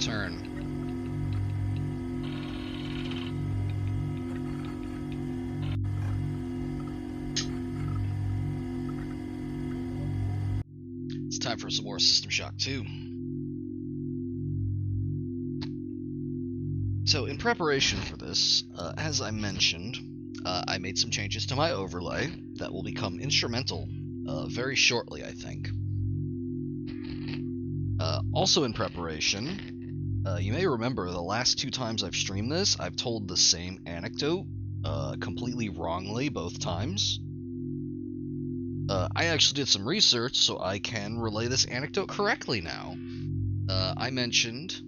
turn. It's time for some more System Shock 2. So, in preparation for this, as I mentioned, I made some changes to my overlay that will become instrumental very shortly, I think. Also in preparation, you may remember the last 2 times I've streamed this, I've told the same anecdote completely wrongly both times. I actually did some research so I can relay this anecdote correctly now. I mentioned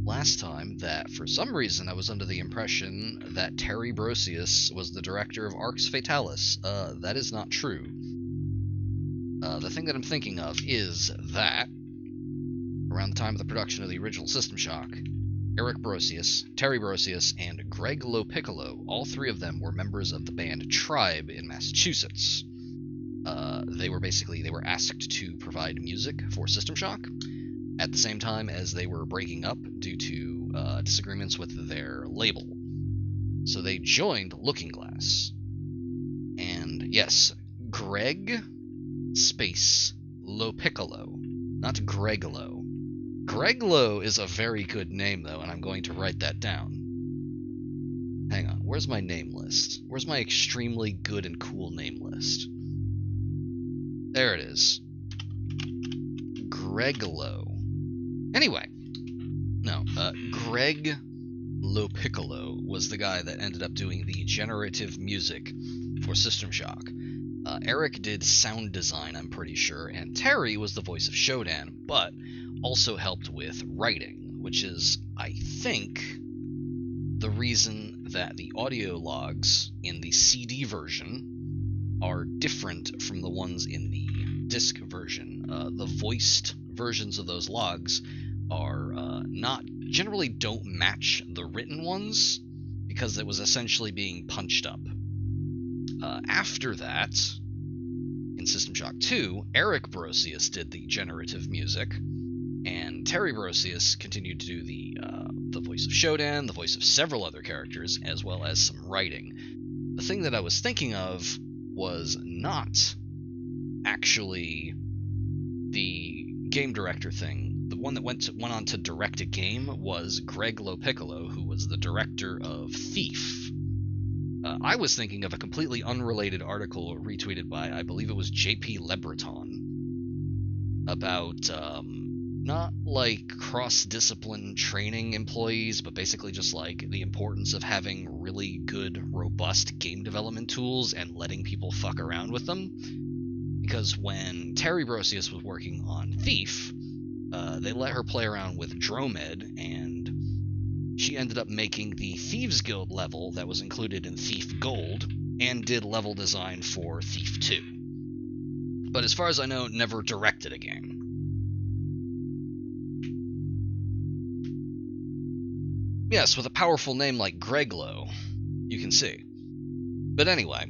last time that for some reason I was under the impression that Terry Brosius was the director of Arx Fatalis. That is not true. The thing that I'm thinking of is that around the time of the production of the original System Shock, Eric Brosius, Terry Brosius, and Greg Lopiccolo, all 3 of them were members of the band Tribe in Massachusetts. They were asked to provide music for System Shock at the same time as they were breaking up due to disagreements with their label. So they joined Looking Glass. And yes, Greg space Lopiccolo, not Greg Lo. Greg Lo is a very good name, though, and I'm going to write that down. Hang on, where's my name list? Where's my extremely good and cool name list? There it is. Greg Lo. Anyway, no, Greg Lopiccolo was the guy that ended up doing the generative music for System Shock. Eric did sound design, I'm pretty sure, and Terry was the voice of Shodan, but also helped with writing, which is, I think, the reason that the audio logs in the CD version are different from the ones in the disc version. The voiced versions of those logs are generally don't match the written ones, because it was essentially being punched up. After that, in System Shock 2, Eric Brosius did the generative music, and Terry Brosius continued to do the voice of Shodan, the voice of several other characters, as well as some writing. The thing that I was thinking of was not actually the game director thing. The one that went on to direct a game was Greg Lopiccolo, who was the director of Thief. I was thinking of a completely unrelated article retweeted by, I believe it was JP LeBreton, about not like cross-discipline training employees, but basically just like the importance of having really good, robust game development tools and letting people fuck around with them. Because when Terry Brosius was working on Thief, they let her play around with Dromed, and she ended up making the Thieves Guild level that was included in Thief Gold, and did level design for Thief 2. But as far as I know, never directed a game. Yes, with a powerful name like Greg Lo, you can see. But anyway,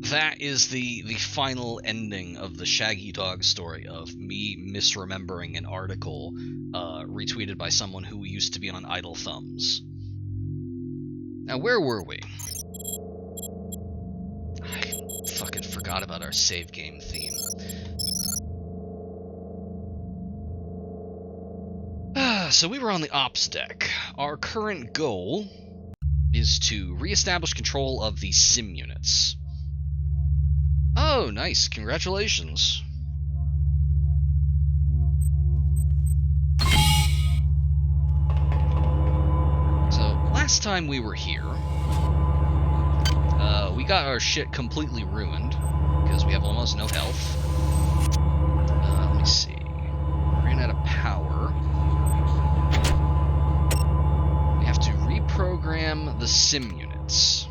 that is the final ending of the Shaggy Dog story of me misremembering an article retweeted by someone who used to be on Idle Thumbs. Now, where were we? I fucking forgot about our save game theme. So we were on the ops deck. Our current goal is to reestablish control of the sim units. Oh, nice. Congratulations. So, last time we were here, we got our shit completely ruined, because we have almost no health. Let me see. Ran out of power. We have to reprogram the sim units.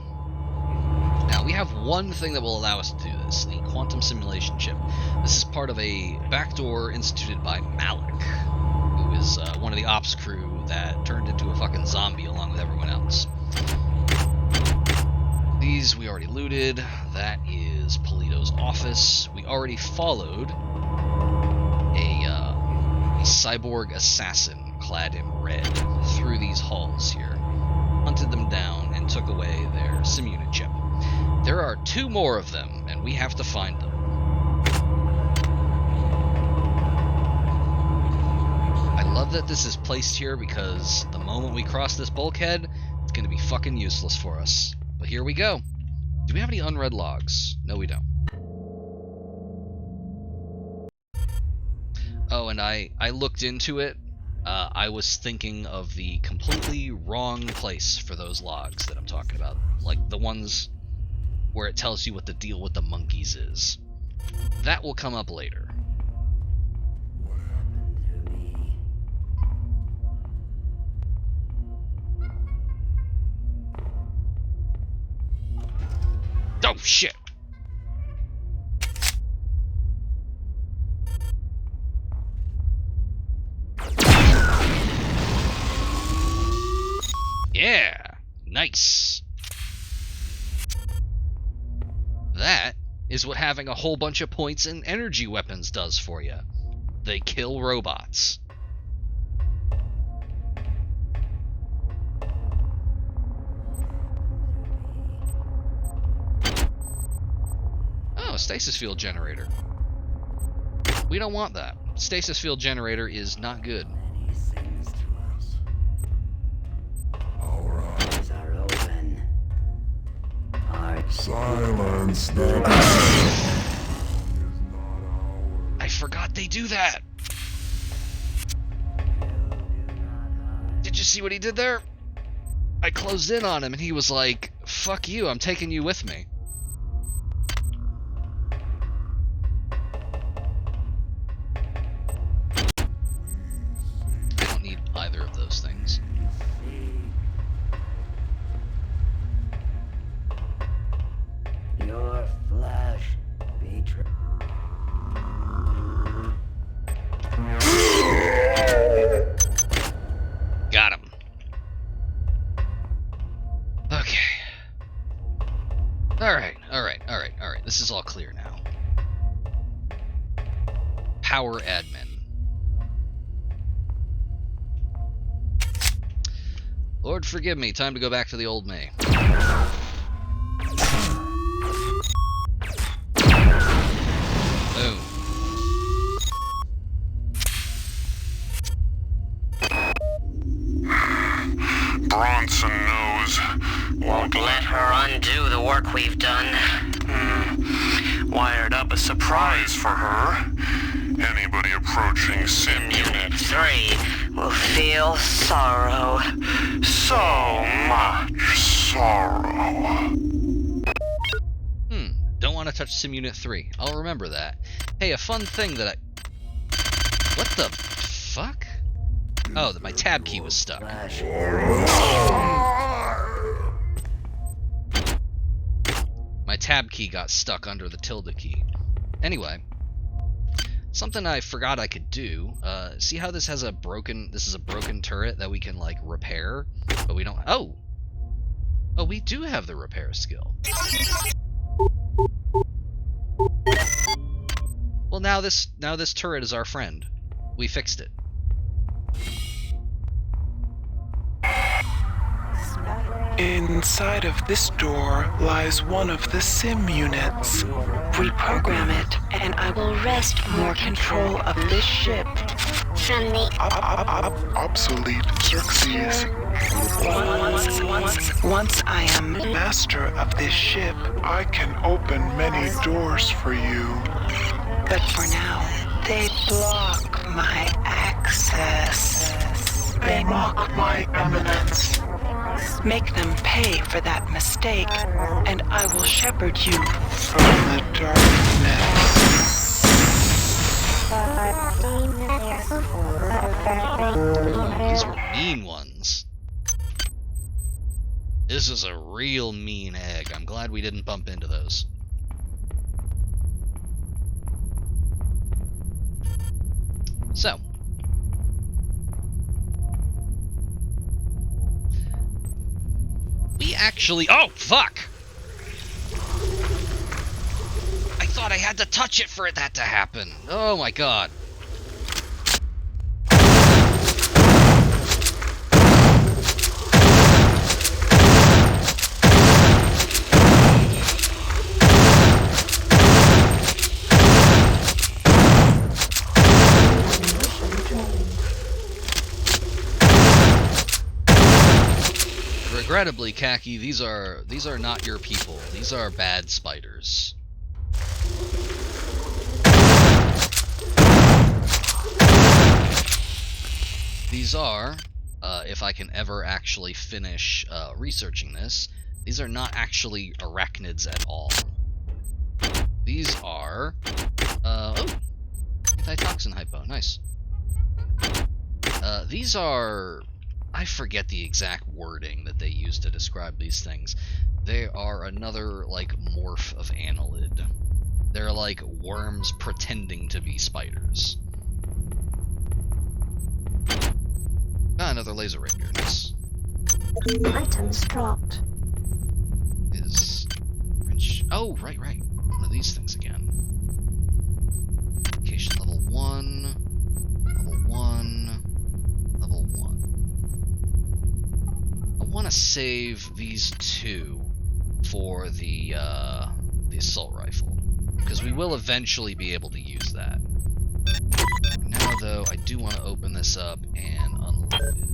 Now, we have one thing that will allow us to do this, the quantum simulation chip. This is part of a backdoor instituted by Malik, who is one of the ops crew that turned into a fucking zombie along with everyone else. These we already looted. That is Polito's office. We already followed a cyborg assassin clad in red through these halls here, hunted them down, and took away their simunit chip. There are 2 more of them, and we have to find them. I love that this is placed here because the moment we cross this bulkhead, it's going to be fucking useless for us. But here we go. Do we have any unread logs? No, we don't. Oh, and I looked into it. I was thinking of the completely wrong place for those logs that I'm talking about. Like the ones where it tells you what the deal with the monkeys is. That will come up later. Oh, shit! Yeah! Nice! That is what having a whole bunch of points in energy weapons does for you. They kill robots. Oh, a stasis field generator. We don't want that. Stasis field generator is not good. Silence them. I forgot they do that. Did you see what he did there? I closed in on him and he was like, fuck you, I'm taking you with me. I don't need either of those things. Your flesh betray. Got him. Okay. Alright. This is all clear now. Power admin. Lord forgive me, time to go back to the old me. Boom. Bronson knows. Won't let her undo the work we've done. Wired up a surprise for her. Anybody approaching Sim Unit 3 will feel sorrow. so much sorrow. Don't want to touch Simunit 3. I'll remember that. Hey, a fun thing that I... What the fuck? Oh, my tab key was stuck. My tab key got stuck under the tilde key. Anyway, something I forgot I could do. See how this has a broken... This is a broken turret that we can, like, repair? But we don't... Oh! Oh, we do have the repair skill. Well, now this turret is our friend. We fixed it. Inside of this door lies one of the sim units. Reprogram it, and I will wrest more control of this ship From the Obsolete Xerxes. Once I am master of this ship, I can open many doors for you. But for now, they block my access. They mock my eminence. Make them pay for that mistake, and I will shepherd you from the darkness. These were mean ones. This is a real mean egg. I'm glad we didn't bump into those. So. We actually... Oh, fuck! I thought I had to touch it for that to happen. Oh my god. regrettably, Khaki, these are not your people. These are bad spiders. These are, if I can ever actually finish researching this, these are not actually arachnids at all. These are, oh, antitoxin hypo, nice. These are, I forget the exact wording that they use to describe these things. They are another, like, morph of annelid. They're like worms pretending to be spiders. Ah, another laser rapier, nice. Items dropped. Is wrench. Oh, right. One of these things again. Location level 1. Level 1. Level 1. I want to save these two for the assault rifle, because we will eventually be able to use that. Now, though, I do want to open this up and unload it.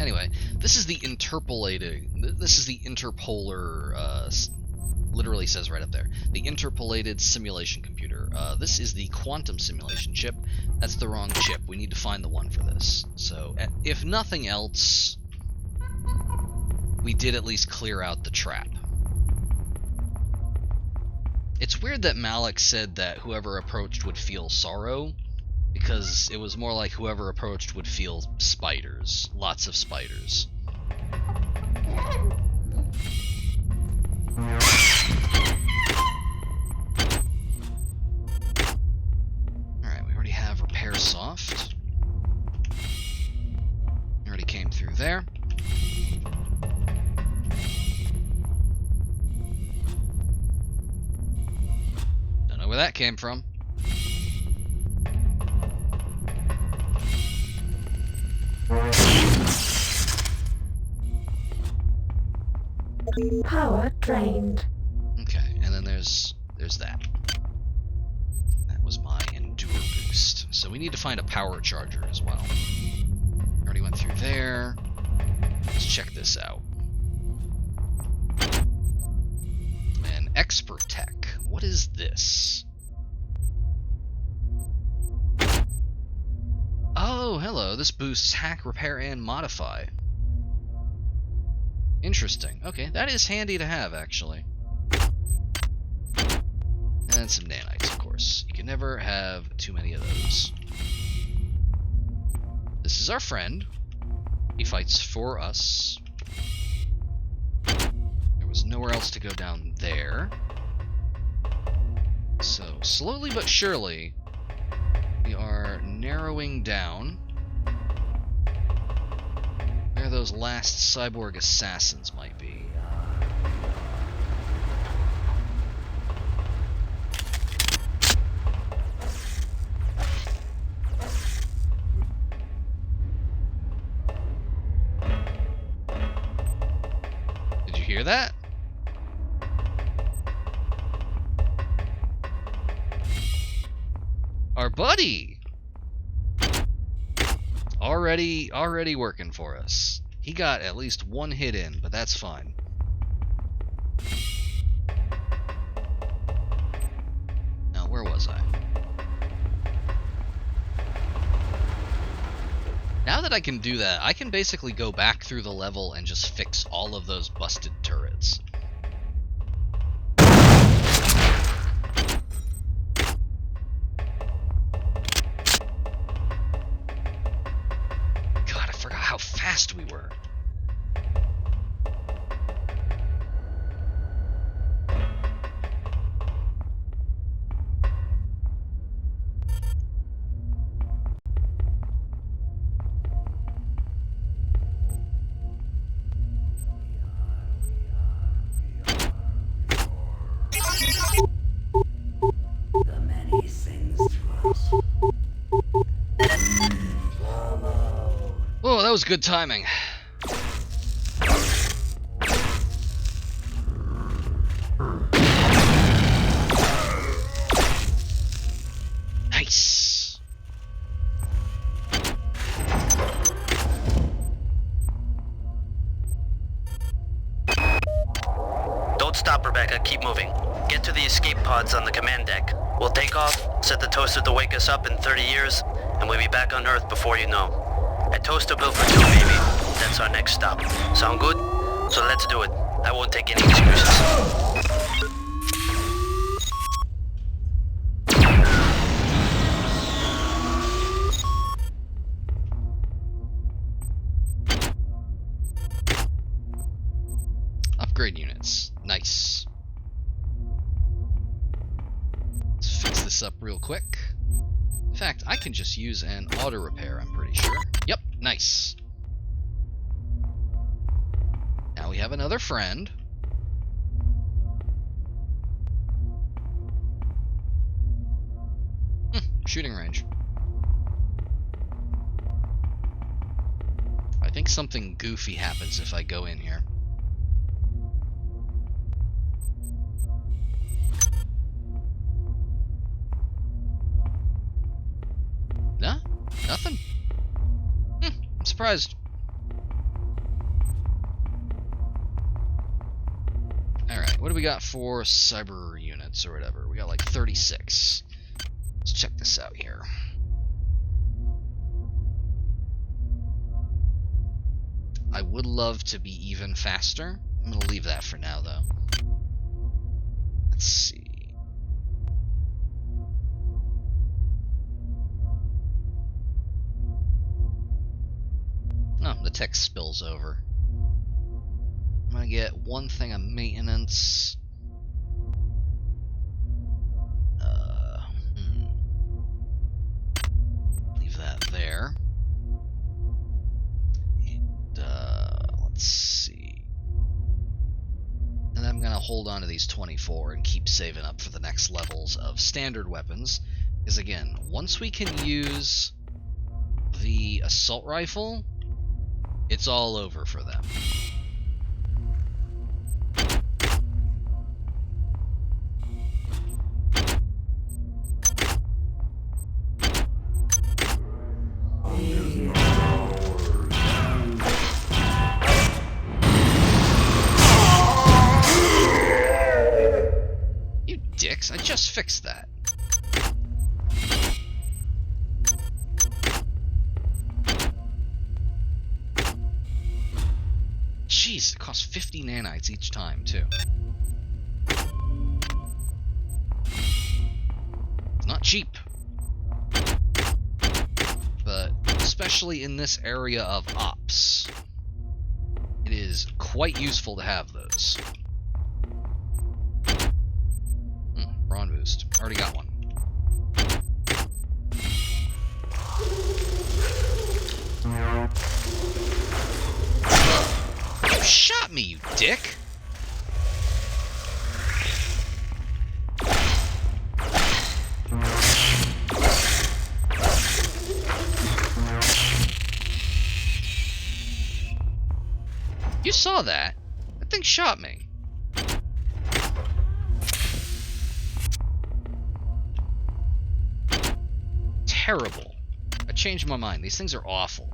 Anyway, this is the interpolated. This is the interpolar. Literally says right up there, the interpolated simulation computer. This is the quantum simulation chip. That's the wrong chip. We need to find the one for this. So, if nothing else, we did at least clear out the trap. It's weird that Malik said that whoever approached would feel sorrow, because it was more like whoever approached would feel spiders. Lots of spiders. Alright, we already have repair soft. Already came through there. Don't know where that came from. Power drained. Okay, and then there's that. That was my endure boost. So we need to find a power charger as well. Already went through there. Let's check this out. An expert tech. What is this? Oh, hello. This boosts hack, repair, and modify. Interesting. Okay, that is handy to have, actually. And some nanites, of course. You can never have too many of those. This is our friend. He fights for us. There was nowhere else to go down there. So, slowly but surely, we are narrowing down where those last cyborg assassins might be. Did you hear that? Our buddy! Already working for us. He got at least one hit in, but that's fine. Now, where was I? Now that I can do that, I can basically go back through the level and just fix all of those busted turrets. How fast we were. The many sings to us. Whoa, that was good timing. Nice. stop, Rebecca. Keep moving. Get to the escape pods on the command deck. We'll take off, set the toaster to wake us up in 30 years, and we'll be back on Earth before you know. A toaster built for two, baby. That's our next stop. Sound good? So let's do it. I won't take any excuses. Upgrade units. Nice. Let's fix this up real quick. In fact, I can just use an auto repair, I'm pretty sure. Yep, nice. Now we have another friend. Shooting range. I think something goofy happens if I go in here. Nah, nothing. I'm surprised. Alright, what do we got for cyber units or whatever? We got like 36. Let's check this out here. I would love to be even faster. I'm gonna leave that for now, though. Let's see. Oh, the text spills over. I'm gonna get one thing of maintenance. Leave that there. And, let's see. And then I'm gonna hold on to these 24 and keep saving up for the next levels of standard weapons. Because again, once we can use the assault rifle, it's all over for them. You dicks, I just fixed that. Jeez, it costs 50 nanites each time, too. It's not cheap. But, especially in this area of ops, it is quite useful to have those. Brawn boost. Already got one. You shot me, you dick! You saw that? That thing shot me. Terrible. I changed my mind. These things are awful.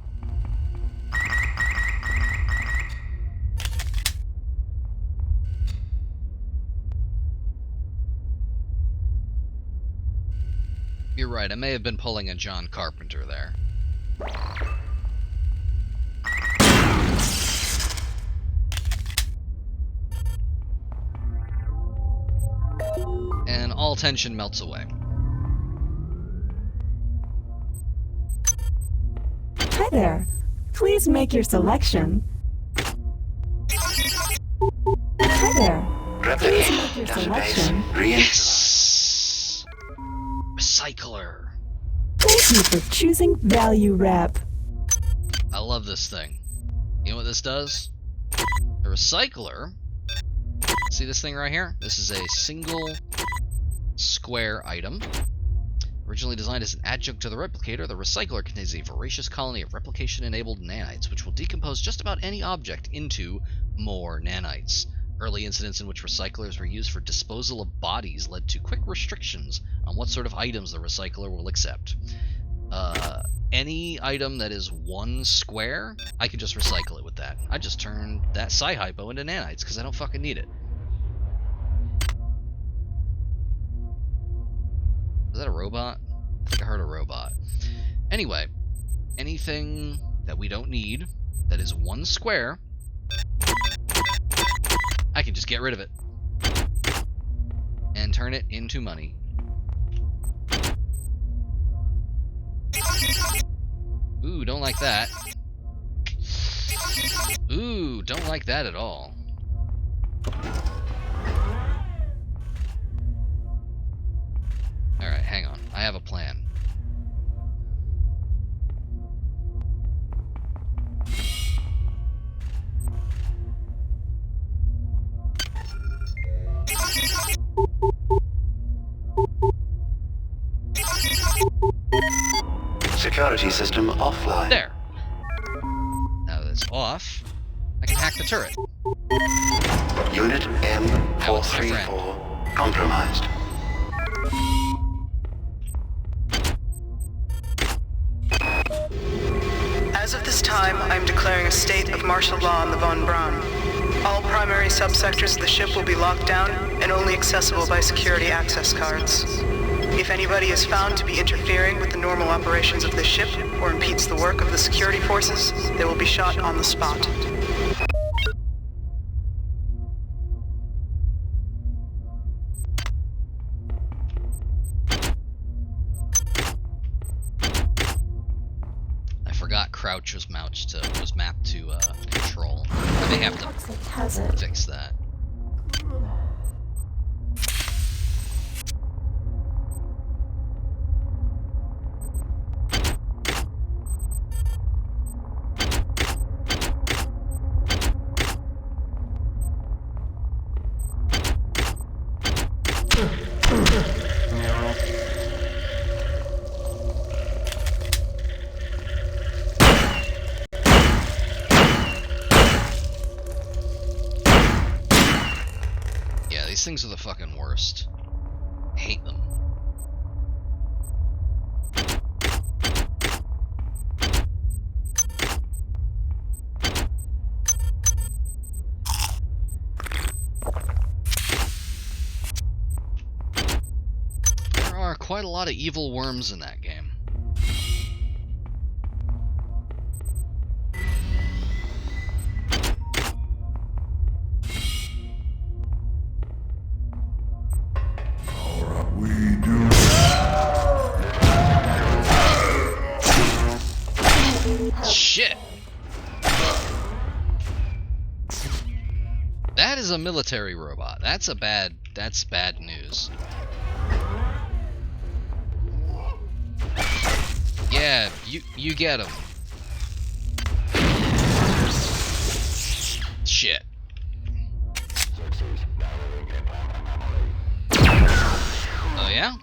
You're right, I may have been pulling a John Carpenter there. And all tension melts away. Hi there. Please make your selection. Hi there. Please make your selection. Yes! Recycler. Thank you for choosing Value Rep. I love this thing. You know what this does? The recycler. See this thing right here? This is a single square item. Originally designed as an adjunct to the replicator, the recycler contains a voracious colony of replication-enabled nanites, which will decompose just about any object into more nanites. Early incidents in which recyclers were used for disposal of bodies led to quick restrictions on what sort of items the recycler will accept. Any item that is one square, I can just recycle it with that. I just turned that Psi-Hypo into nanites, because I don't fucking need it. robot? I think I heard a robot. Anyway, anything that we don't need that is 1 square, I can just get rid of it and turn it into money. Ooh, don't like that. Ooh, don't like that at all. Alright, hang on. I have a plan. Security system offline. There. Now that it's off, I can hack the turret. Unit M434 compromised. As of this time, I am declaring a state of martial law on the Von Braun. All primary subsectors of the ship will be locked down and only accessible by security access cards. If anybody is found to be interfering with the normal operations of the ship or impedes the work of the security forces, they will be shot on the spot. I forgot crouch was mapped to control. I may have to fix that. These things are the fucking worst. I hate them. There are quite a lot of evil worms in that game. Shit! That is a military robot. That's bad news. Yeah, you get him. Shit. Oh yeah?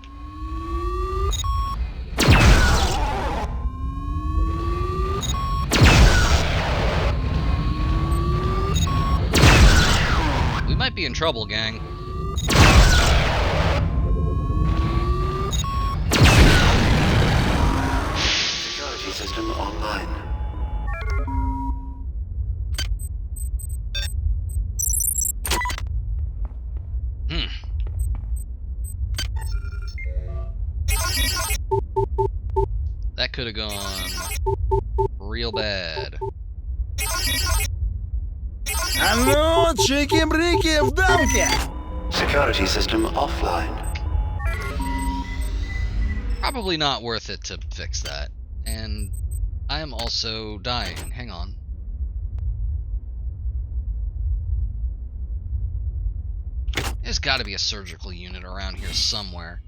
We might be in trouble, gang. Security system online. That could have gone real bad. Алло, чики-брики в дамке! Security system offline. Probably not worth it to fix that. And I am also dying. Hang on. There's got to be a surgical unit around here somewhere.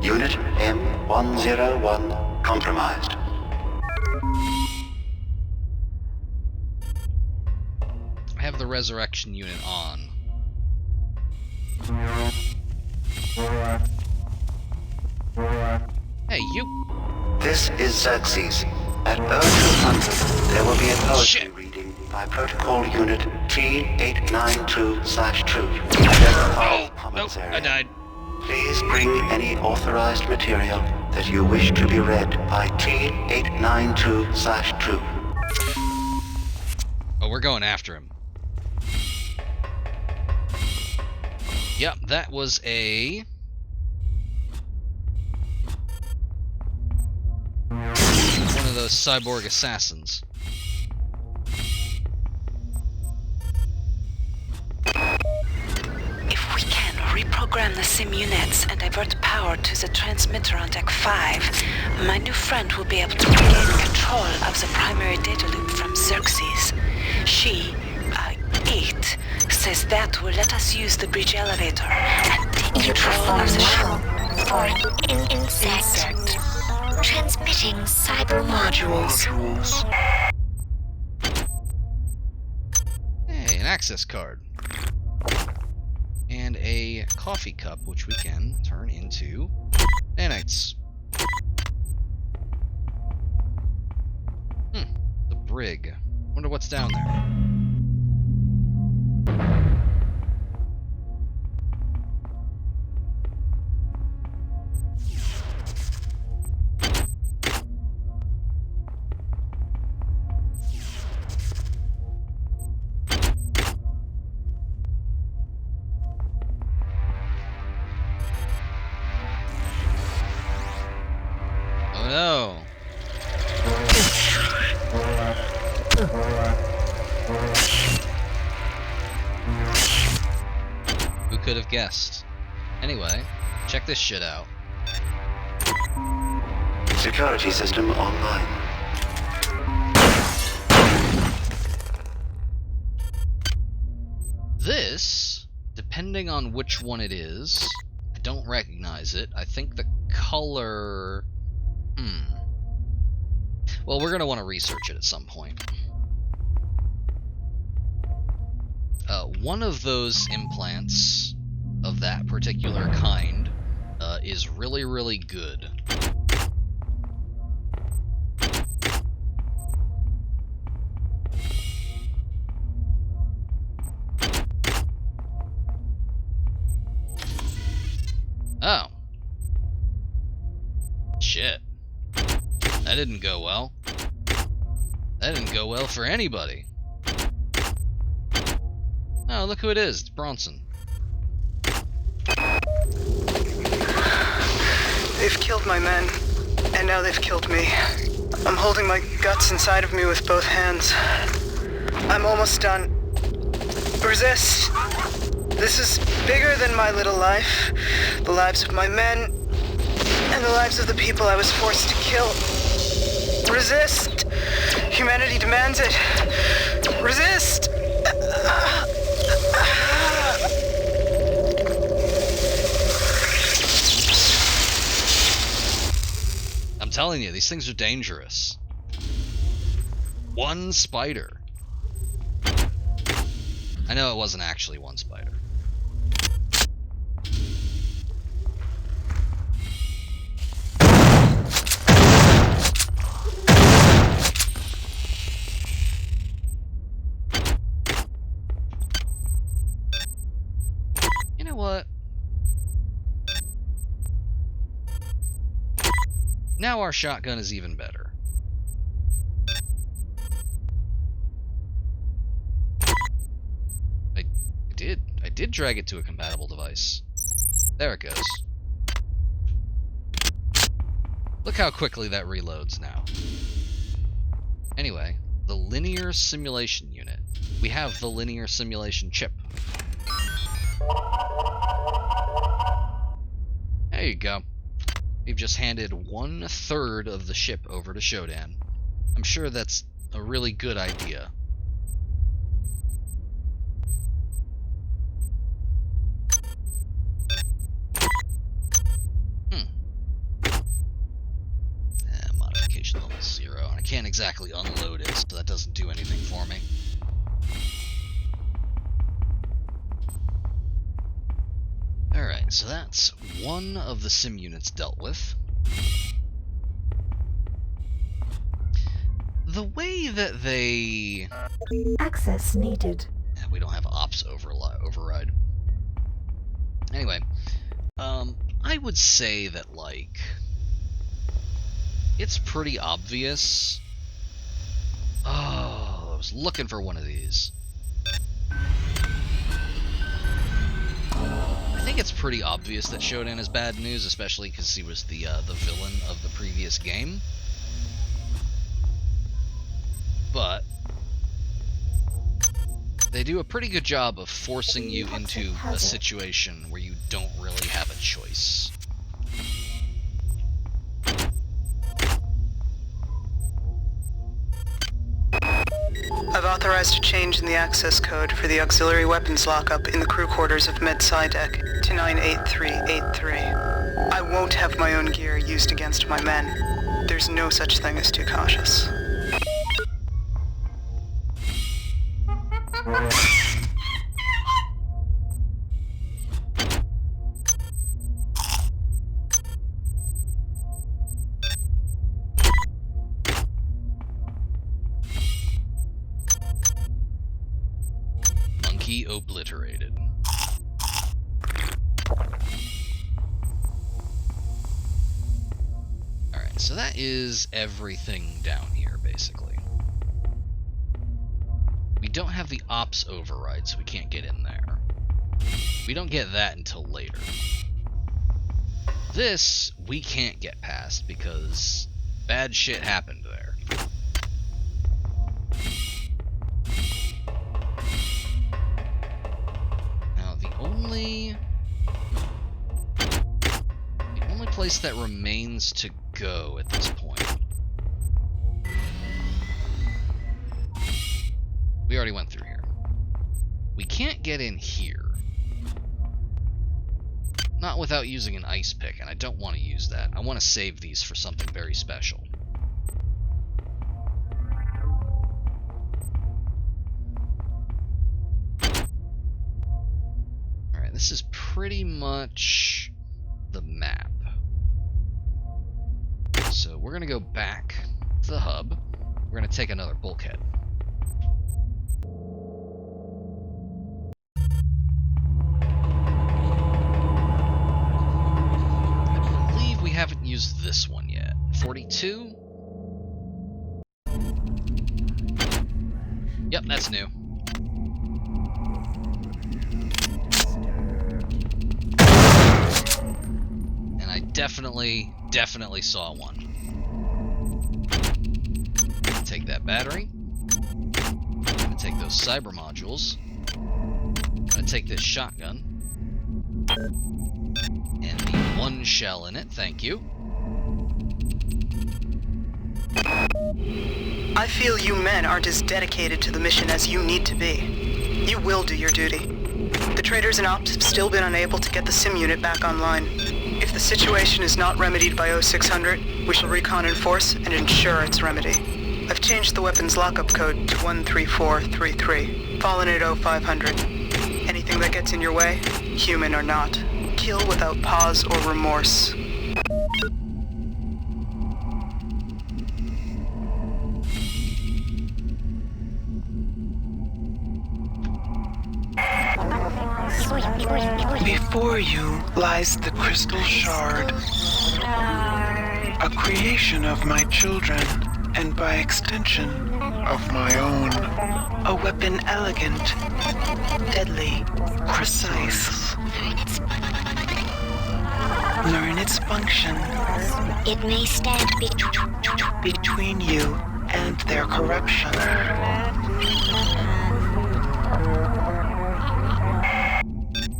Unit M101 compromised. I have the resurrection unit on. Hey, you! This is Xerxes. At 0200, there will be a poetry Shit. reading by Protocol Unit T892/2. Oh, nope, I died. Please bring any authorized material that you wish to be read by T892/2. Oh, we're going after him. Yep, that was a... one of those cyborg assassins. If we can reprogram the sim units and divert power to the transmitter on deck 5, my new friend will be able to regain control of the primary data loop from Xerxes. She, 8, says that will let us use the bridge elevator and take control of the ship. For an insect. Transmitting cyber modules. Hey, an access card. And a coffee cup, which we can turn into nanites. The brig. Wonder what's down there. Oh no! Who could have guessed? Anyway, check this shit out. Security system online. This, depending on which one it is, I don't recognize it. I think the color... Well, we're gonna want to research it at some point. One of those implants of that particular kind is really, really good. Oh. Shit. That didn't go well. That didn't go well for anybody. Oh, look who it is. It's Bronson. They've killed my men, and now they've killed me. I'm holding my guts inside of me with both hands. I'm almost done. Resist. This is bigger than my little life. The lives of my men, and the lives of the people I was forced to kill. Resist! Humanity demands it. Resist! I'm telling you, these things are dangerous. One spider. I know it wasn't actually one spider. You know what? Now our shotgun is even better. I did drag it to a compatible device. There it goes. Look how quickly that reloads now. Anyway, the linear simulation unit. We have the linear simulation chip. There you go. We've just handed 1/3 of the ship over to Shodan. I'm sure that's a really good idea. Modification level 0, and I can't exactly unload it, so that doesn't do anything for me. Alright, so that's one of the sim units dealt with. The way that they... Access needed. We don't have ops override. Anyway, I would say that, like, it's pretty obvious. Oh, was looking for one of these. I think it's pretty obvious that Shodan is bad news, especially because he was the villain of the previous game. But they do a pretty good job of forcing you into a situation where you don't really have a choice. I've authorized a change in the access code for the auxiliary weapons lockup in the crew quarters of Med-Sci Deck to 98383. I won't have my own gear used against my men. There's no such thing as too cautious. Monkey obliterated. Alright, so that is everything down here, basically. We don't have the ops override, so we can't get in there. We don't get that until later. This, we can't get past, because bad shit happened there. The only place that remains to go at this point. We already went through here. We can't get in here. Not without using an ice pick, and I don't want to use that. I want to save these for something very special. This is pretty much the map. So we're going to go back to the hub. We're going to take another bulkhead. I believe we haven't used this one yet. 42? Yep, that's new. Definitely saw one. Take that battery. I'm gonna take those cyber modules. I'm gonna take this shotgun. And the one shell in it, thank you. I feel you men aren't as dedicated to the mission as you need to be. You will do your duty. The traders and ops have still been unable to get the sim unit back online. If the situation is not remedied by 0600, we shall recon in force and ensure its remedy. I've changed the weapons lockup code to 13433, fallen at 0500. Anything that gets in your way, human or not, kill without pause or remorse. Before you lies the crystal shard, a creation of my children, and by extension, of my own. A weapon elegant, deadly, precise. Learn its function. It may stand between you and their corruption.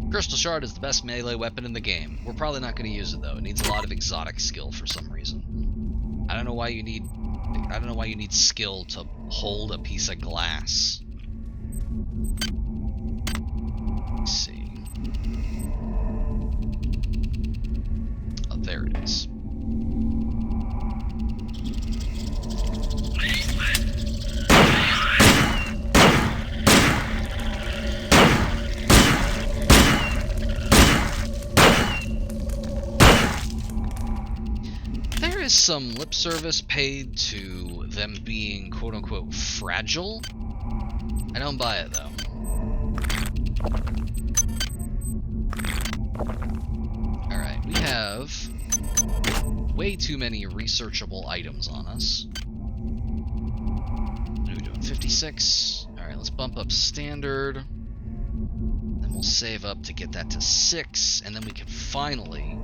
Crystal Shard is the best melee weapon in the game. We're probably not going to use it though. It needs a lot of exotic skill for some reason. I don't know why you need skill to hold a piece of glass. Let's see. Oh, there it is. There is some lip service paid to them being quote-unquote fragile. I don't buy it though. Alright, we have way too many researchable items on us. What are we doing? 56. Alright, let's bump up standard. Then we'll save up to get that to 6, and then we can finally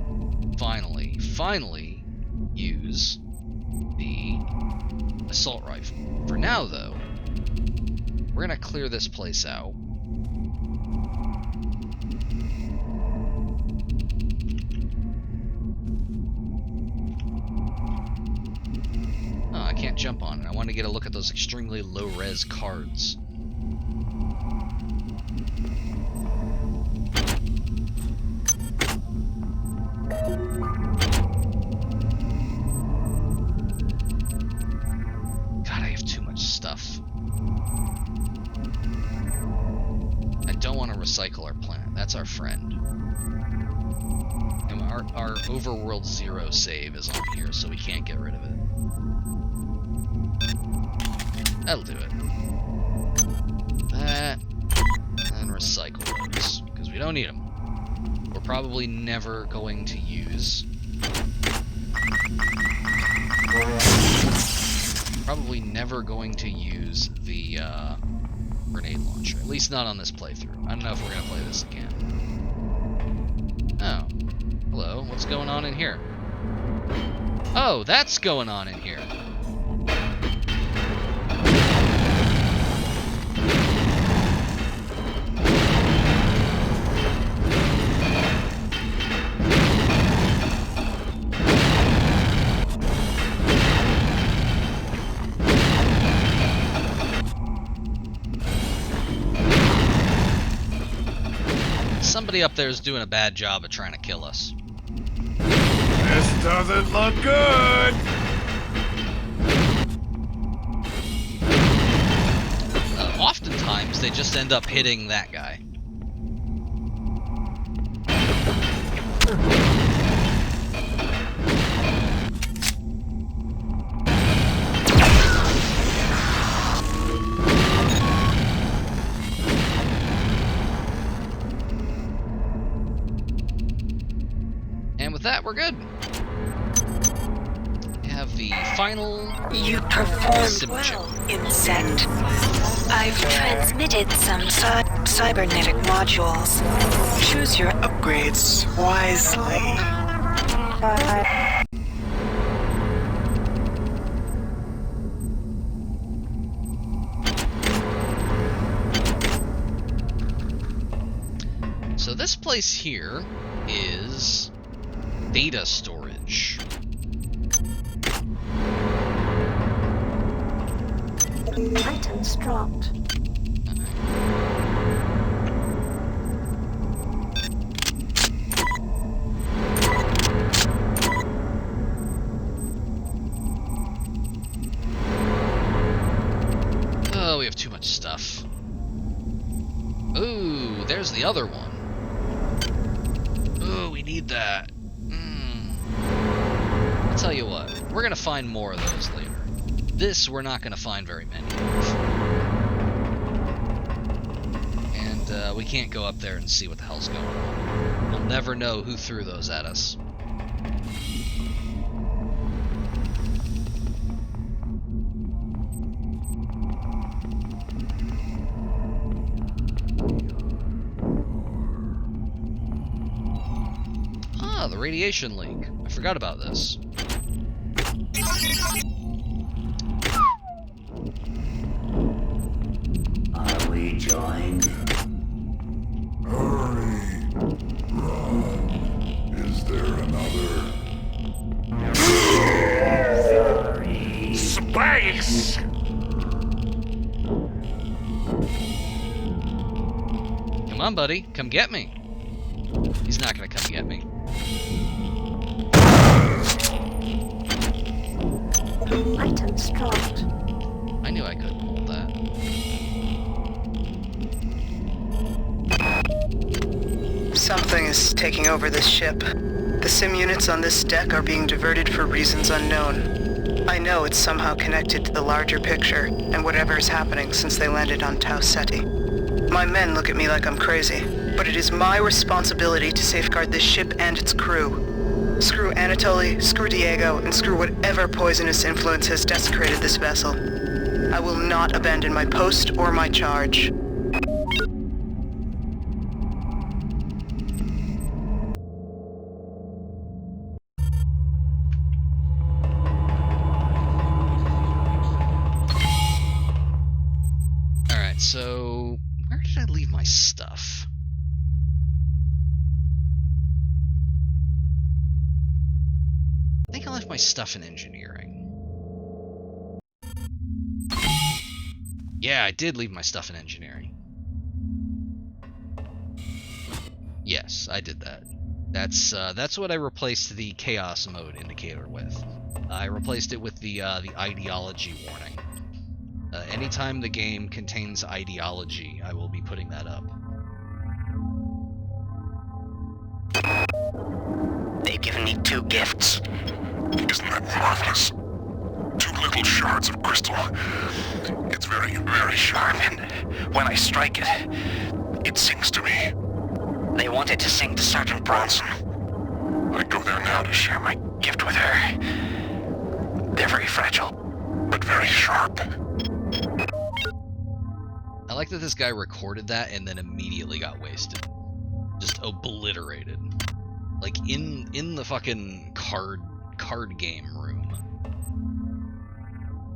use the assault rifle. For now, though, we're gonna clear this place out. Oh, I can't jump on it. I want to get a look at those extremely low-res cards. God, I have too much stuff. I don't want to recycle our planet. That's our friend. And our Overworld 0 save is on here, so we can't get rid of it. That'll do it. That, and recycle those, because we don't need them. We're probably never going to use... the grenade launcher. At least not on this playthrough. I don't know if we're going to play this again. Oh. Hello, what's going on in here? Oh, that's going on in here. Somebody up there is doing a bad job of trying to kill us. This doesn't look good! Oftentimes, they just end up hitting that guy. That we're good. We have the final. You performed well, insect. I've transmitted some cybernetic modules. Choose your upgrades wisely. So this place here is data storage. Items dropped. Oh, we have too much stuff. Ooh, there's the other one. Oh, we need that. I'll tell you what, we're gonna find more of those later. This we're not gonna find very many of. And we can't go up there and see what the hell's going on. We'll never know who threw those at us. Ah, the radiation leak. I forgot about this. Are we joined? Hurry! Run! Is there another? Sorry. Space! Come on, buddy. Come get me. He's not gonna come get me. Items dropped. I knew I couldn't hold that. Something is taking over this ship. The sim units on this deck are being diverted for reasons unknown. I know it's somehow connected to the larger picture and whatever is happening since they landed on Tau Ceti. My men look at me like I'm crazy, but it is my responsibility to safeguard this ship and its crew. Screw Anatoly, screw Diego, and screw whatever poisonous influence has desecrated this vessel. I will not abandon my post or my charge. Alright, so where did I leave my stuff? I think I left my stuff in engineering. Yeah, I did leave my stuff in engineering. Yes, I did that. That's what I replaced the chaos mode indicator with. I replaced it with the ideology warning. Anytime the game contains ideology, I will be putting that up. They've given me 2 gifts. Isn't that marvelous? 2 little shards of crystal. It's very, very sharp, and when I strike it, it sings to me. They wanted to sing to Sergeant Bronson. I go there now to share my Gift with her. They're very fragile. but very sharp. I like that this guy recorded that and then immediately got wasted. Just obliterated. Like in the fucking card game room.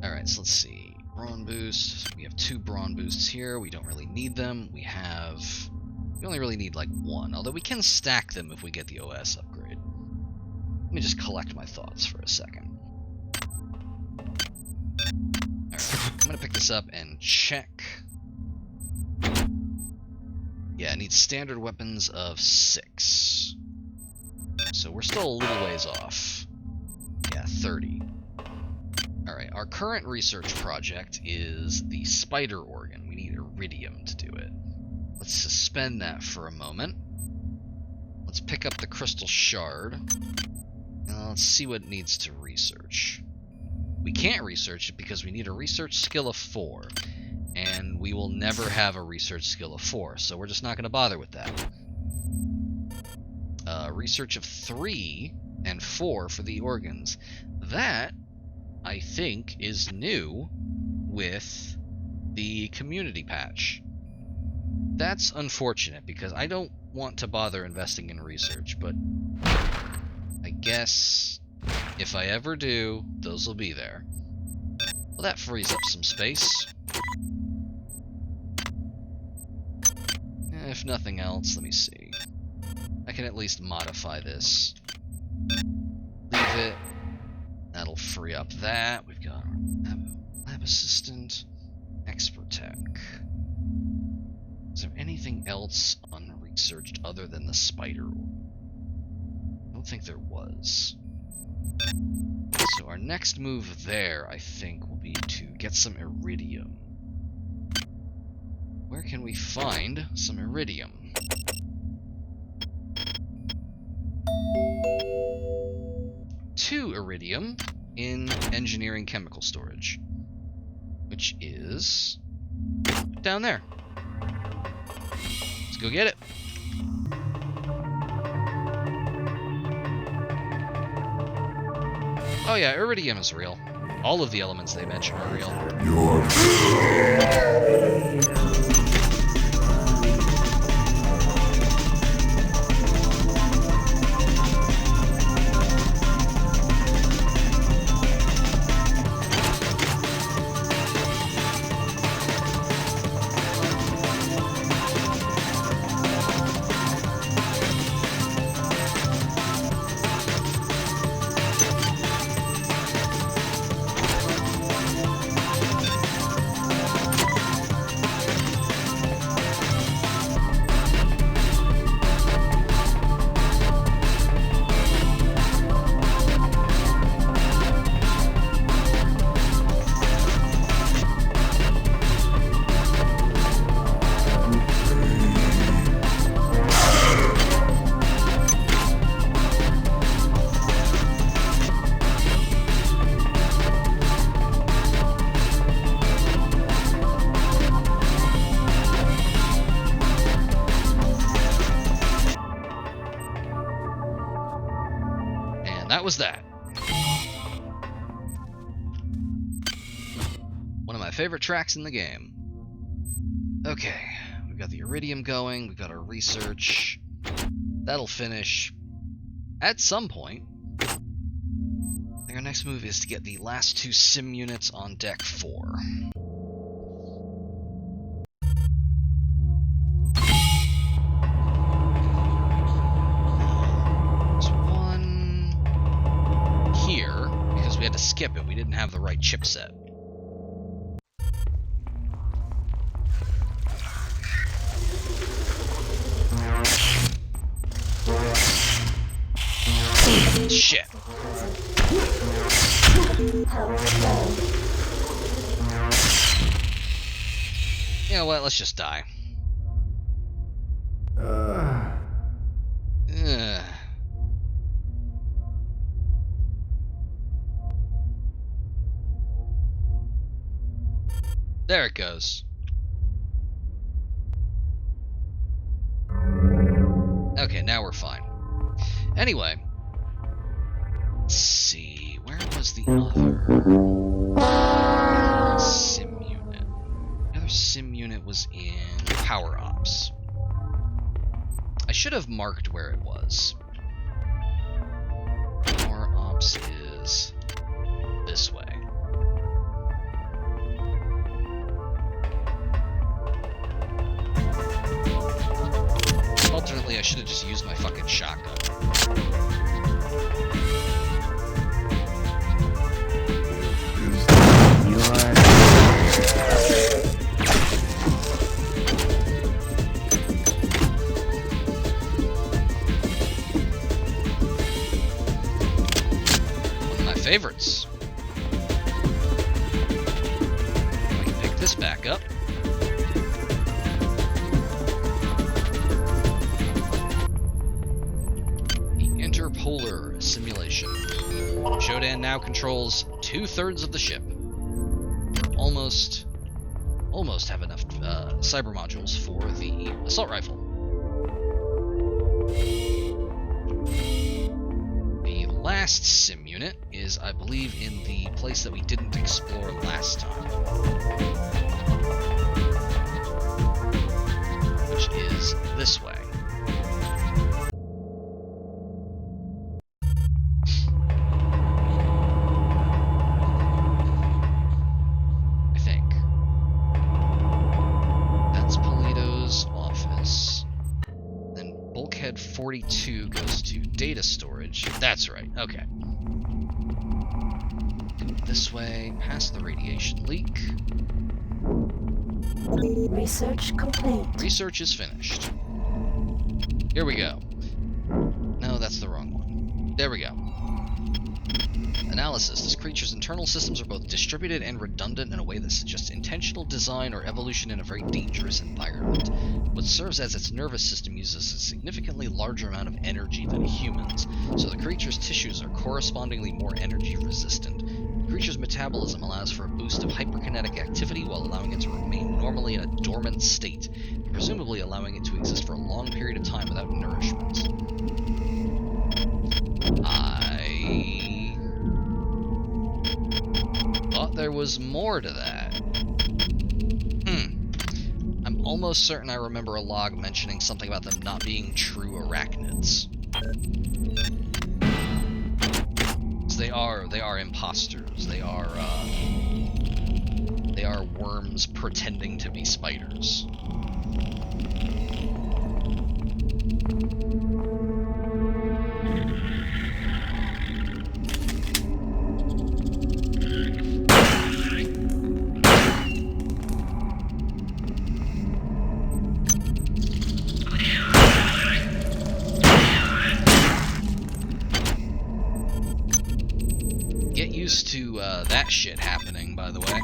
Alright, so let's see. Brawn boost. We have 2 brawn boosts here. We don't really need them. We only really need like 1, although we can stack them if we get the OS upgrade. Let me just collect my thoughts for a second. Alright, I'm gonna pick this up and check. Yeah, it needs standard weapons of 6. So we're still a little ways off. Yeah, 30. Alright, our current research project is the spider organ. We need iridium to do it. Let's suspend that for a moment. Let's pick up the crystal shard. And let's see what it needs to research. We can't research it because we need a research skill of 4. And we will never have a research skill of 4, so we're just not going to bother with that. Research of 3 and 4 for the organs. That, I think, is new with the community patch. That's unfortunate, because I don't want to bother investing in research, but I guess if I ever do, those will be there. Well, that frees up some space. If nothing else, let me see. I can at least modify this. Leave it. That'll free up that. We've got our lab assistant, expert tech. Is there anything else unresearched other than the spider? I don't think there was. So our next move there, I think, will be to get some iridium. Where can we find some iridium? Two iridium in engineering chemical storage, which is down there. Let's go get it. Oh yeah, iridium is real. All of the elements they mention are real. favorite tracks in the game. Okay, we've got the Iridium going, we've got our research. That'll finish at some point. I think our next move is to get the last 2 sim units on deck 4. There's one here, because we had to skip it. We didn't have the right chipset. Shit. You know what? Let's just die. There it goes. Okay, now we're fine. Anyway. Let's see, where was the other sim unit? The other sim unit was in Power Ops. I should have marked where it was. Power Ops is this way. Alternately, I should have just used my fucking shotgun. One of my favorites. I can pick this back up. Interpolar simulation. Shodan now controls 2/3 of the ship. Almost have enough cyber modules for the assault rifle. The last sim unit is, I believe, in the place that we didn't explore last time, which is this way. Polito's office. Then Bulkhead 42 goes to data storage. That's right, okay. Go this way, past the radiation leak. Research complete. Research is finished. Here we go. No, that's the wrong one. There we go. Analysis. This creature's internal systems are both distributed and redundant in a way that suggests intentional design or evolution in a very dangerous environment. What serves as its nervous system uses a significantly larger amount of energy than humans, so the creature's tissues are correspondingly more energy resistant. The creature's metabolism allows for a boost of hyperkinetic activity while allowing it to remain normally in a dormant state, presumably allowing it to exist for a long period of time without nourishment. I thought there was more to that. I'm almost certain I remember a log mentioning something about them not being true arachnids. They are imposters. They are worms pretending to be spiders. To that shit happening, by the way.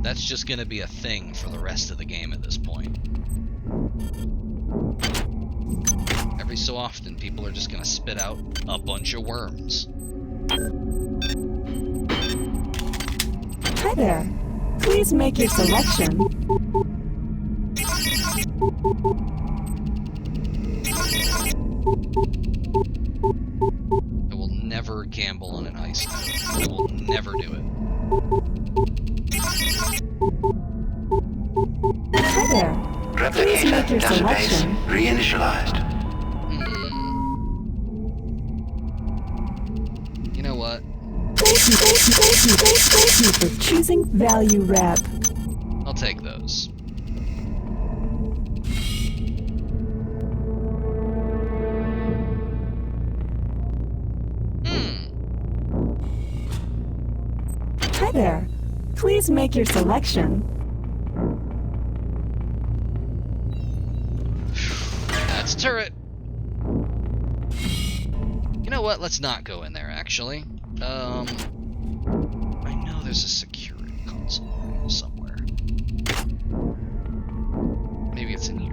That's just gonna be a thing for the rest of the game at this point. Every so often, people are just gonna spit out a bunch of worms. Hi there. Please make your selection. I will never gamble on an ice. I will never do it. make your Database selection. reinitialized. You know what? Thank you for choosing Value Rep. I'll take those. Hi there. Please make your selection. That's a turret. You know what? Let's not go in there, actually. I know there's a security console somewhere. Maybe it's in here.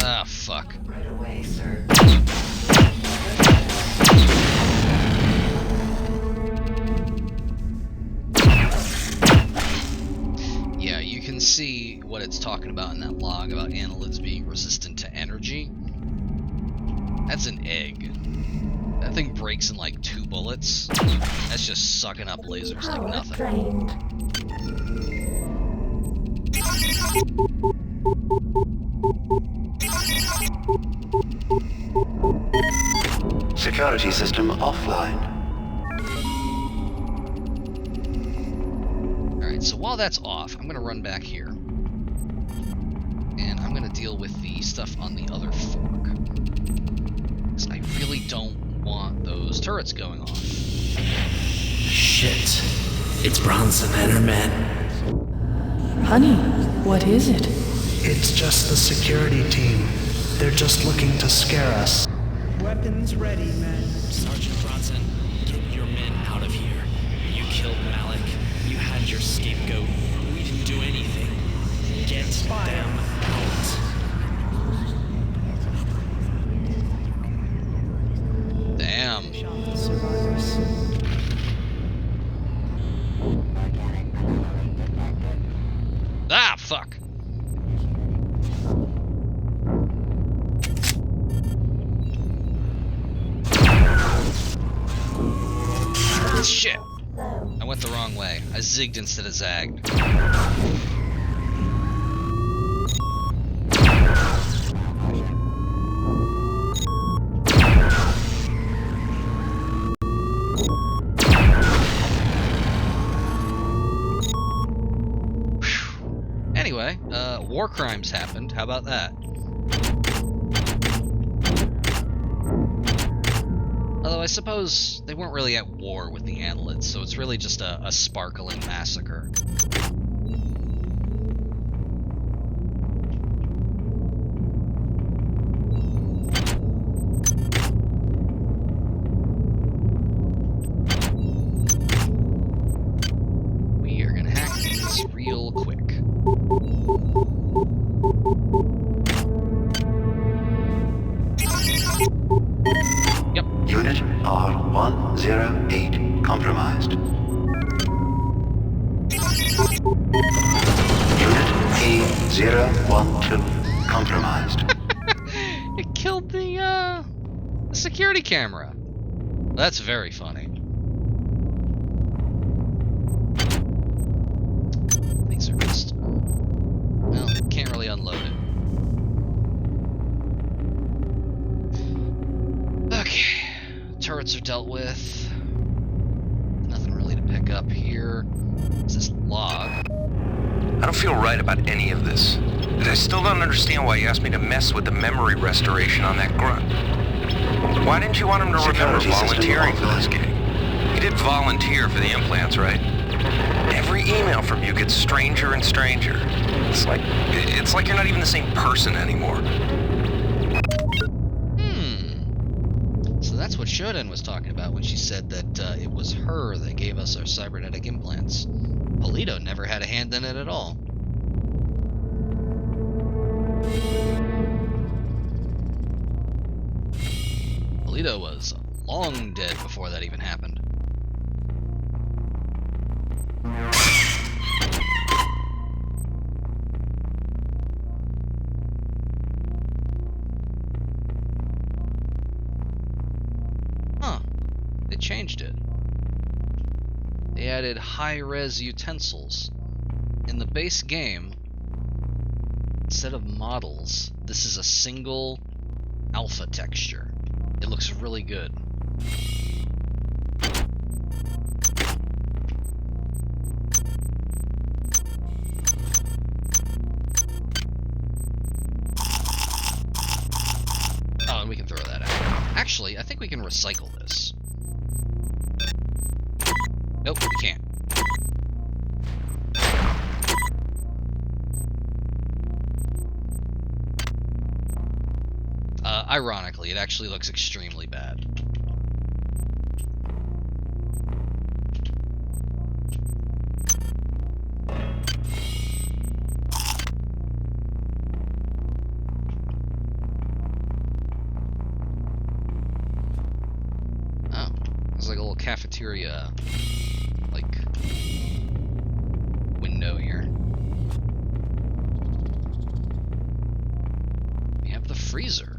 Ah, fuck. Right away, sir. Yeah, you can see what it's talking about in that log about annelids being resistant to energy. That's an egg. That thing breaks in like 2 bullets. That's just sucking up lasers like nothing. Security system offline. Alright, so while that's off, I'm gonna run back here. And I'm gonna deal with the stuff on the other fork. Because I really don't want those turrets going off. Shit. It's Bronson and her men. Honey, what is it? It's just the security team. They're just looking to scare us. Weapons ready, men. Sergeant Bronson, get your men out of here. You killed Malik. You had your scapegoat. We didn't do anything. Get them out. Damn. Survivors. Ah, fuck. Shit. I went the wrong way. I zigged instead of zagged. Anyway, war crimes happened. How about that? Although I suppose they weren't really at war with the annelids, so it's really just a sparkling massacre. We are gonna hack these real quick. Yep. Unit R108 compromised. Unit A012 compromised. It killed the security camera. That's very funny. These are just... well, can't really unload it. Okay. Turrets are dealt with. Nothing really to pick up here. Is this log? I don't feel right about any of this. I still don't understand why you asked me to mess with the memory restoration on that grunt. Why didn't you want him to remember volunteering for this gig? He did volunteer for the implants, right? Every email from you gets stranger and stranger. It's like you're not even the same person anymore. So that's what Shodan was talking about when she said that it was her that gave us our cybernetic implants. Polito never had a hand in it at all. Polito was long dead before that even happened. Huh. They changed it. They added high-res utensils. In the base game, instead of models, this is a single alpha texture. It looks really good. Oh, and we can throw that out. Actually, I think we can recycle this. Nope, we can't. Ironically, it actually looks extremely bad. Oh, there's like a little cafeteria, like, window here. We have the freezer.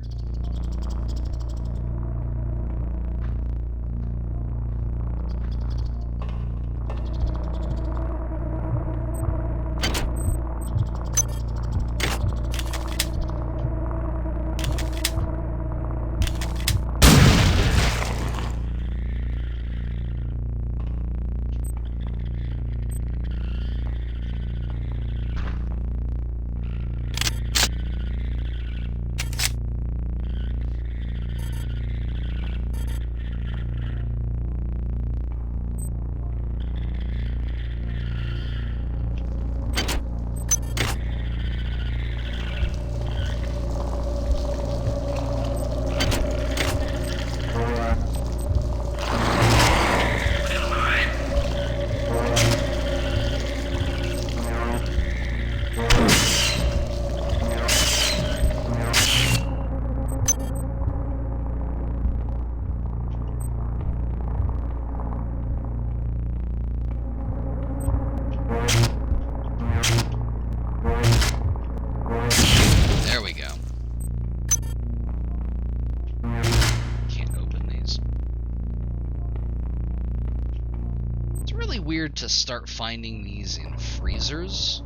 Weird to start finding these in freezers.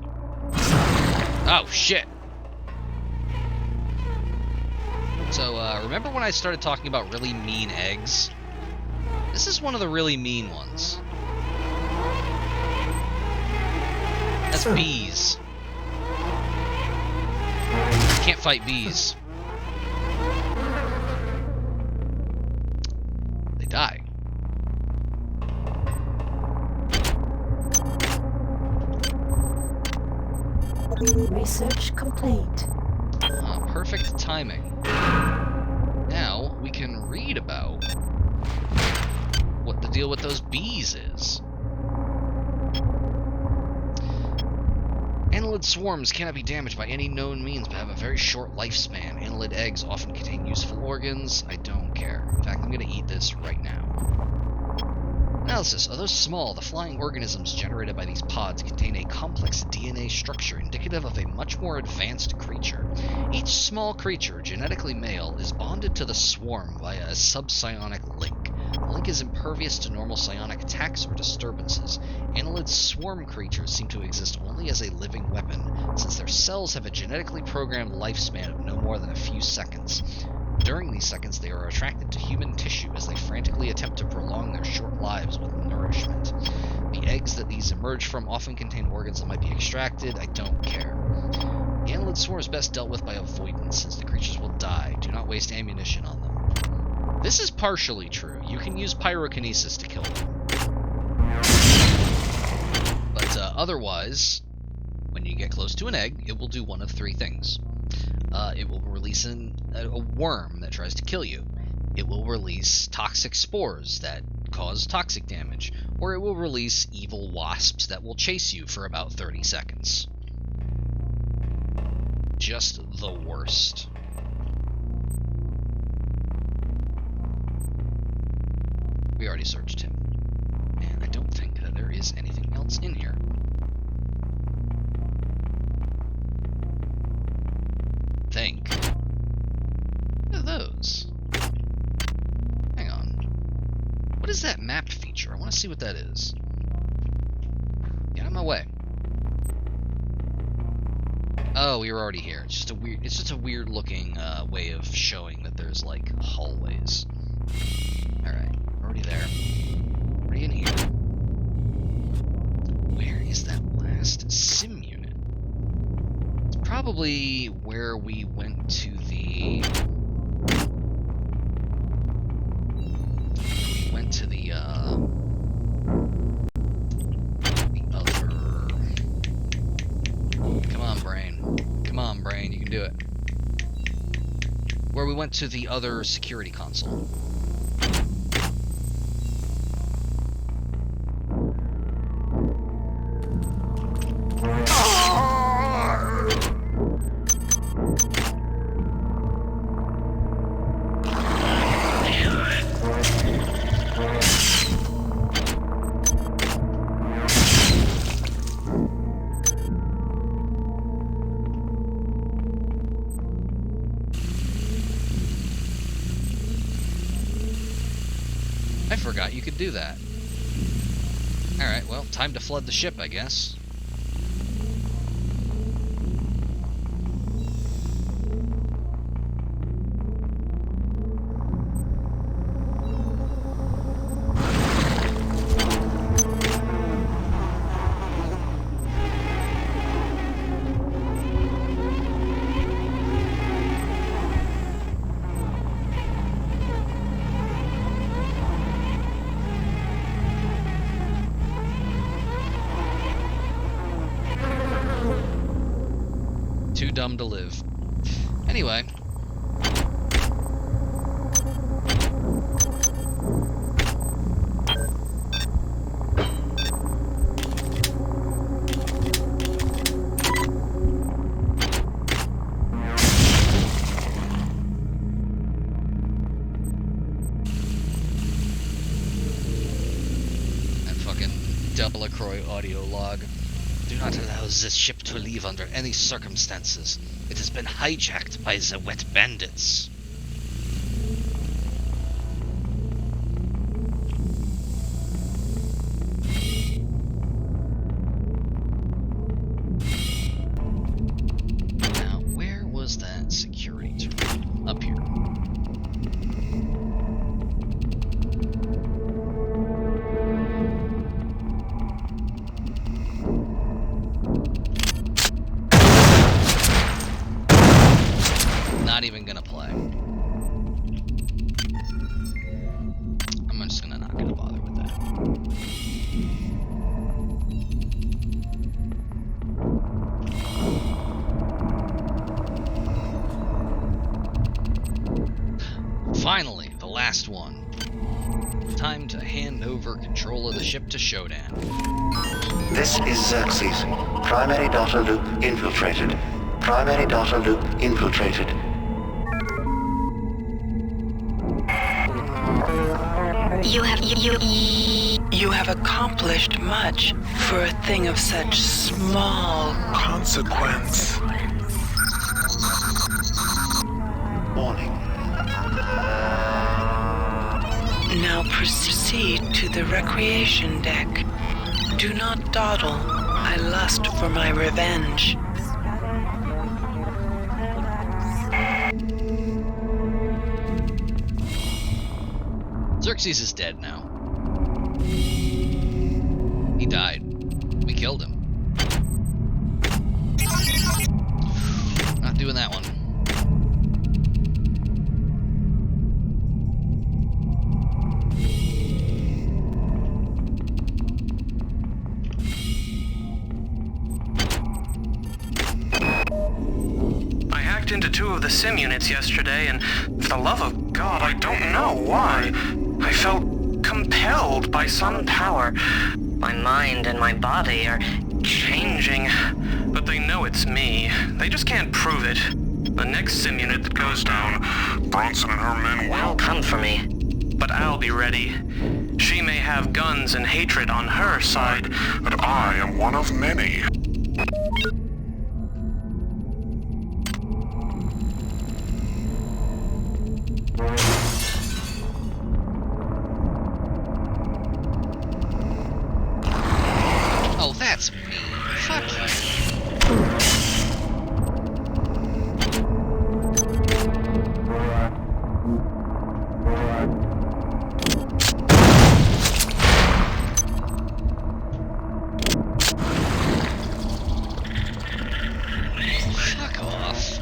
Oh shit. So remember when I started talking about really mean eggs? This is one of the really mean ones. That's bees. Can't fight bees. They die. Research complete. Perfect timing. Now we can read about what the deal with those bees is. Annelid swarms cannot be damaged by any known means but have a very short lifespan. Annelid eggs often contain useful organs. I don't care. In fact, I'm going to eat this right now. Analysis. Although small, the flying organisms generated by these pods contain a complex DNA structure indicative of a much more advanced creature. Each small creature, genetically male, is bonded to the swarm via a subpsionic link. The link is impervious to normal psionic attacks or disturbances. Annelid swarm creatures seem to exist only as a living weapon, since their cells have a genetically programmed lifespan of no more than a few seconds. During these seconds, they are attracted to human tissue as they frantically attempt to prolong their short lives with nourishment. The eggs that these emerge from often contain organs that might be extracted. I don't care. The Annelid swarm is best dealt with by avoidance, since the creatures will die. Do not waste ammunition on them. This is partially true. You can use pyrokinesis to kill them. But otherwise, when you get close to an egg, it will do one of three things. It will release a worm that tries to kill you. it will release toxic spores that cause toxic damage, or it will release evil wasps that will chase you for about 30 seconds. Just the worst. We already searched him, and I don't think that there is anything else in here. Think. What are those? Hang on. What is that map feature? I want to see what that is. Get out of my way. Oh, we were already here. It's just a weird looking way of showing that there's like hallways. Alright, already there. Already in here. Where is that last sim unit? It's probably where we went to the other... Come on, brain. Come on, brain, you can do it. Where we went to the other security console. I forgot you could do that. Alright, well, time to flood the ship, I guess. Too dumb to live. Anyway. That fucking Delacroix audio log. Do not allow this ship to leave under any circumstances. It has been hijacked by the wet bandits. Now, where was that security terminal? Up here. Not even gonna play. I'm just not gonna bother with that. Finally, the last one. Time to hand over control of the ship to Shodan. This is Xerxes. Primary data loop infiltrated. Primary data loop infiltrated. You have accomplished much for a thing of such small consequence. Warning. Now proceed to the recreation deck. Do not dawdle. I lust for my revenge. Xerxes is dead now. He died. We killed him. Not doing that one. walked into 2 of the sim units yesterday, and for the love of God, I don't know why. I felt compelled by some power. My mind and my body are changing. But they know it's me. They just can't prove it. The next sim unit that goes down, Bronson and her men will come for me. But I'll be ready. She may have guns and hatred on her side, but I am one of many. Oh, that's me. Fuck you. Fuck off.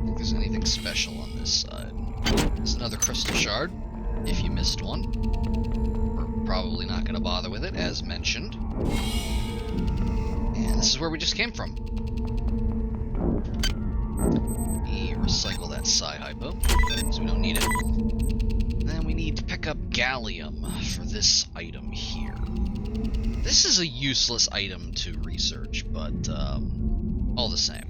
If there's anything special on this side. There's another crystal shard, if you missed one. We're probably not going to bother with it, as mentioned. And this is where we just came from. Recycle that side hypo, because we don't need it. Then we need to pick up gallium for this item here. This is a useless item to research, but all the same.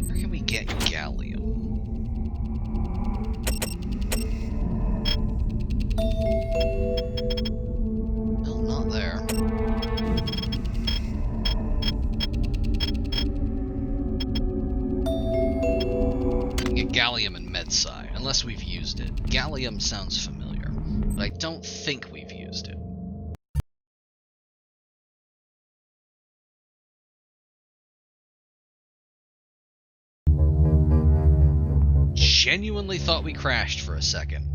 Where can we get gallium? Well, not there. Gallium and Medsci, unless we've used it. Gallium sounds familiar, but I don't think we've used it. Genuinely thought we crashed for a second.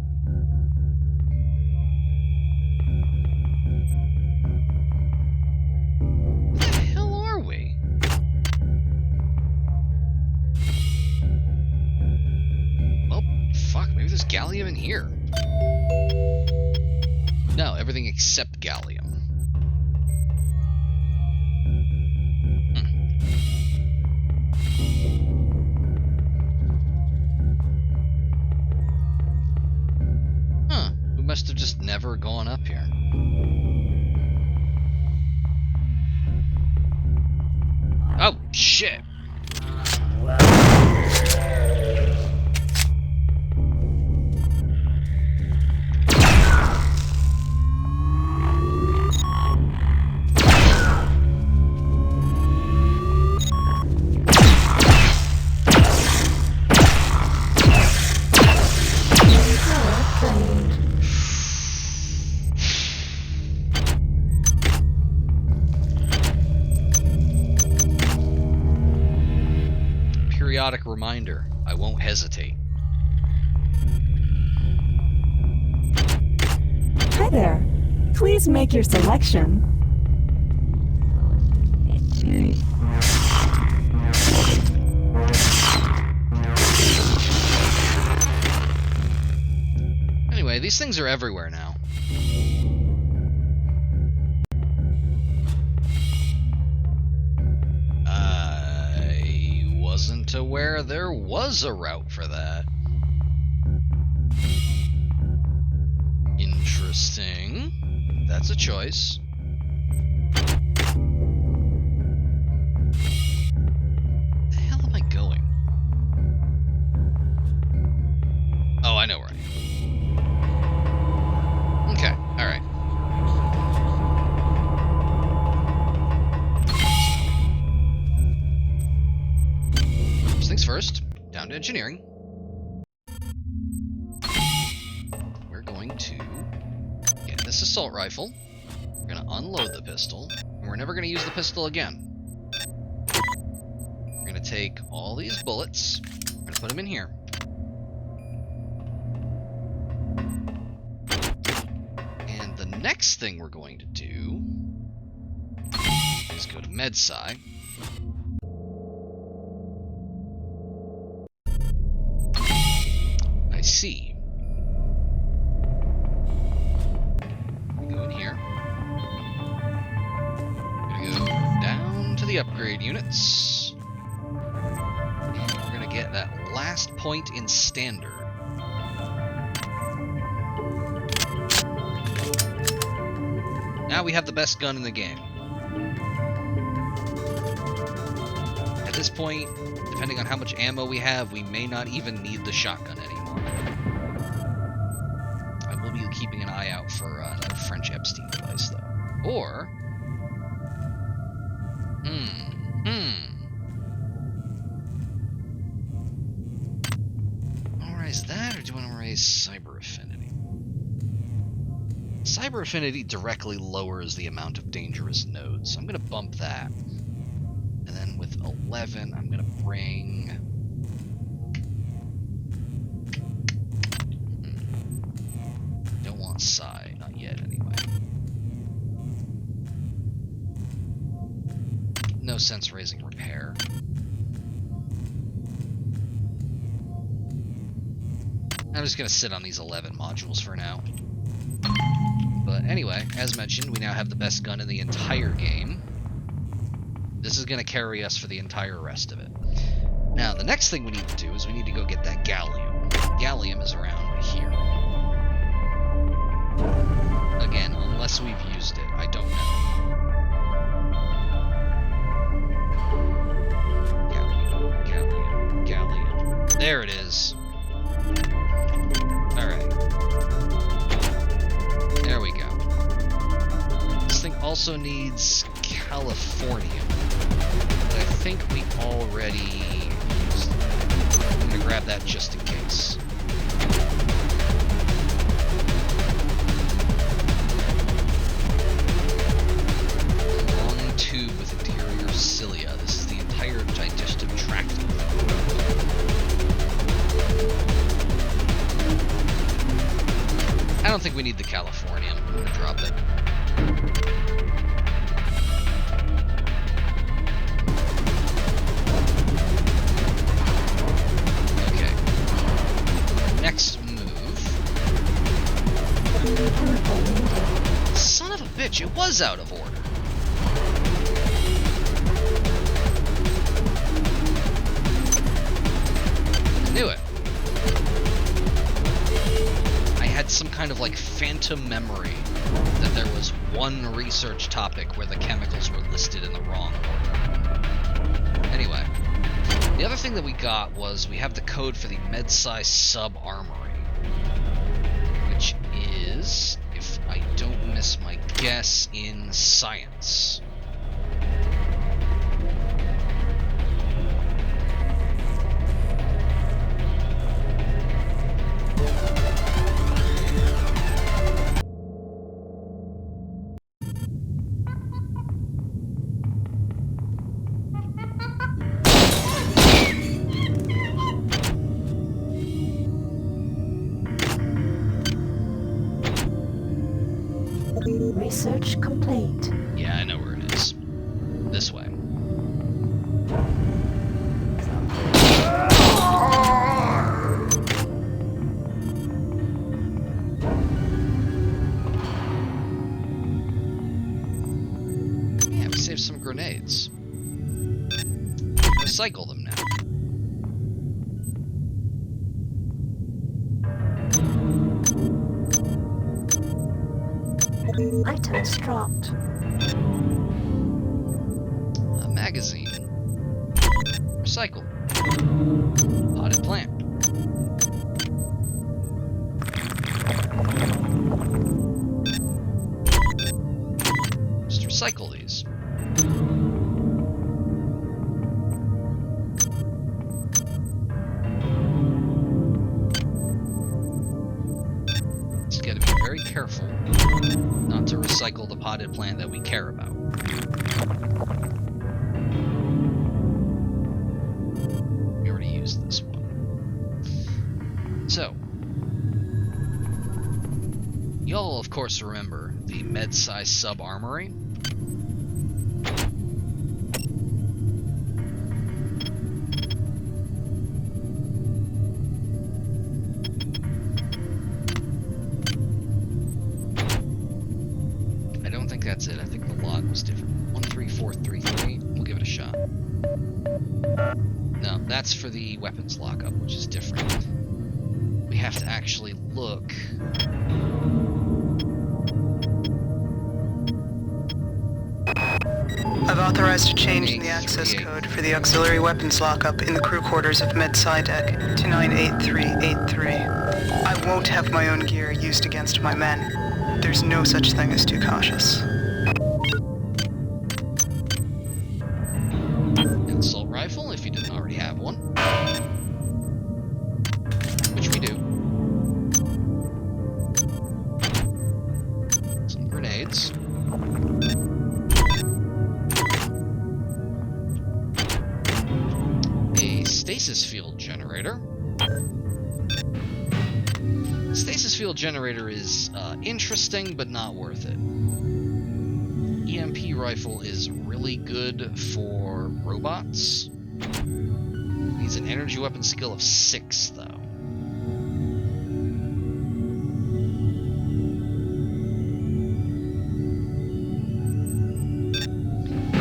Where the hell are we? Fuck, maybe there's gallium in here. No, everything except gallium. Huh, we must have just never gone up here. Oh, shit. Periodic reminder, I won't hesitate. Hi there. Please make your selection. Anyway, these things are everywhere now. Wasn't aware there was a route for that. Interesting. That's a choice. Where the hell am I going? Oh, I know where I am. Okay, alright. Things first, down to engineering. We're going to get this assault rifle. We're going to unload the pistol, and we're never going to use the pistol again. We're going to take all these bullets, we're going to put them in here. And the next thing we're going to do is go to Medsci. the upgrade units. And we're gonna get that last point in standard. Now we have the best gun in the game. At this point, depending on how much ammo we have, we may not even need the shotgun anymore. I will be keeping an eye out for another French Epstein device, though. Or... I want to raise that, or do I want to raise Cyber Affinity? Cyber Affinity directly lowers the amount of dangerous nodes, so I'm going to bump that. And then with 11, I'm going to bring... Don't want Psi, not yet anyway. No sense raising Repair. I'm just going to sit on these 11 modules for now. But anyway, as mentioned, we now have the best gun in the entire game. This is going to carry us for the entire rest of it. Now, the next thing we need to do is we need to go get that Gallium. Gallium is around here. Again, unless we've used it, I don't know. Gallium. There it is. Alright. There we go. This thing also needs Californium. But I think we already used it. I'm gonna grab that just in case. Long tube with interior cilia. This is the entire digestive tract. I don't think we need the Californium. I'm gonna drop it. Okay. Next move. Son of a bitch, it was out of order. I knew it. Some kind of like phantom memory that there was one research topic where the chemicals were listed in the wrong order. Anyway, the other thing that we got was we have the code for the MedSci sub-armory, which is, if I don't miss my guess, in science. Research complete. Yeah, I know where it is. This way. Yeah, we saved some grenades. Recycle them now. Items dropped. A magazine. Recycle. Potted plant. Just recycle these. Just gotta be very careful not to recycle the potted plant that we care about. We already used this one. So, y'all of course remember the MedSci sub-armory. That's it. I think the log was different. 135. 433. We'll give it a shot. No, that's for the weapons lockup, which is different. We have to actually look. I've authorized a change in the access code for the auxiliary weapons lockup in the crew quarters of Med Sci Deck to 98383. I won't have my own gear used against my men. There's no such thing as too cautious. Assault rifle, if you didn't already have one. Which we do. Some grenades. A stasis field generator. Stasis field generator is interesting, but not worth it. EMP rifle is really good for robots. Needs an energy weapon skill of 6, though.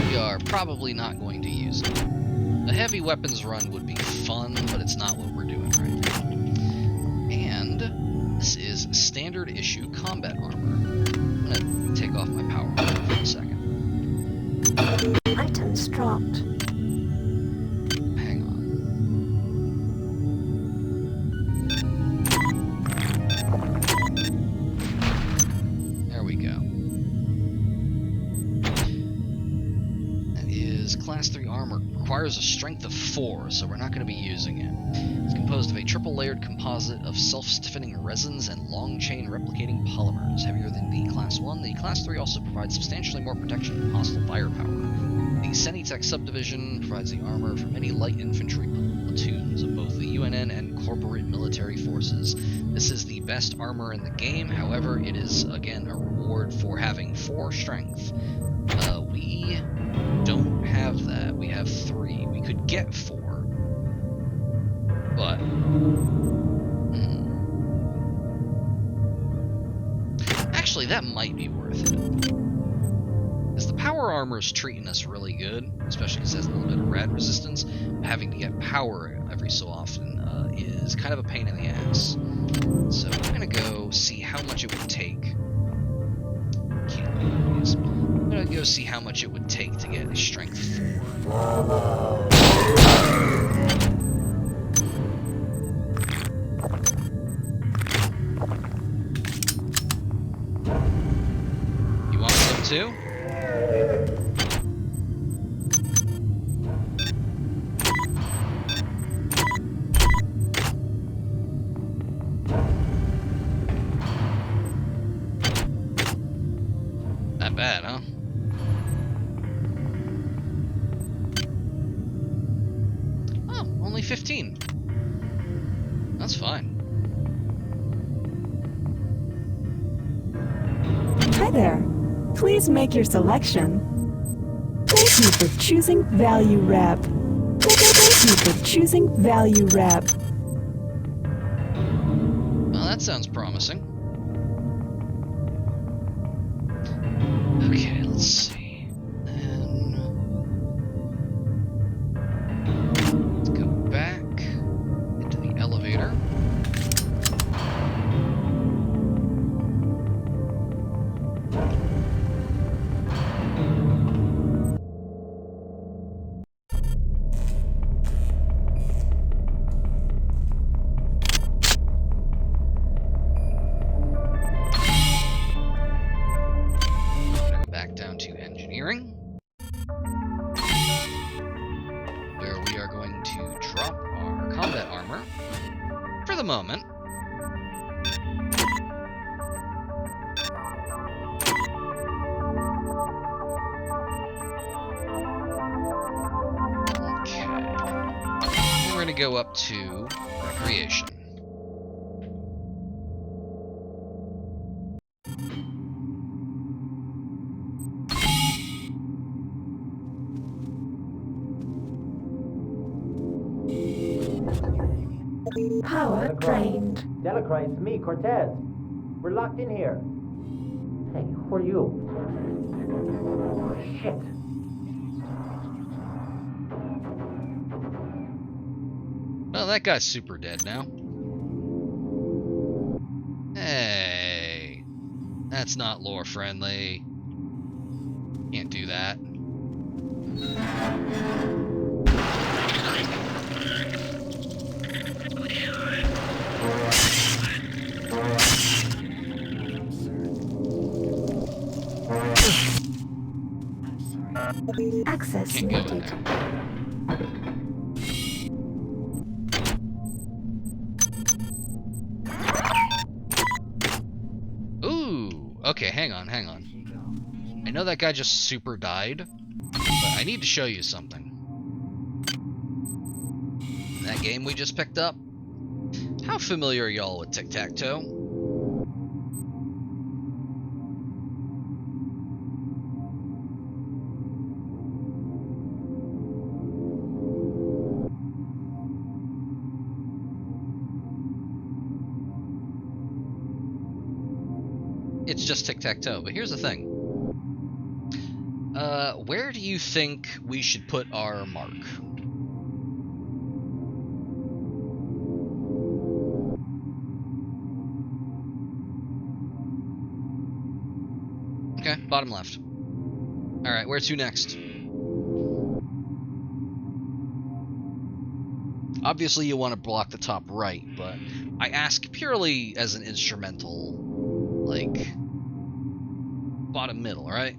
We are probably not going to use it. A heavy weapons run would be fun, but it's not what we're doing right now. And this is standard issue combat armor. I'm gonna take off my power armor for a second. Items dropped. Hang on. There we go. That is class 3 armor. Requires a strength of 4, so we're not going to be using it. It's composed of a triple-layered composite of self-stiffening resins and long-chain replicating polymers. Heavier than the Class 1, the Class 3 also provides substantially more protection from hostile firepower. The Senitech subdivision provides the armor for many light infantry platoons of both the UNN and corporate military forces. This is the best armor in the game, however, it is, again, a reward for having 4 strength. We don't have that. We have 3. We could get 4. But... Actually, that might be worth it. Because the power armor is treating us really good, especially because it has a little bit of rad resistance. Having to get power every so often is kind of a pain in the ass. So I'm going to go see how much it would take. I'm going to go see how much it would take to get a strength 4. You want some too? Not bad, huh? Oh, only 15. That's fine. Hi there. Please make your selection. Thank you for choosing Value Wrap. Thank you for choosing Value Wrap. Well, that sounds promising. Okay, let's see. Then let's go back into the elevator. Back down to engineering, where we are going to drop our combat armor for the moment. Okay. We're going to go up to recreation. Power drained. Delacroix, it's me, Cortez. We're locked in here. Hey, who are you? Shit. Oh, that guy's super dead now. Hey. That's not lore friendly. Can't do that. Access Can't go in there. Ooh, okay, hang on. I know that guy just super died, but I need to show you something. That game we just picked up, how familiar are y'all with tic-tac-toe? It's just tic-tac-toe, but here's the thing. Where do you think we should put our mark? Okay, bottom left. Alright, where to next? Obviously you want to block the top right, but I ask purely as an instrumental, like, bottom middle, right?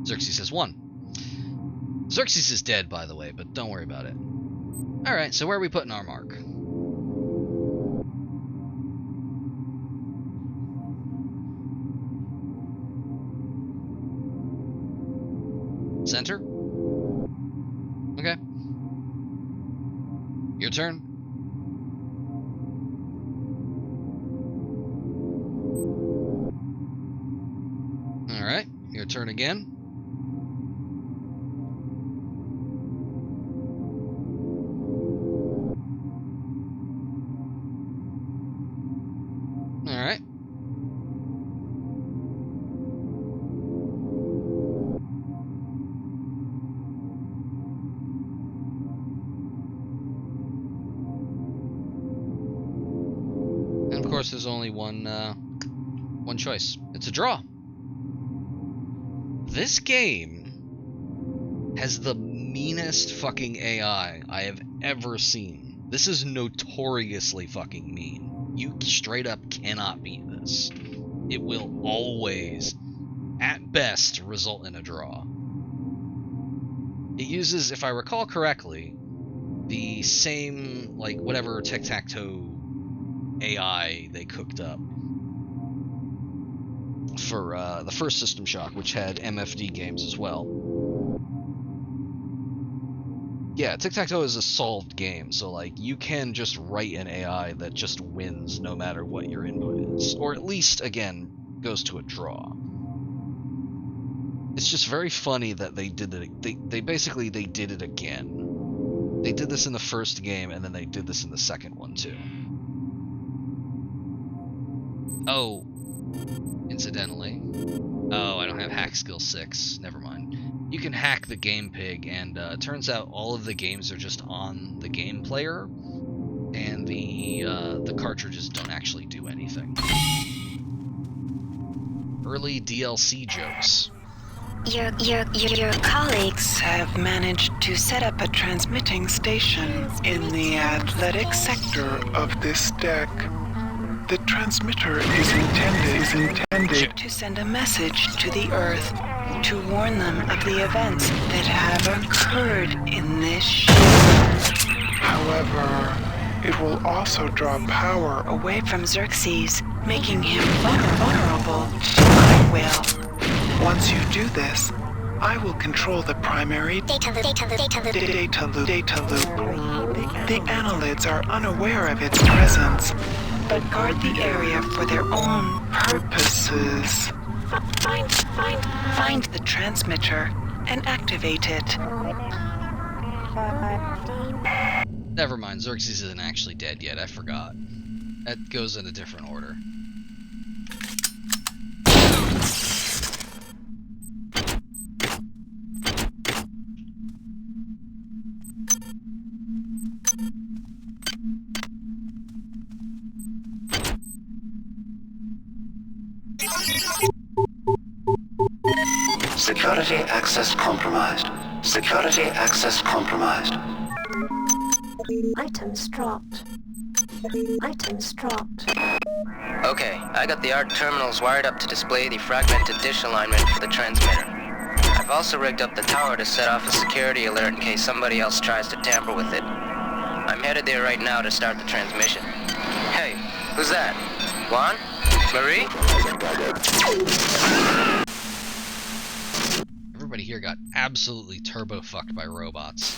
Xerxes says 1. Xerxes is dead, by the way, but don't worry about it. Alright, so where are we putting our mark? Center? Okay. Your turn. Alright, your turn again. Alright. And of course there's only one choice. It's a draw. This game has the meanest fucking AI I have ever seen. This is notoriously fucking mean. You straight up cannot beat this. It will always, at best, result in a draw. It uses, if I recall correctly, the same, like, whatever tic-tac-toe AI they cooked up for the first System Shock, which had MFD games as well. Yeah, tic-tac-toe is a solved game, so like you can just write an AI that just wins no matter what your input is, or at least again goes to a draw. It's just very funny that they did it. They basically did it again. They did this in the first game, and then they did this in the second one too. Oh, incidentally, oh, I don't have hack skill 6. Never mind. You can hack the Game Pig, and it turns out all of the games are just on the game player, and the cartridges don't actually do anything. Early DLC jokes. Your colleagues have managed to set up a transmitting station in the athletic sector of this deck. The transmitter is intended to send a message to the Earth to warn them of the events that have occurred in this ship. However, it will also draw power away from Xerxes, making him vulnerable to my will. Once you do this, I will control the primary data loop. The annelids are unaware of its presence, but guard the area for their own purposes. Find the transmitter and activate it. Never mind, Xerxes isn't actually dead yet, I forgot. That goes in a different order. Security access compromised. Security access compromised. Items dropped. Items dropped. Okay, I got the ARC terminals wired up to display the fragmented dish alignment for the transmitter. I've also rigged up the tower to set off a security alert in case somebody else tries to tamper with it. I'm headed there right now to start the transmission. Hey, who's that? Juan? Marie? Everybody here got absolutely turbo-fucked by robots.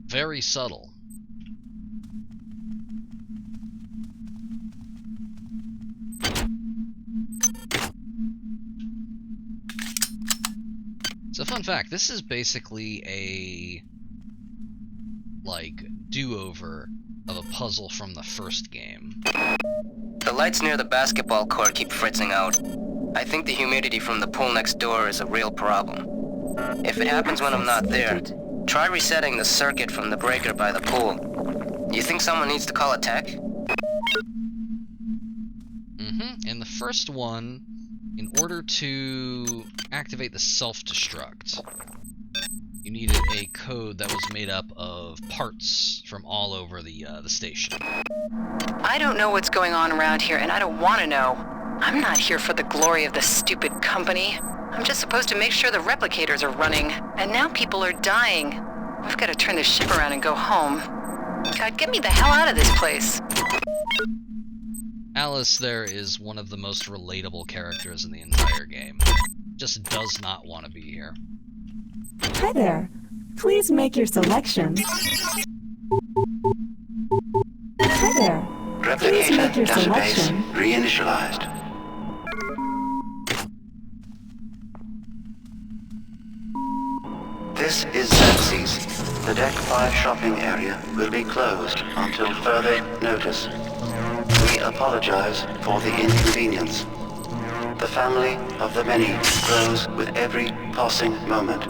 Very subtle. So fun fact, this is basically a, like, do-over of a puzzle from the first game. The lights near the basketball court keep fritzing out. I think the humidity from the pool next door is a real problem. If it happens when I'm not there, try resetting the circuit from the breaker by the pool. You think someone needs to call a tech? In the first one, in order to activate the self-destruct, you needed a code that was made up of parts from all over the station. I don't know what's going on around here, and I don't want to know. I'm not here for the glory of the stupid company. I'm just supposed to make sure the replicators are running, and now people are dying. We've got to turn this ship around and go home. God, get me the hell out of this place. Alice there is one of the most relatable characters in the entire game. Just does not want to be here. Hi there. Please make your selection. Hi there. Please make your selection. Reinitialized. This is Xerxes. The Deck 5 shopping area will be closed until further notice. We apologize for the inconvenience. The family of the many grows with every passing moment.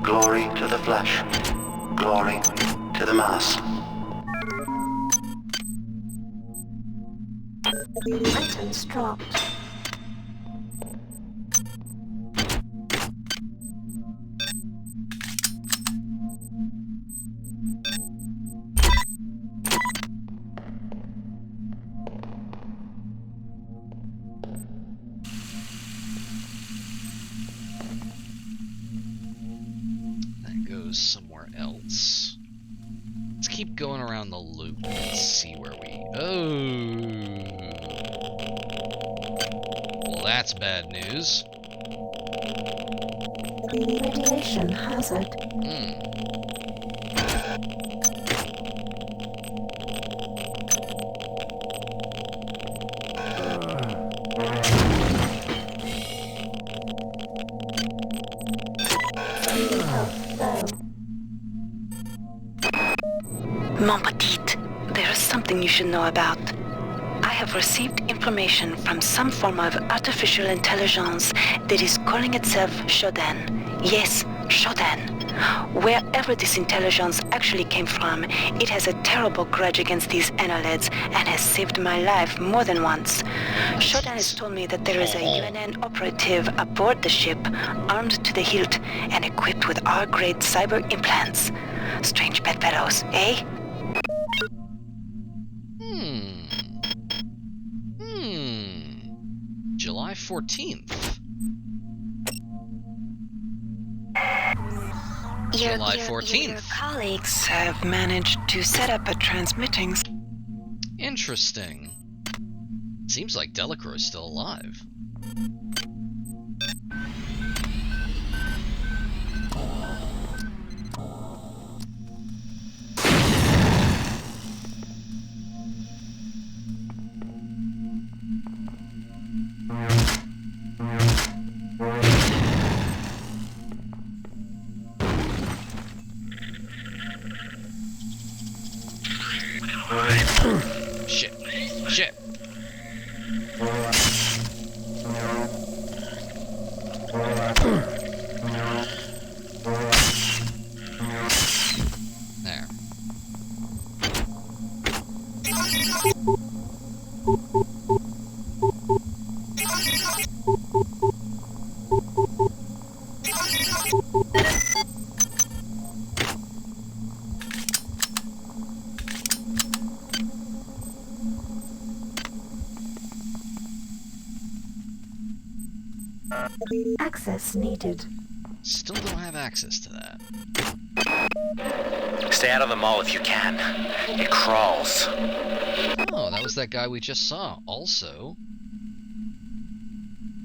Glory to the flesh. Glory to the mass. Items dropped. Somewhere else. Let's keep going around the loop and see where we... Oh! Well, that's bad news. Radiation hazard. Mon petit, there is something you should know about. I have received information from some form of artificial intelligence that is calling itself Shodan. Yes, Shodan. Wherever this intelligence actually came from, it has a terrible grudge against these annelids and has saved my life more than once. Shodan has told me that there is a UNN operative aboard the ship, armed to the hilt and equipped with R-grade cyber implants. Strange bedfellows, eh? July 14th. July 14th. Your colleagues have managed to set up a transmitting... Interesting. Seems like Delacroix's still alive. Shit. There. Access needed. Still don't have access to that. Stay out of the mall if you can. It crawls. Oh, that was that guy we just saw. Also,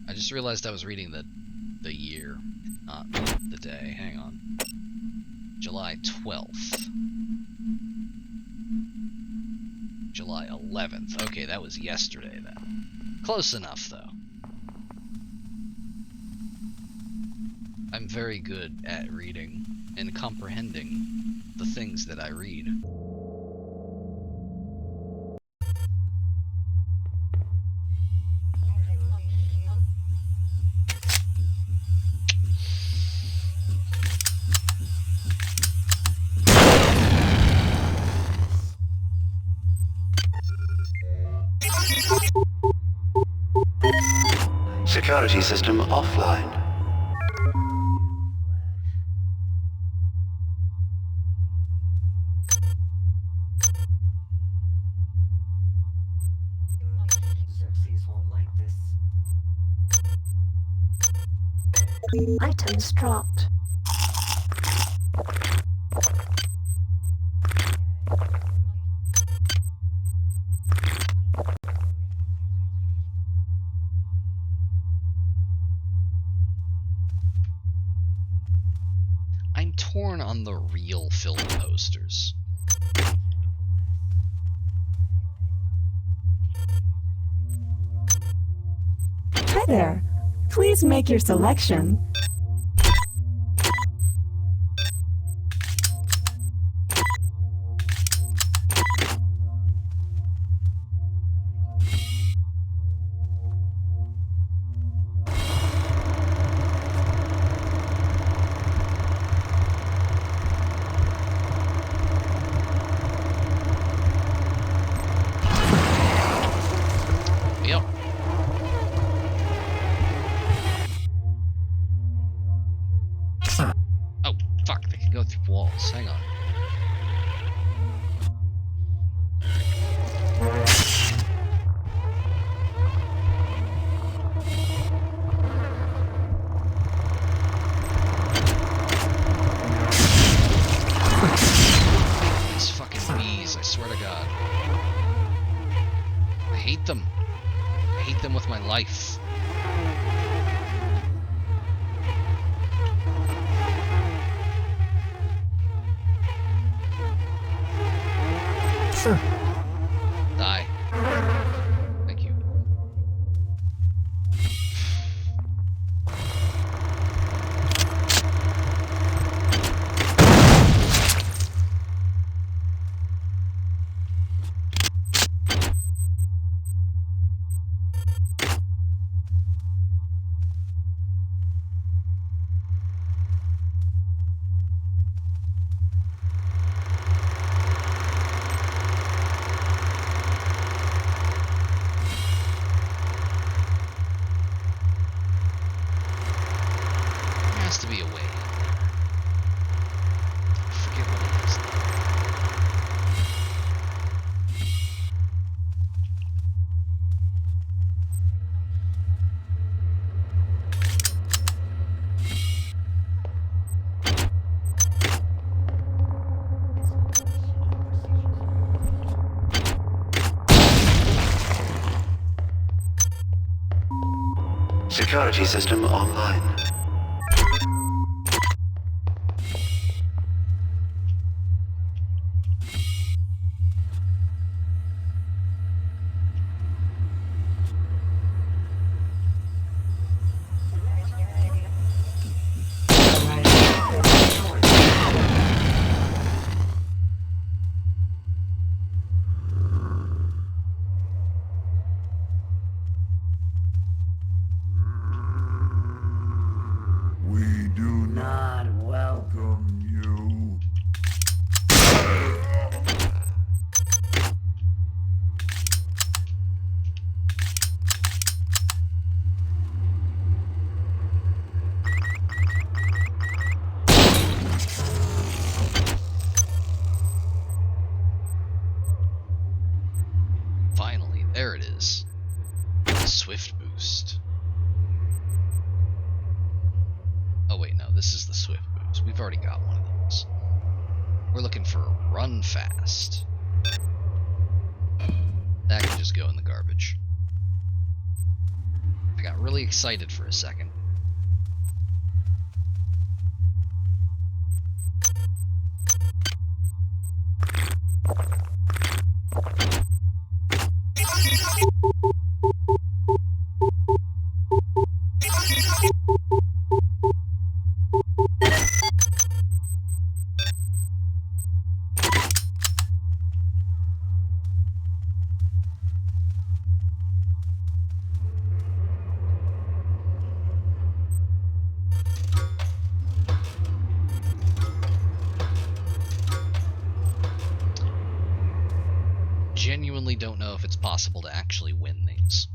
I just realized I was reading the year, not the day. Hang on. July 12th. July 11th. Okay, that was yesterday then. Close enough, though. I'm very good at reading and comprehending the things that I read. Security system offline. Items dropped. I'm torn on the real film posters. Hi there. Please make your selection. Yep. Oh, fuck, they can go through walls. Hang on. These fucking bees, I swear to God. I hate them. I hate them with my life. Die. Thank you. There has to be a way in there. I forget what it is Security system online. We do not welcome you. Finally, there it is. Swift boost. already got one of those. We're looking for Run Fast. That can just go in the garbage. I got really excited for a second. Genuinely don't know if it's possible to actually win these.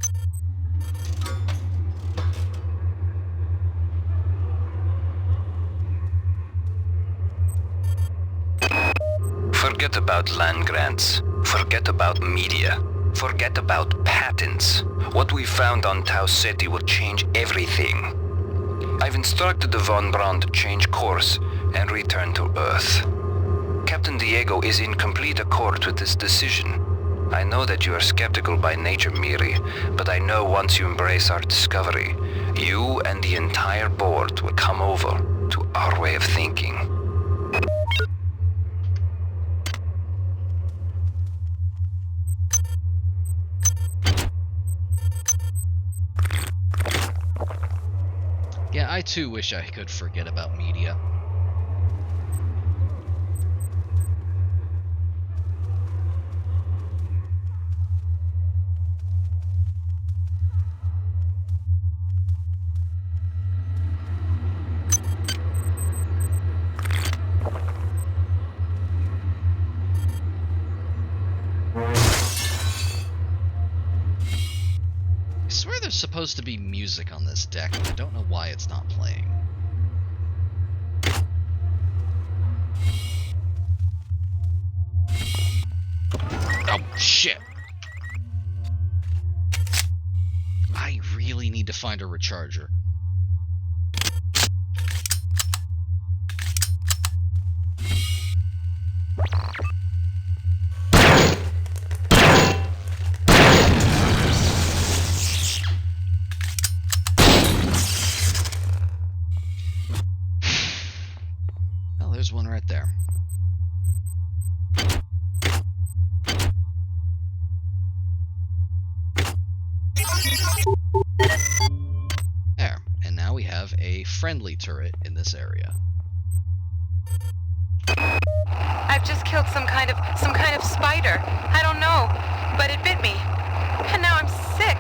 Forget about land grants. Forget about media. Forget about patents. What we found on Tau Ceti will change everything. I've instructed the Von Braun to change course and return to Earth. Captain Diego is in complete accord with this decision. I know that you are skeptical by nature, Miri, but I know once you embrace our discovery, you and the entire board will come over to our way of thinking. Yeah, I too wish I could forget about media. I swear there's supposed to be music on this deck, and I don't know why it's not playing. Oh, shit! I really need to find a recharger. There's one right there. There. And now we have a friendly turret in this area. I've just killed some kind of spider. I don't know, but it bit me. And now I'm sick.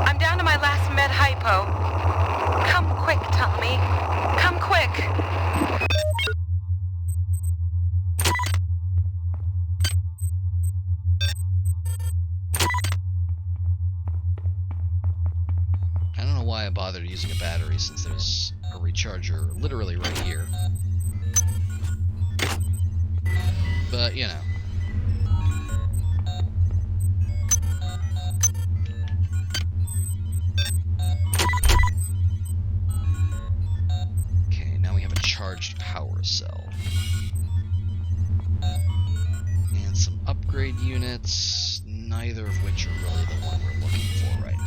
I'm down to my last med hypo. Come quick, Tommy. Come quick. I don't know why I bothered using a battery since there's a recharger literally right here. But, you know. Okay, now we have a charged power cell. And some upgrade units, neither of which are really the one we're looking for right now.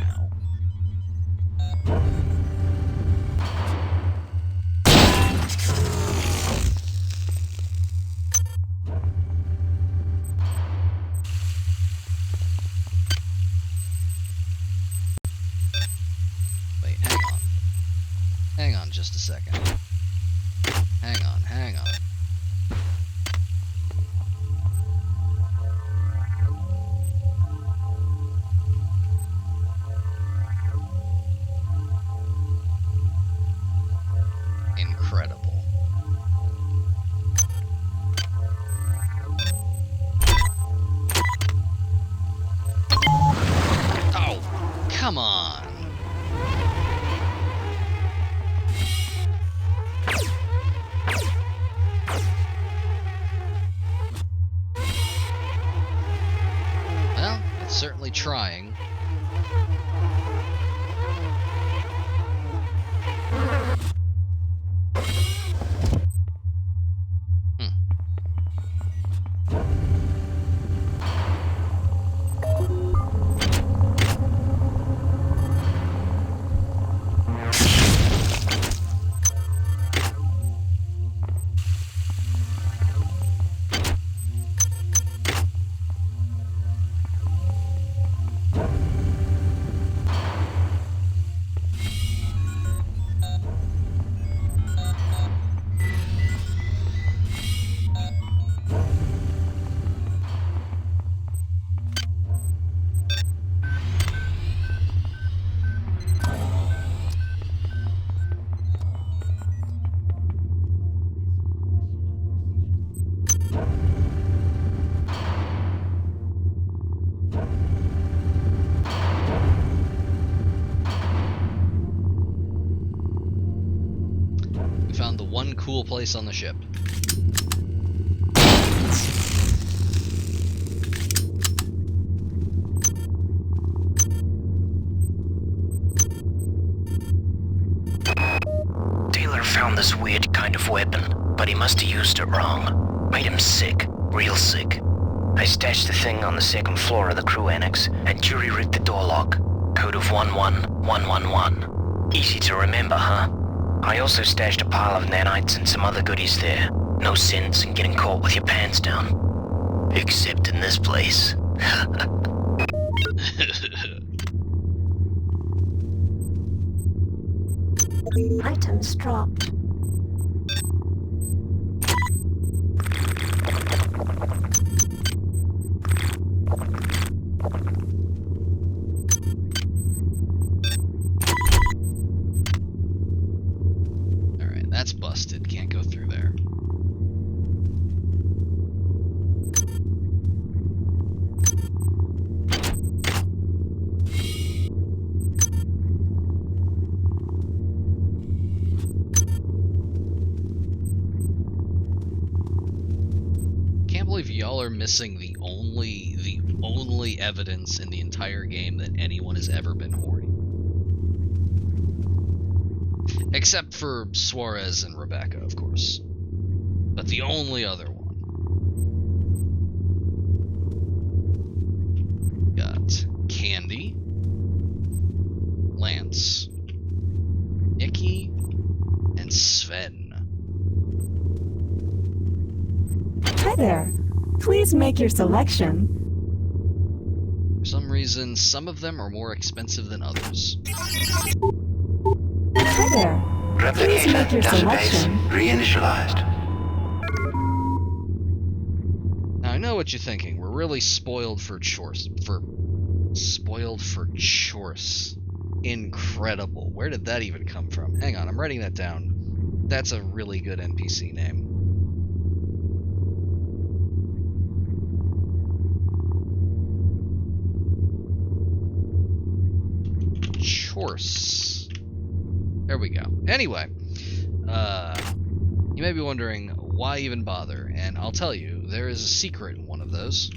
Wait, hang on. Hang on just a second. Hang on, hang on. Incredible. Oh, come on. Well, it's certainly trying. cool place on the ship. Taylor found this weird kind of weapon, but he must have used it wrong. Made him sick. Real sick. I stashed the thing on the second floor of the crew annex and jury-rigged the door lock. Code of 11111. Easy to remember, huh? I also stashed a pile of nanites and some other goodies there. No sense in getting caught with your pants down. Except in this place. Items dropped. Alright, that's busted. Can't go through there. Can't believe y'all are missing the only evidence in the entire game that anyone has ever been horny. Except for Suarez and Rebecca, of course. But the only other one. Got Candy, Lance, Nikki, and Sven. Hi there. Please make your selection. For some reason, some of them are more expensive than others. Hi there. Please make your selection. Reinitialized. Now I know what you're thinking. We're really spoiled for chores. Spoiled for chores. Incredible. Where did that even come from? Hang on, I'm writing that down. That's a really good NPC name. Chorse. There we go. Anyway, you may be wondering why even bother, and I'll tell you, there is a secret in one of those.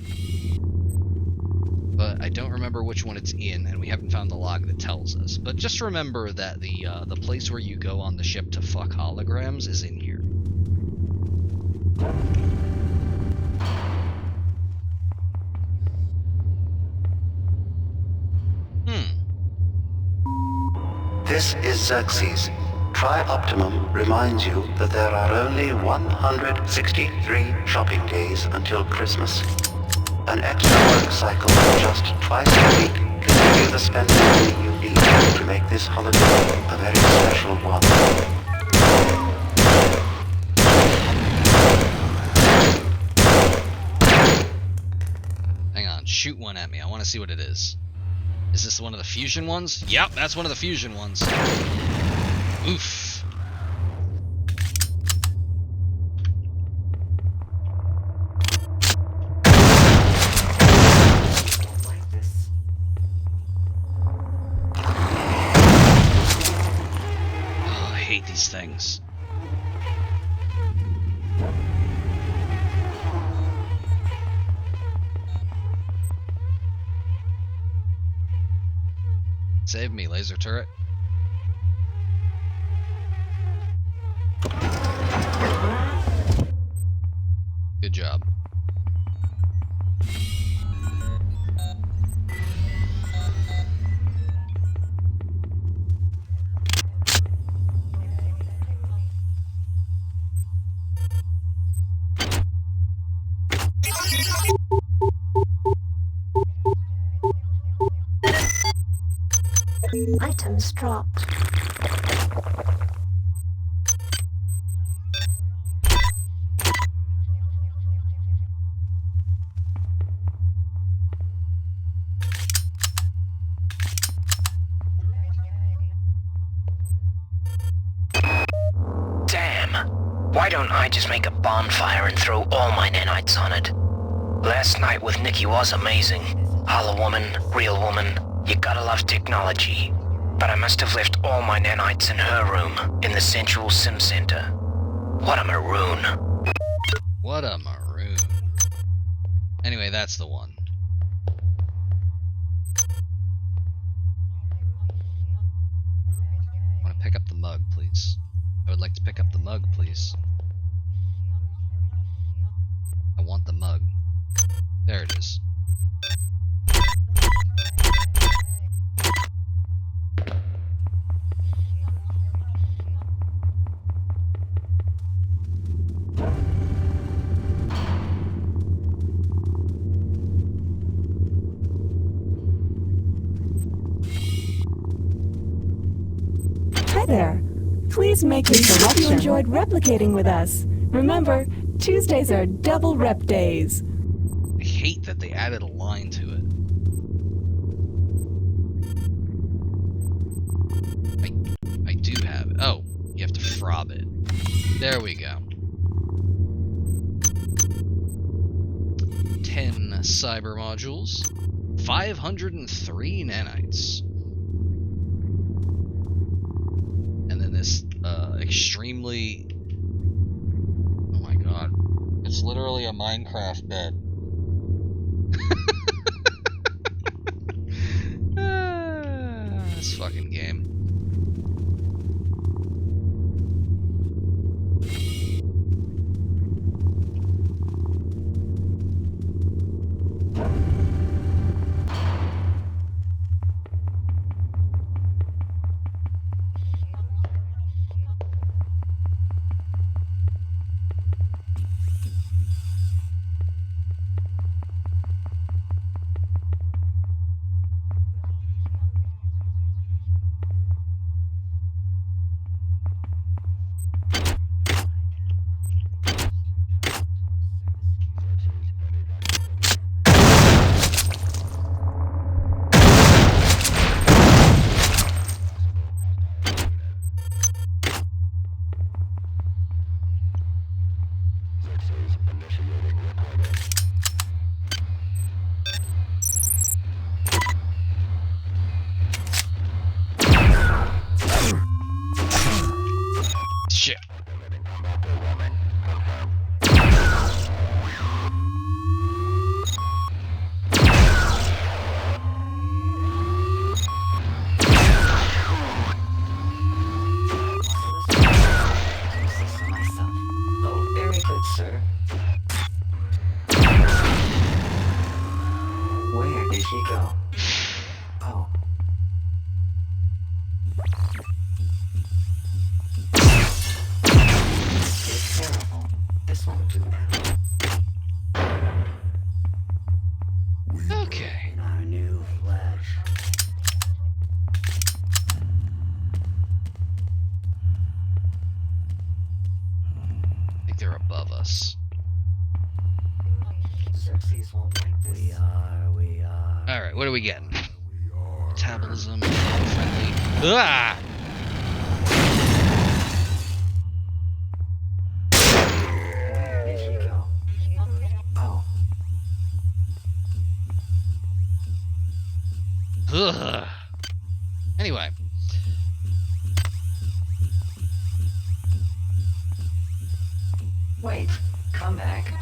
But I don't remember which one it's in, and we haven't found the log that tells us. But just remember that the place where you go on the ship to fuck holograms is in here. This is Xerxes. Tri-Optimum reminds you that there are only 163 shopping days until Christmas. An extra work cycle of just twice a week can give you the spending money you need to make this holiday a very special one. Hang on, shoot one at me. I want to see what it is. Is this one of the fusion ones? Yep, that's one of the fusion ones. Oof. Oh, I hate these things. Save me, laser turret. Good job. Items dropped. Damn! Why don't I just make a bonfire and throw all my nanites on it? Last night with Nikki was amazing. Hollow woman, real woman. You gotta love technology. But I must have left all my nanites in her room, in the Central Sim Center. What a maroon. What a maroon. Anyway, that's the one. I want to pick up the mug, please. I would like to pick up the mug, please. I want the mug. There it is. Hi there. Please make your selection. You enjoyed replicating with us. Remember, Tuesdays are double rep days. I hate that they added a line to it. I do have it. Oh, you have to frob it. There we go. 10 cyber modules, 503 nanites. And then this extremely... Oh my god. It's literally a Minecraft bed. This fucking game. Shit. Oh, very good, sir. Where did he go? Oh. It's terrible. This won't do that. Okay. In our new flesh. I think they're above us. Xerxes won't like this. We are. Alright, what are we getting? Metabolism, friendly. Ah! Where did he go? Oh. Ugh. Anyway. Wait, come back.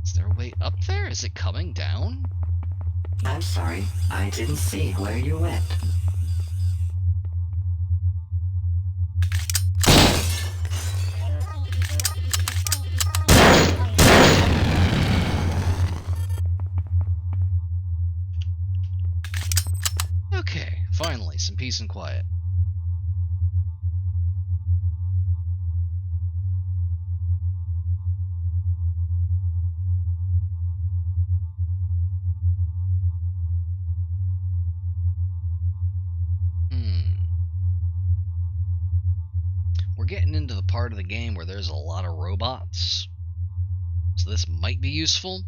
Is there a way up there? Is it coming down? I'm sorry, I didn't see where you went. Okay, finally, some peace and quiet. We're getting into the part of the game where there's a lot of robots, so this might be useful.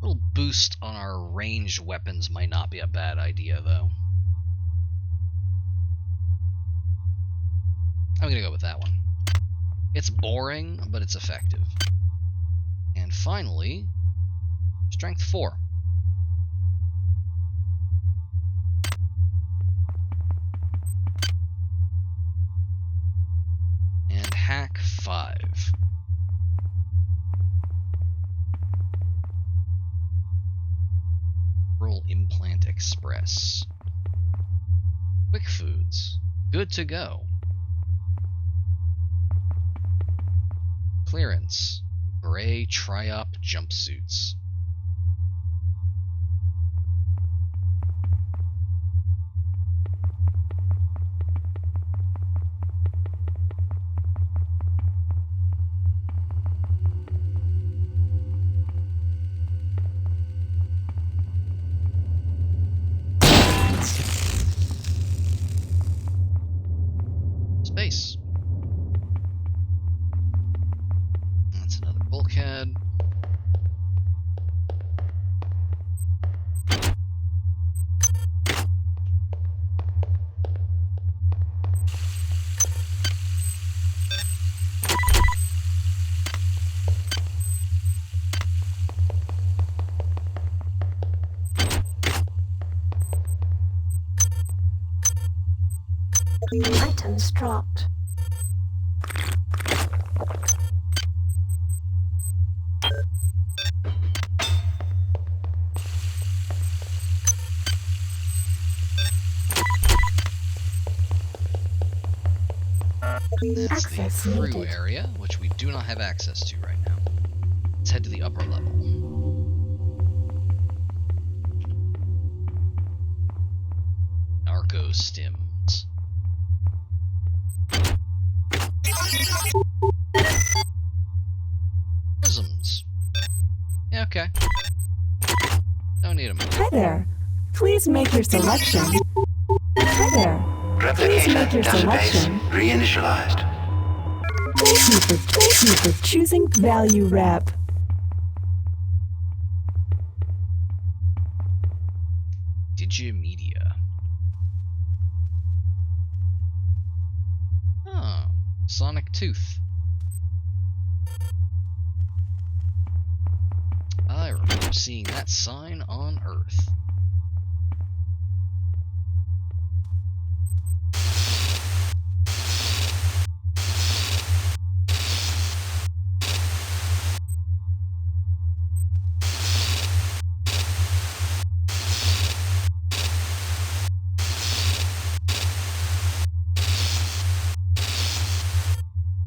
A little boost on our ranged weapons might not be a bad idea, though. I'm gonna go with that one. It's boring, but it's effective. And finally, Strength 4. And Hack 5. Rural Implant Express. Quick Foods. Good to go. Clearance. Gray Triop jumpsuits. Space. That's another bulkhead. Items dropped. That's the crew area, which we do not have access to right now. Let's head to the upper level. Narco stims. Prisms. Yeah, okay. Don't need them. Hi there. Please make your selection. Hi there. Please make your selection. Reinitialized. Thank you for choosing Value Wrap. Digimedia. Oh, Sonic Tooth. I remember seeing that sign on Earth.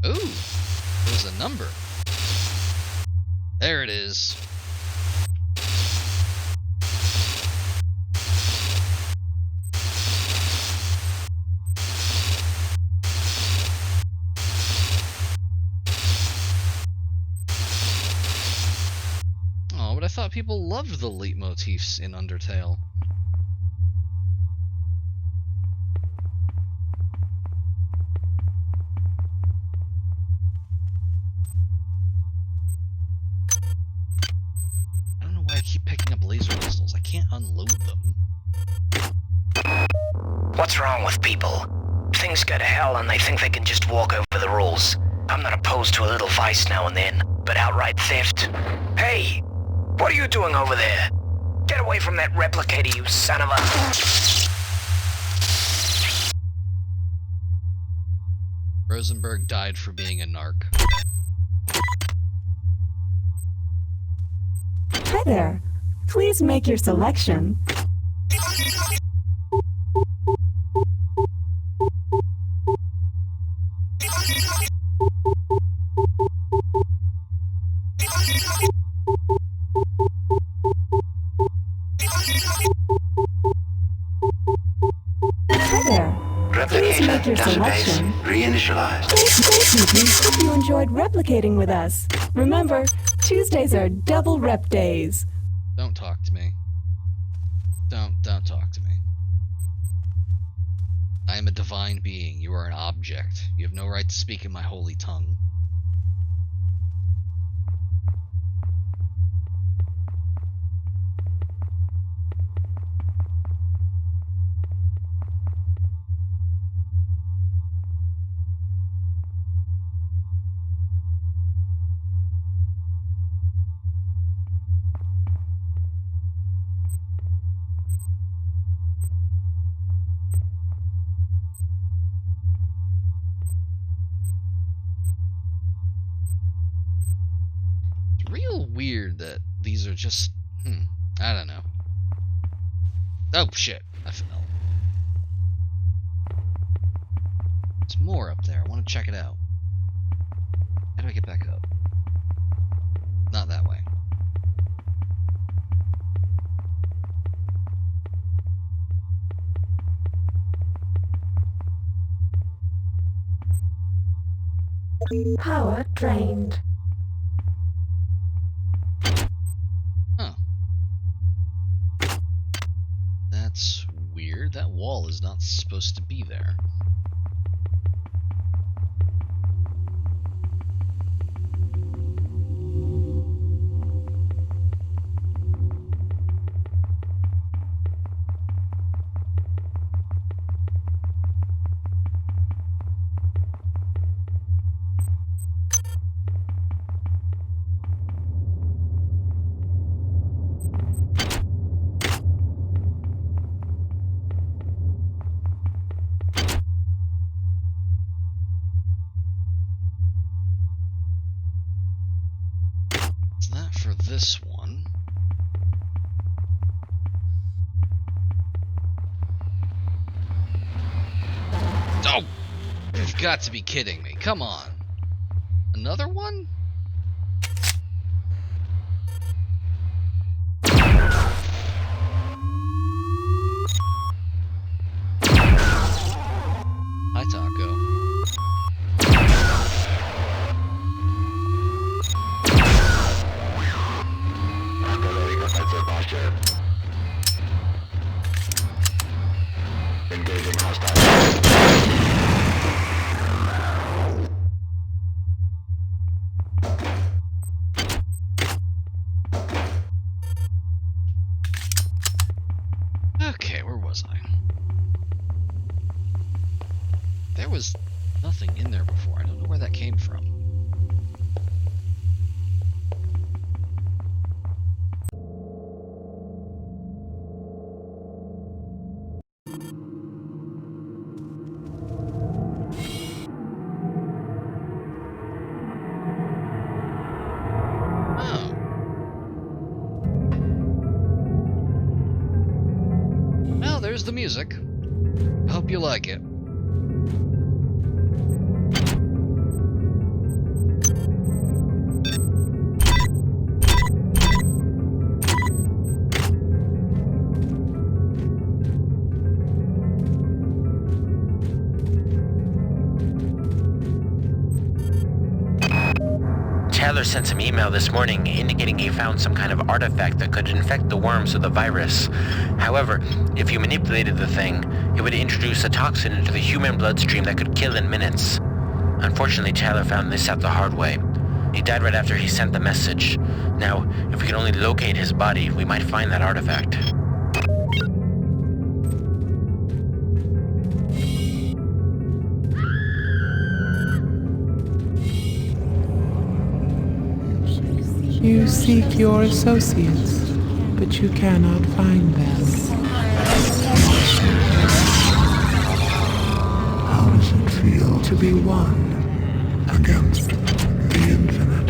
Ooh, there's a number. There it is. Oh, but I thought people loved the leitmotifs in Undertale. I don't know why I keep picking up laser pistols. I can't unload them. What's wrong with people? Things go to hell and they think they can just walk over the rules. I'm not opposed to a little vice now and then, but outright theft? Hey! What are you doing over there? Get away from that replicator, you son of a... Rosenberg died for being a narc. Hi there. Please make your selection. Hi there. Please make your selection. Reinitialized. Thank you. Hope you enjoyed replicating with us. Remember, Tuesdays are double rep days. Don't talk to me. Don't talk to me. I am a divine being. You are an object. You have no right to speak in my holy tongue. these are just... I don't know. Oh, shit. I fell. There's more up there. I want to check it out. How do I get back up? Not that way. Power drained. Huh. That's weird. That wall is not supposed to be there. For this one. Oh! You've got to be kidding me. Come on. Another one? Hi, Taco. Engaging hostile. Okay, where was I? There was nothing in there before. I don't know where that came from. There's the music. Hope you like it. Taylor sent some email this morning indicating he found some kind of artifact that could infect the worms with the virus. However, if you manipulated the thing, it would introduce a toxin into the human bloodstream that could kill in minutes. Unfortunately, Taylor found this out the hard way. He died right after he sent the message. Now, if we can only locate his body, we might find that artifact. You seek your associates, but you cannot find them. How does it feel to be one against the infinite?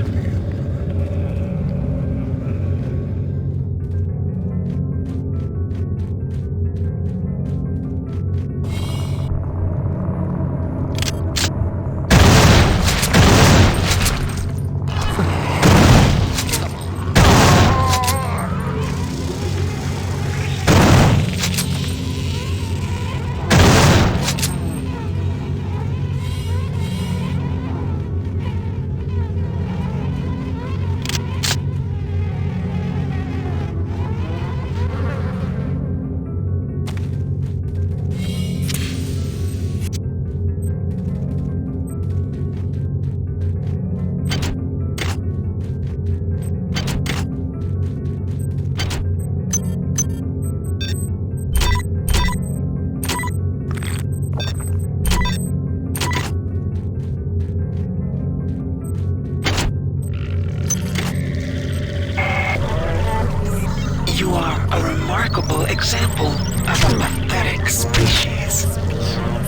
You are a remarkable example of a pathetic species.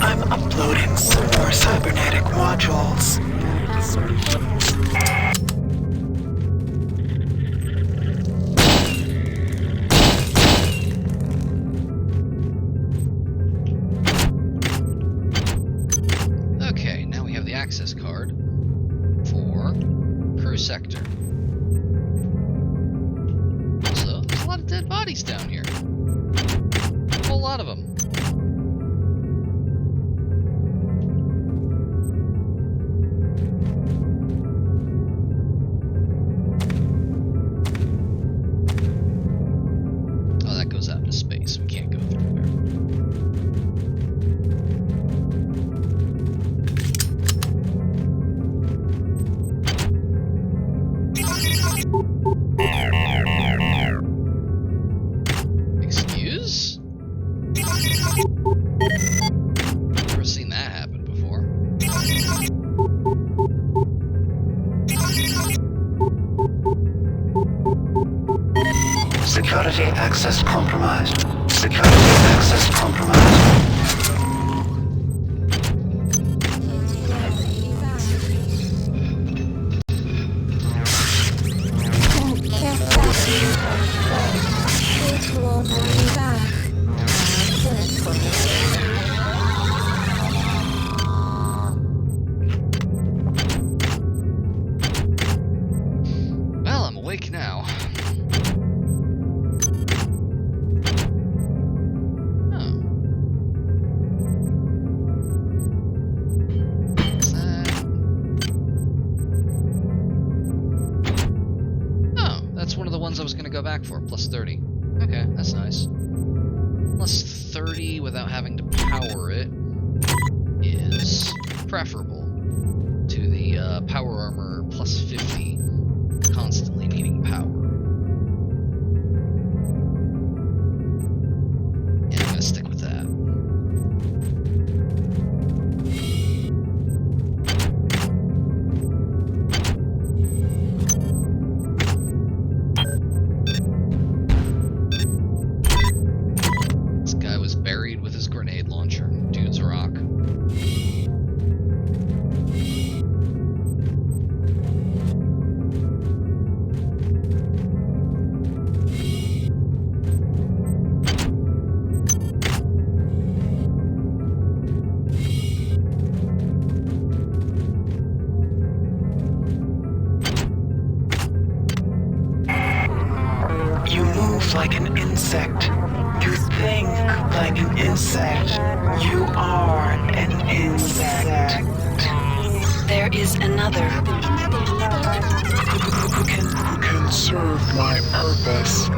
I'm uploading some more cybernetic modules. bodies down here. A whole lot of them. Oh, that goes out into space. We can't go through there. Excuse? Never seen that happen before. Security access compromised. Security access compromised. Well, I'm awake now. Oh. What's that? Oh, that's one of the ones I was going to go back for, plus 30. Okay, that's nice. Plus 30 without having to power it is preferable to the power armor plus 50 constantly needing power. Yeah, I'm gonna stick with that. This guy was buried with his grenade launcher. Dude's a rock. You move like an insect. You think like an insect. You are an insect. There is another. Who can serve my purpose.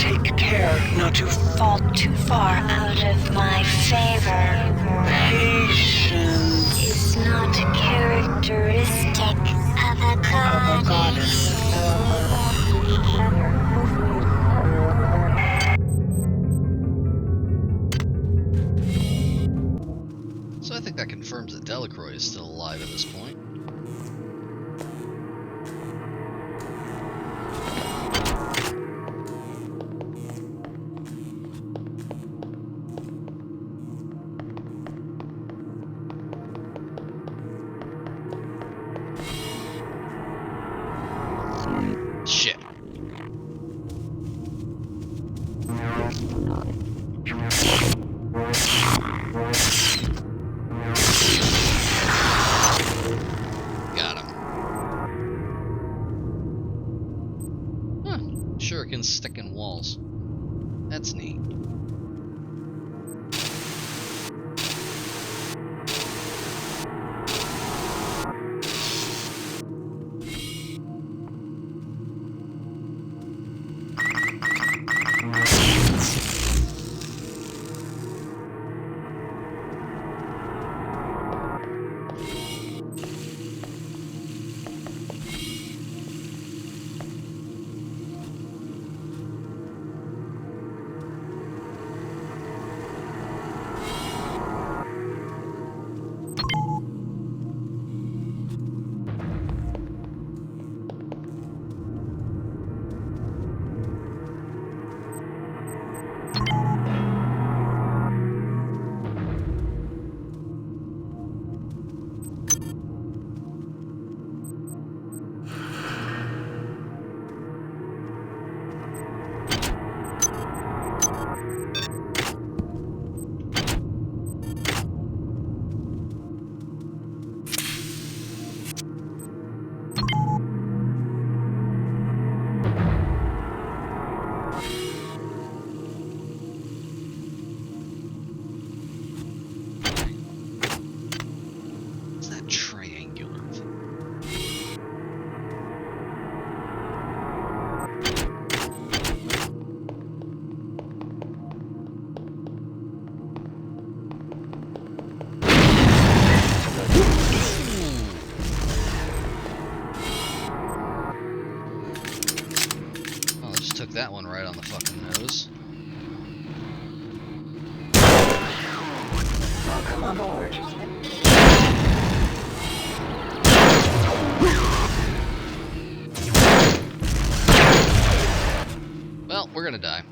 Take care not to Fall too far out of my favor. patience Is not characteristic of a goddess. So I think that confirms that Delacroix is still alive at this point. Shit. Got him. Huh. Shurikens stick in walls. That's neat. fucking knows. Welcome aboard. Well, we're gonna die.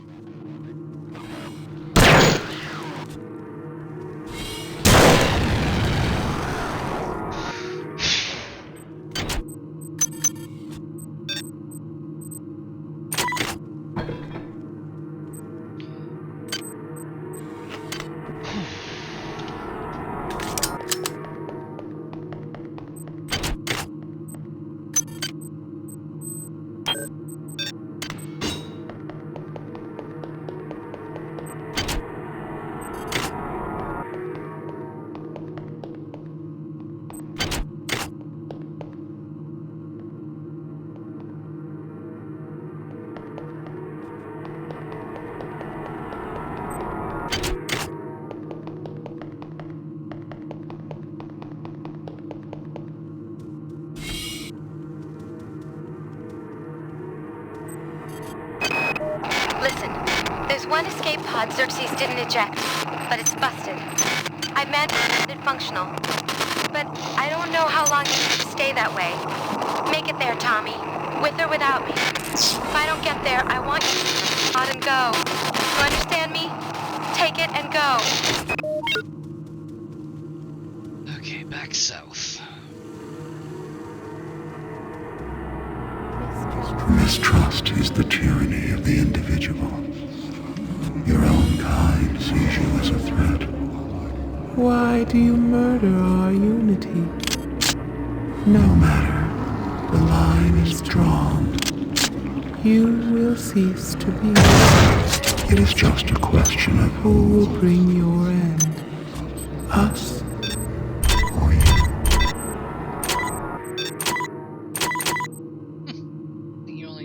Listen, there's one escape pod Xerxes didn't eject, but it's busted. I've managed it functional, but I don't know how long it can stay that way. Make it there, Tommy, with or without me. If I don't get there, I want you to pod and go. You understand me? Take it and go. Okay, back south. Mistrust is the tyranny of the individual. Your own kind sees you as a threat. Why do you murder our unity? No matter, the line is drawn. You will cease to be. It is just a question of Who will bring your end? Us? or you.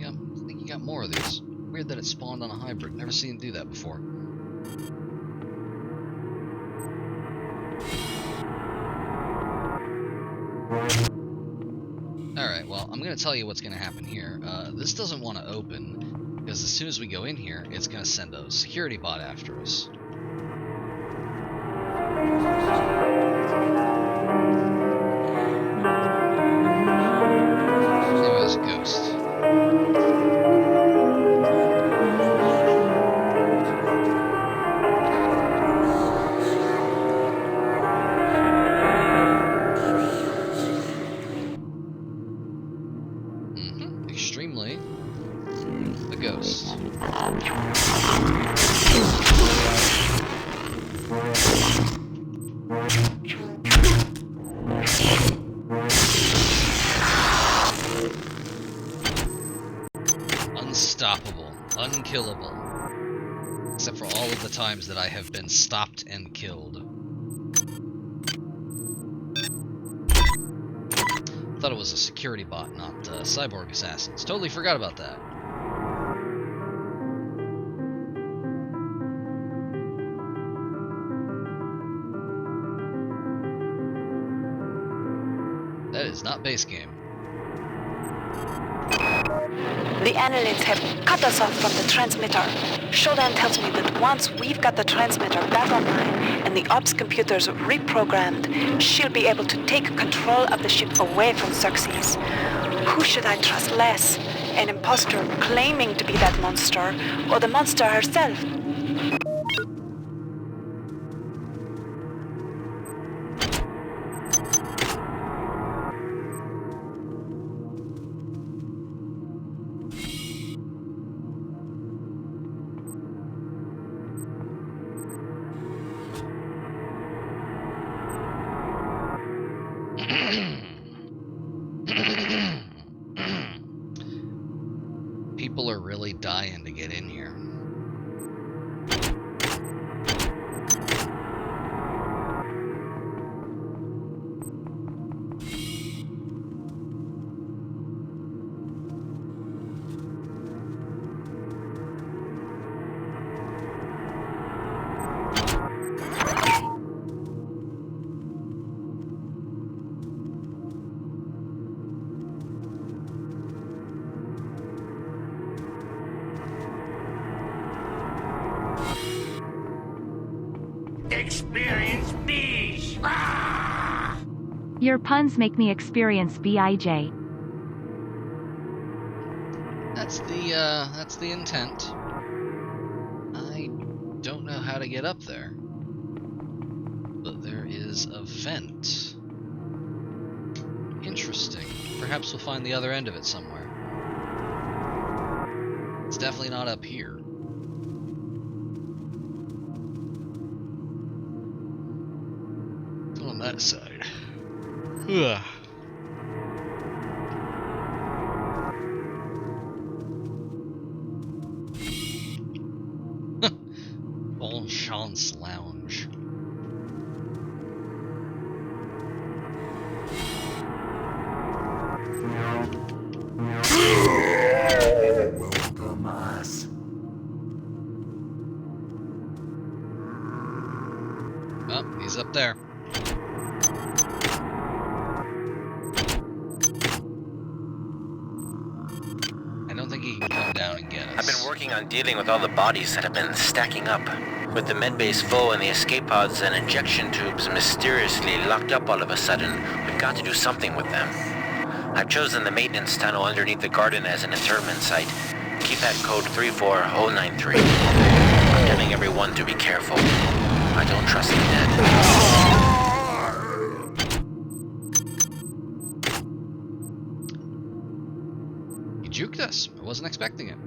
I think you got more of these. Weird that it spawned on a hybrid. Never seen it do that before. Alright, well, I'm going to tell you what's going to happen here. This doesn't want to open, because as soon as we go in here, it's going to send a security bot after us. Maybe it was a ghost. Extremely a ghost. Unstoppable, unkillable. Except for all of the times that I have been stopped and killed. Thought it was a security bot, not cyborg assassins. Totally forgot about that. That is not base game. The annelids have cut us off from the transmitter. Shodan tells me that once we've got the transmitter back online and the ops computers reprogrammed, she'll be able to take control of the ship away from Xerxes. Who should I trust less? An imposter claiming to be that monster, or the monster herself? People are really dying to get in here. experience bees. Your puns make me experience BIJ. That's the intent. I don't know how to get up there. But there is a vent. Interesting. Perhaps we'll find the other end of it somewhere. It's definitely not up here. It's on that side. Ugh. Bon Chance Lounge. Welcome us. Oh, he's up there. I don't think he can come down and get us. I've been working on dealing with all the bodies that have been stacking up. With the medbase full and the escape pods and injection tubes mysteriously locked up all of a sudden, we've got to do something with them. I've chosen the maintenance tunnel underneath the garden as an internment site. Keypad code 34093. I'm telling everyone to be careful. I don't trust the dead. You juked us. I wasn't expecting it.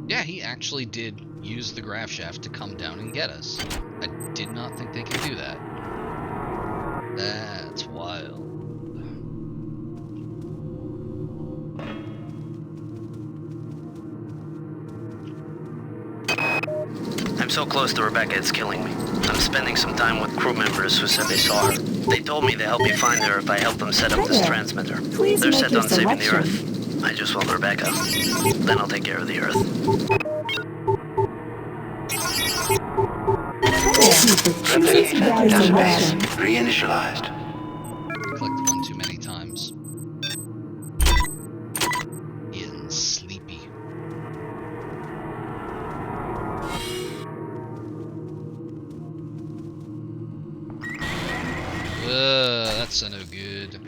Yeah, he actually did use the grav shaft to come down and get us. I did not think they could do that. That's wild. I'm so close to Rebecca, it's killing me. I'm spending some time with crew members who said they saw her. They told me they'll help me find her if I help them set up this transmitter. They're set on saving the Earth. I just want Rebecca. Then I'll take care of the Earth. Replication database reinitialized. Clicked one too many times. Getting sleepy. That's no good.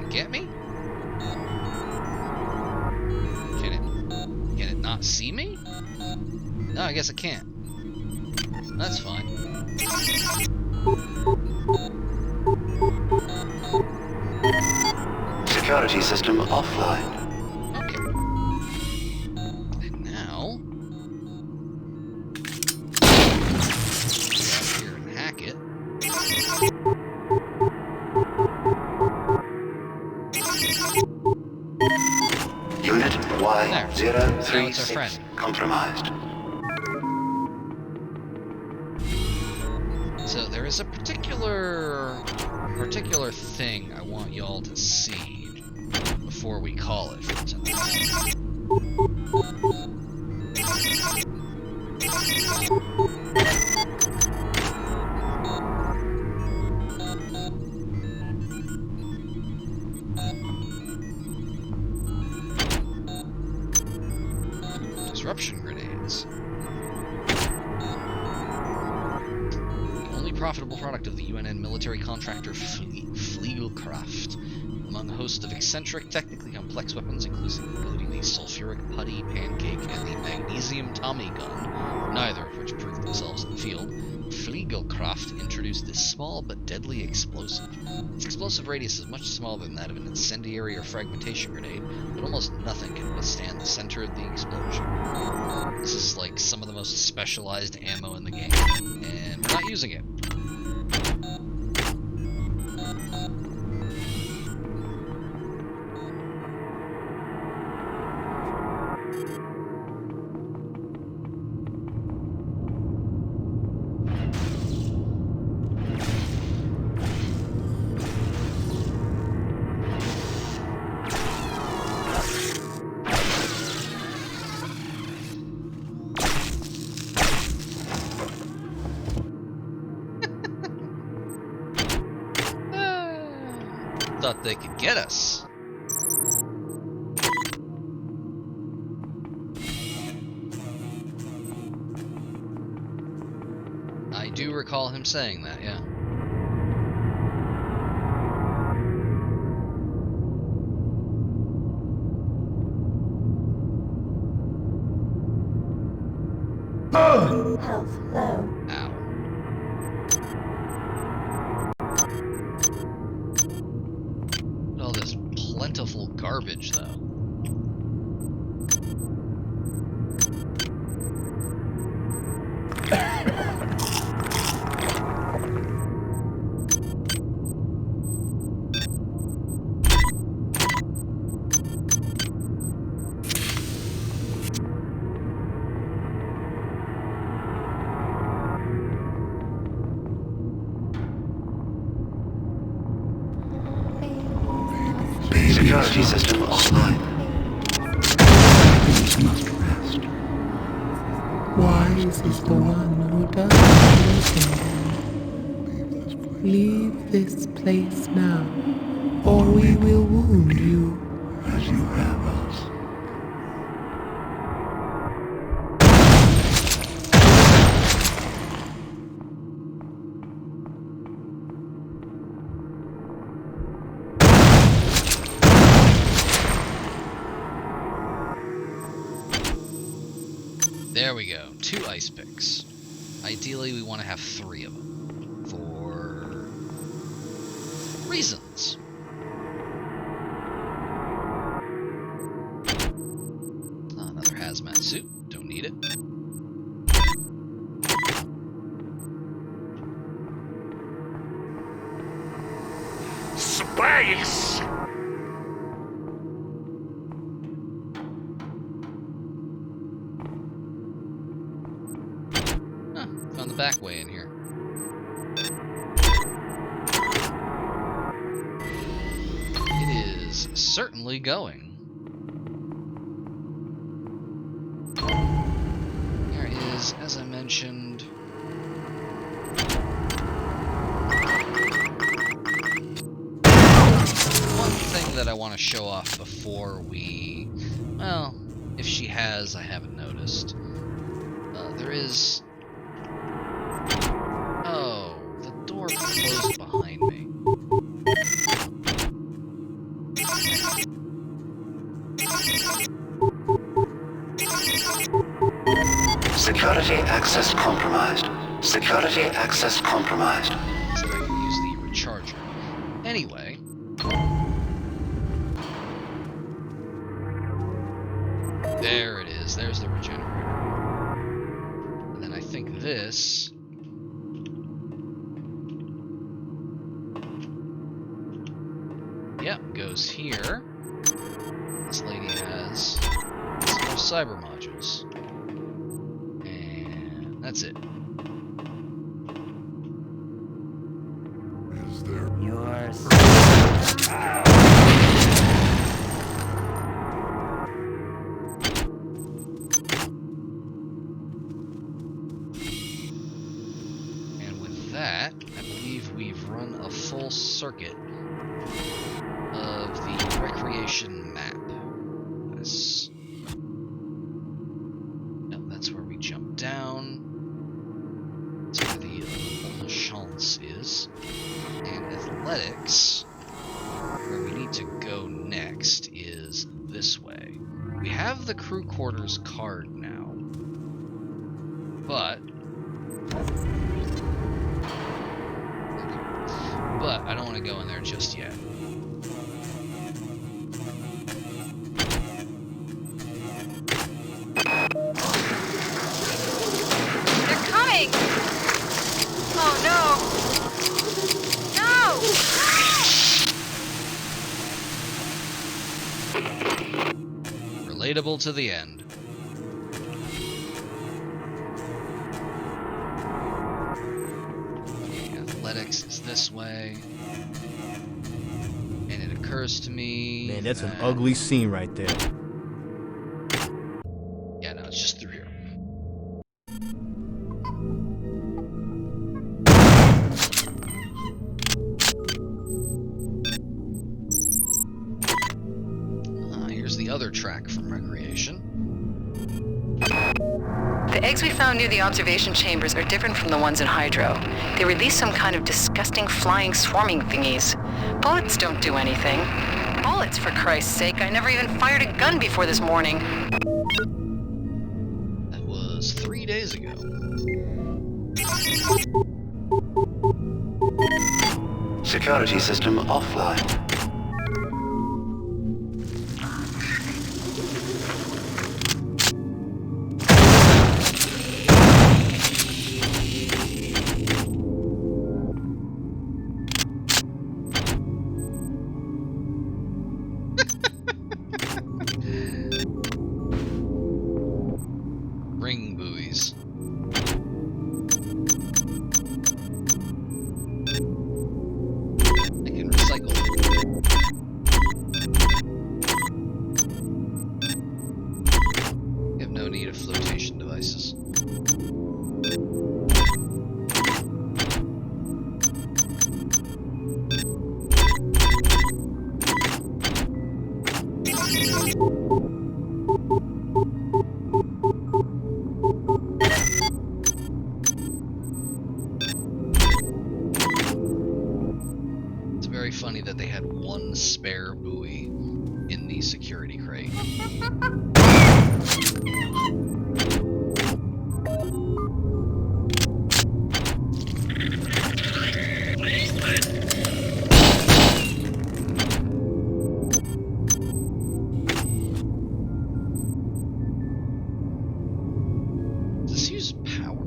Get me? Can it not see me? No, I guess it can't. That's fine. Security system offline. Okay. And now go out here and hack it. Unit Y036 compromised. So there is a particular thing I want y'all to see before we call it for tonight. Disruption grenades. The only profitable product of the UNN military contractor Fliegelkraft, among a host of eccentric, technically complex weapons, including the sulfuric putty, pancake, and the magnesium Tommy gun, neither of which proved themselves in the field. Fliegelkraft introduced this small but deadly explosive. Its explosive radius is much smaller than that of an incendiary or fragmentation grenade, but almost nothing can withstand the center of the explosion. This is like some of the most specialized ammo in the game, and we're not using it. Thought they could get us. I do recall him saying that, yeah. Health low. Ow. All this plentiful garbage, though. Security system offline. Things must rest. Wise is the one who does everything. Leave this place now, or we will wound you. As you have us. There we go. 2 ice picks. Ideally, we want to have 3 of them. For reasons. Another hazmat suit. Don't need it. Space! Found the back way in here. It is certainly going. There is, as I mentioned, one thing that I want to show off before we, well, if she has, I haven't noticed. There is. Oh, the door closed behind me. Security access compromised. Security access compromised. So I can use the recharger. Anyway. There it is. There's the regenerator. And then I think this. Yep, goes here. This lady has some more cyber modules. And that's it. Is there Yours. And with that, I believe we've run a full circuit of the recreation map. This. Nope, that's where we jump down. That's where the La Chance is. And athletics, where we need to go next, is this way. We have the crew quarters card now, but I don't want to go in there just yet. They're coming! Oh no! No! Relatable to the end. Okay, athletics is this way. And it occurs to me. Man, that's an that- ugly scene right there. Yeah, no, it's just through here. other track from Recreation. The eggs we found near the observation chambers are different from the ones in Hydro. They release some kind of disgusting flying swarming thingies. Bullets don't do anything. Bullets, for Christ's sake. I never even fired a gun before this morning. That was 3 days ago. Security system offline. Ring buoys. I can recycle. You have no need of flotation devices. It's very funny that they had one spare buoy in the security crate. Does this use power?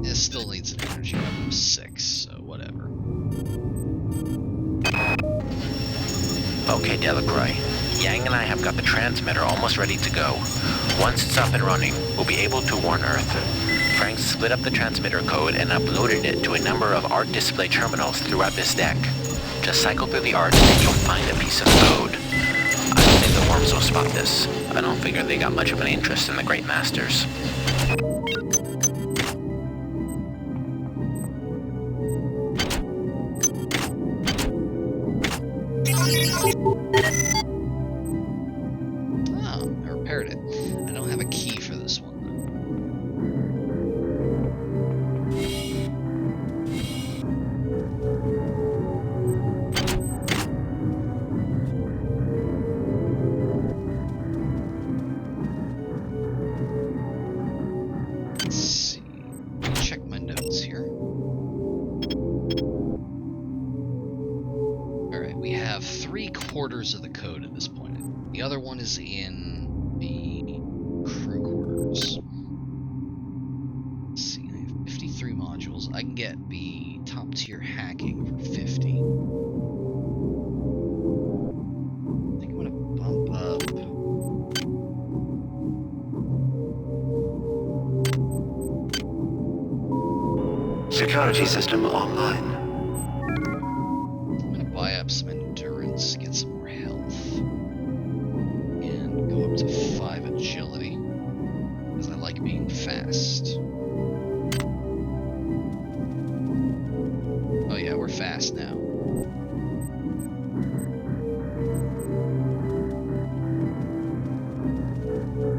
It still needs an energy level of 6, so whatever. Okay, Delacroix. Yang and I have got the transmitter almost ready to go. Once it's up and running, we'll be able to warn Earth. Frank split up the transmitter code and uploaded it to a number of art display terminals throughout this deck. Just cycle through the art and you'll find a piece of code. I don't think the worms will spot this. I don't figure they got much of an interest in the Great Masters. Oh, I repaired it. I don't have a key for this one, Let's see. Check my notes here. Alright, we have 3/4 of the code at this point. The other one is in the crew quarters. Let's see, I have 53 modules. I can get the top tier hacking for 50. I think I'm gonna bump up. Security system online. I'm gonna buy up some endurance, get some more health, and go up to 5 agility, because I like being fast. Oh yeah, we're fast now.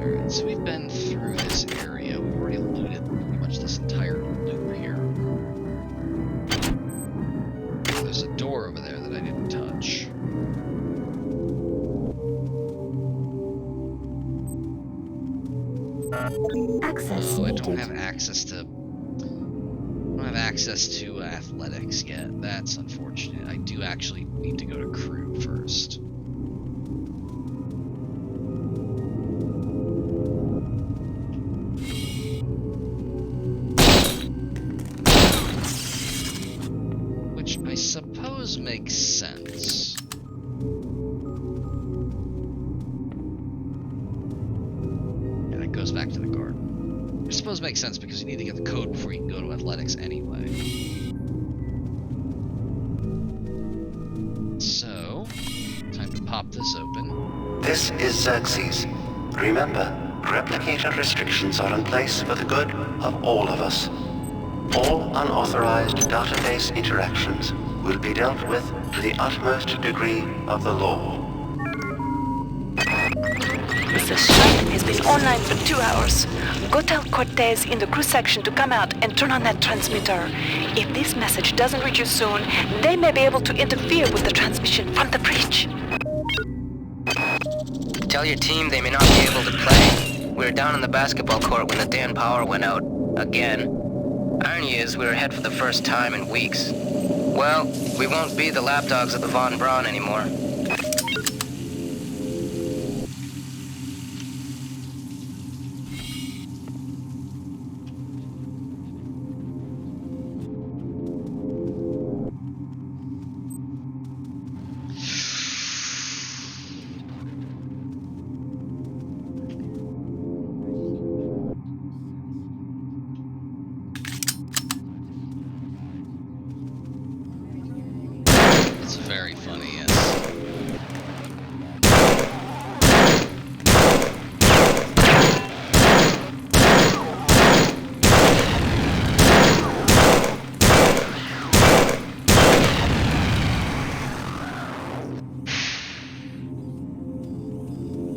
Alright, so we've been through this area. We've already looted pretty much this entire loop here. There's a door over there that I didn't touch. Access Oh, I needed. don't have access to athletics yet. That's unfortunate. I do actually need to go to crew first. Which I suppose makes sense. Yeah, that goes back to the guard. I suppose makes sense because you need to get the code before you can go to athletics anyway. So, time to pop this open. This is Xerxes. Remember, replicator restrictions are in place for the good of all of us. All unauthorized database interactions will be dealt with to the utmost degree of the law. The ship has been online for 2 hours. Go tell Cortez in the crew section to come out and turn on that transmitter. If this message doesn't reach you soon, they may be able to interfere with the transmission from the bridge. Tell your team they may not be able to play. We were down in the basketball court when the damn power went out. Again. Irony is, we were ahead for the first time in weeks. Well, we won't be the lapdogs of the Von Braun anymore. Very funny, yes.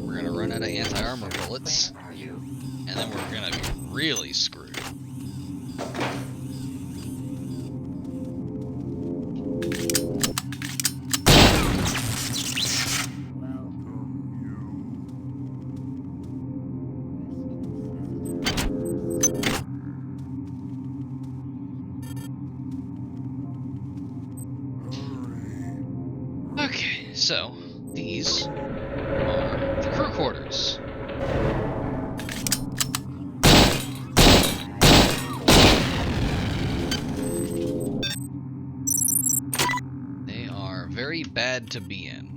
We're gonna run out of anti-armor bullets, and then we're gonna be really screwed. So, these are the crew quarters. They are very bad to be in.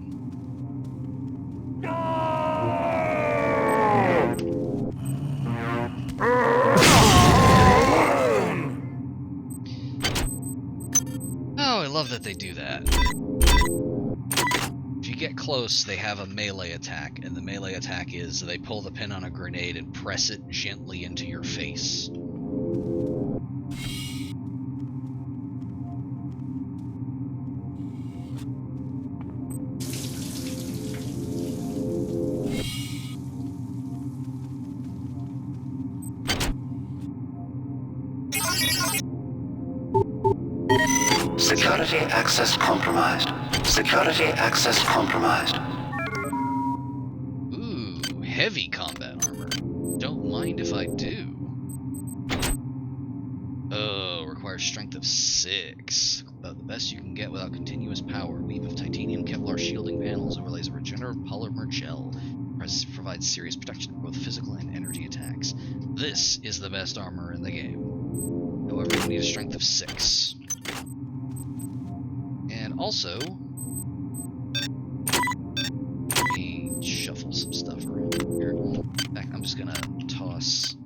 Oh, I love that they do that. If you get close, they have a melee attack, and the melee attack is they pull the pin on a grenade and press it gently into your face. Security access compromised. Security access compromised. Ooh, heavy combat armor. Don't mind if I do. Oh, requires strength of 6. About the best you can get without continuous power. Weave of titanium Kevlar shielding panels overlays a regenerative polymer gel. Provides serious protection for both physical and energy attacks. This is the best armor in the game. However, you need a strength of 6. And also, let me shuffle some stuff around here. In fact, I'm just gonna toss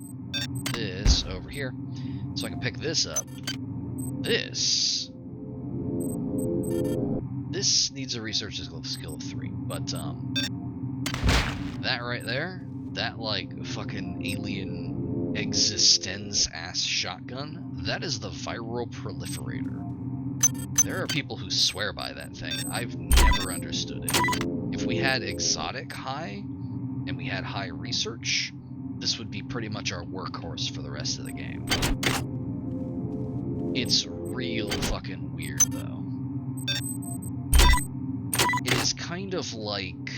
this over here so I can pick this up. This needs a research skill of 3, but that right there, that like fucking alien existence ass shotgun, that is the viral proliferator. There are people who swear by that thing. I've never understood it. If we had exotic high, and we had high research, this would be pretty much our workhorse for the rest of the game. It's real fucking weird, though. It is kind of like...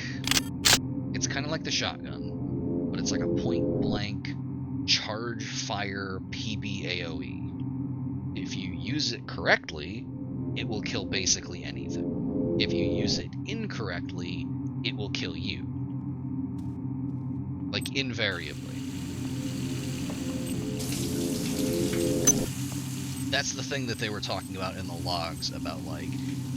It's kind of like the shotgun, but it's like a point-blank, charge-fire PB AoE. If you use it correctly, it will kill basically anything. If you use it incorrectly, it will kill you. Like, invariably. That's the thing that they were talking about in the logs, about like,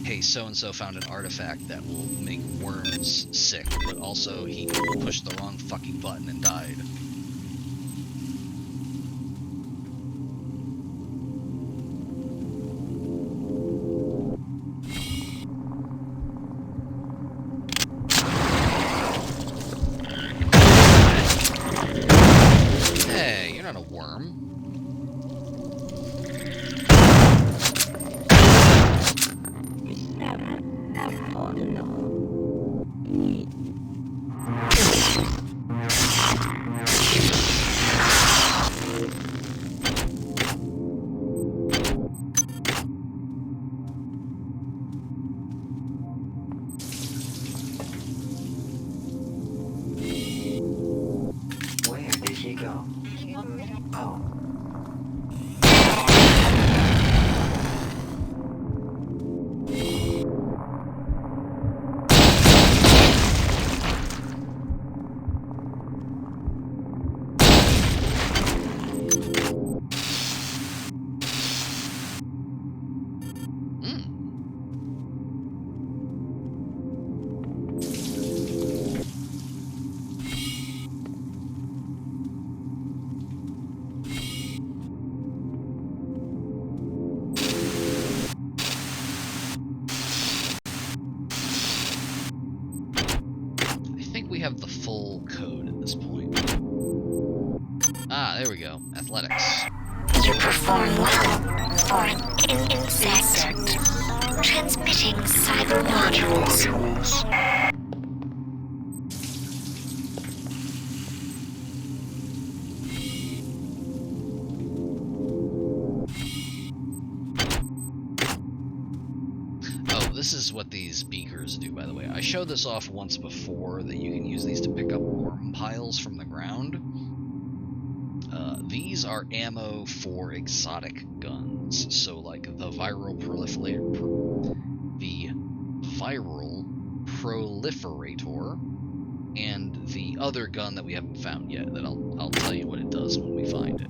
hey, so-and-so found an artifact that will make worms sick, but also he pushed the wrong fucking button and died. Hey, you're not a worm. athletics. You perform well for an insect. Transmitting cyber modules. This is what these beakers do, by the way. I showed this off once before, that you can use these to pick up worm piles from the ground. These are ammo for exotic guns, so like the viral proliferator, and the other gun that we haven't found yet, that I'll tell you what it does when we find it.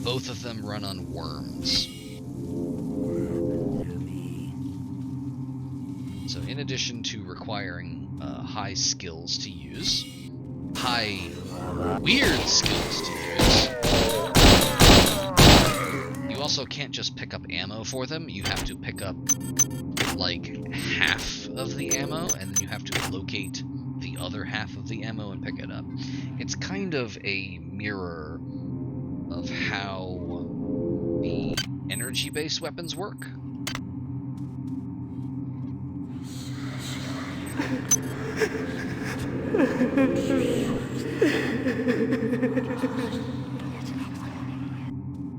Both of them run on worms. So in addition to requiring high skills to use, high weird skills to use, you also can't just pick up ammo for them. You have to pick up like half of the ammo, and then you have to locate the other half of the ammo and pick it up. It's kind of a mirror of how the energy-based weapons work.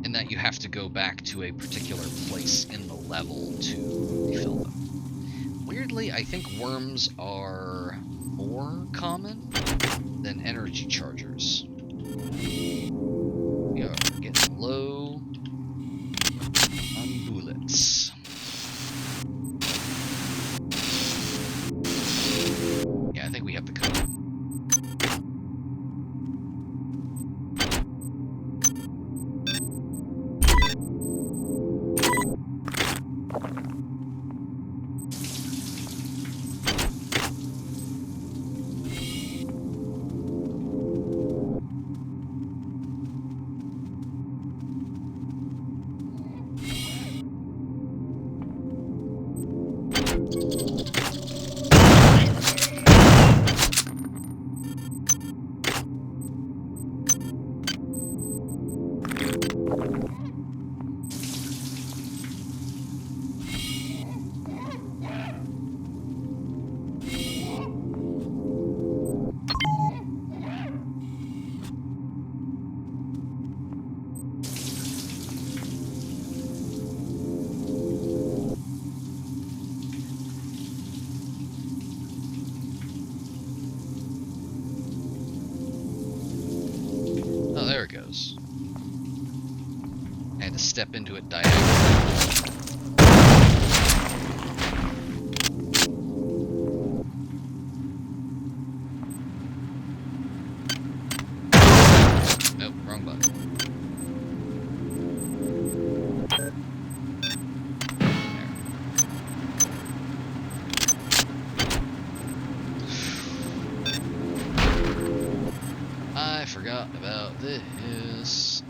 In that you have to go back to a particular place in the level to refill them. Weirdly, I think worms are more common than energy chargers. We are getting low on bullets. Yeah, I think we have the code. I had to step into it diagonally. Nope, wrong button. I forgot about this.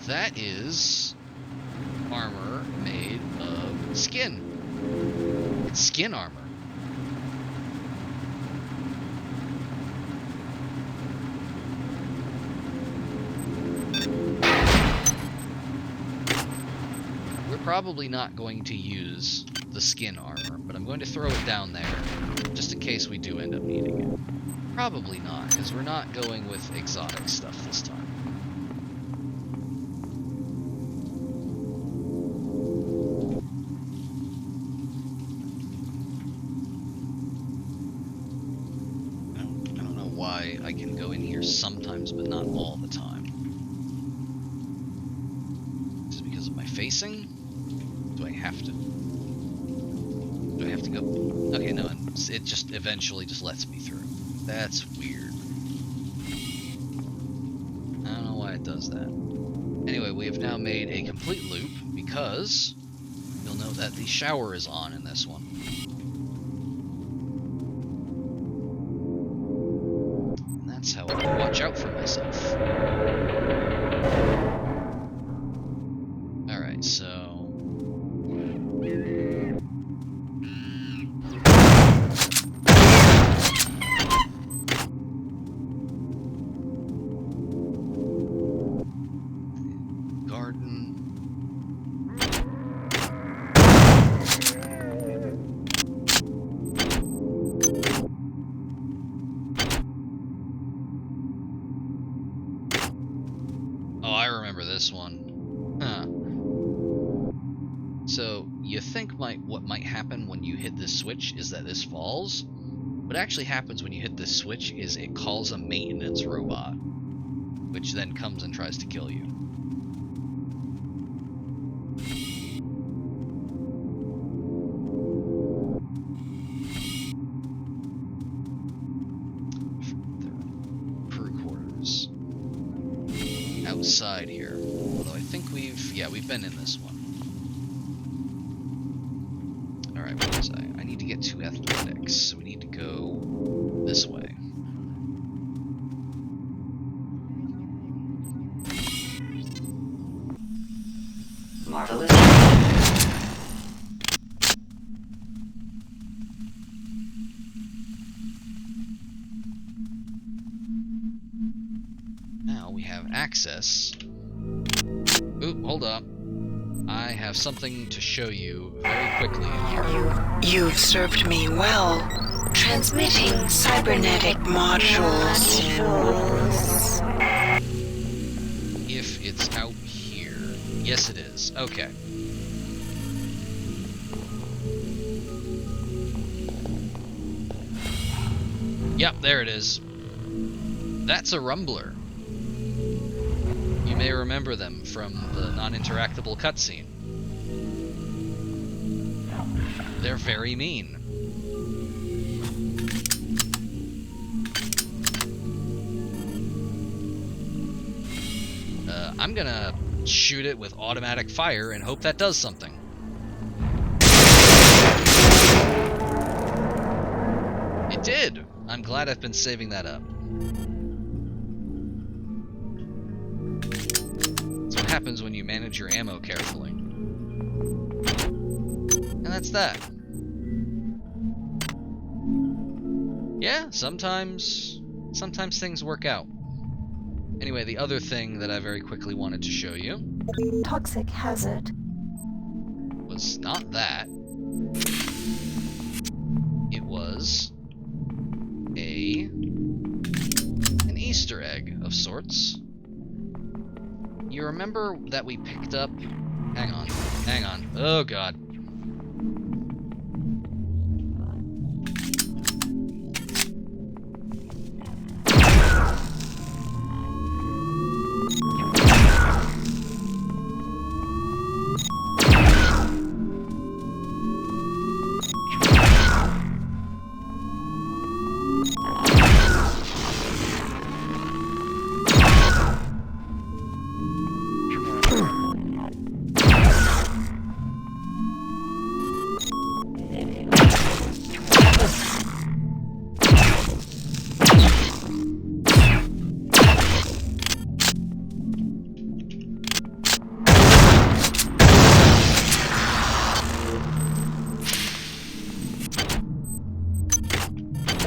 That is armor made of skin. It's skin armor. We're probably not going to use the skin armor, but I'm going to throw it down there, just in case we do end up needing it. Probably not, because we're not going with exotic stuff this time. I can go in here sometimes, but not all the time. Is it because of my facing? Do I have to go? Okay, no, it just eventually just lets me through. That's weird. I don't know why it does that. Anyway, we have now made a complete loop because you'll note that the shower is on in this one. That's how I watch out for myself. Alright, so... remember this one. Huh. So, you think what might happen when you hit this switch is that this falls? What actually happens when you hit this switch is it calls a maintenance robot, which then comes and tries to kill you. Crew quarters. Outside here. Although I think we've been in this one. Alright, what was I? I need to get to athletics, so we need to go this way. Marvelous. Now we have access. Oop, hold up. I have something to show you very quickly in here. You've served me well. Transmitting cybernetic modules. If it's out here. Yes, it is. Okay. Yep, there it is. That's a rumbler. You may remember them from the non-interactable cutscene. They're very mean. I'm gonna shoot it with automatic fire and hope that does something. It did! I'm glad I've been saving that up. That's what happens when you manage your ammo carefully. And that's that. Yeah, sometimes things work out. Anyway, the other thing that I very quickly wanted to show you Toxic hazard. was not that. It was an Easter egg of sorts. You remember that we picked up... Hang on. Oh god.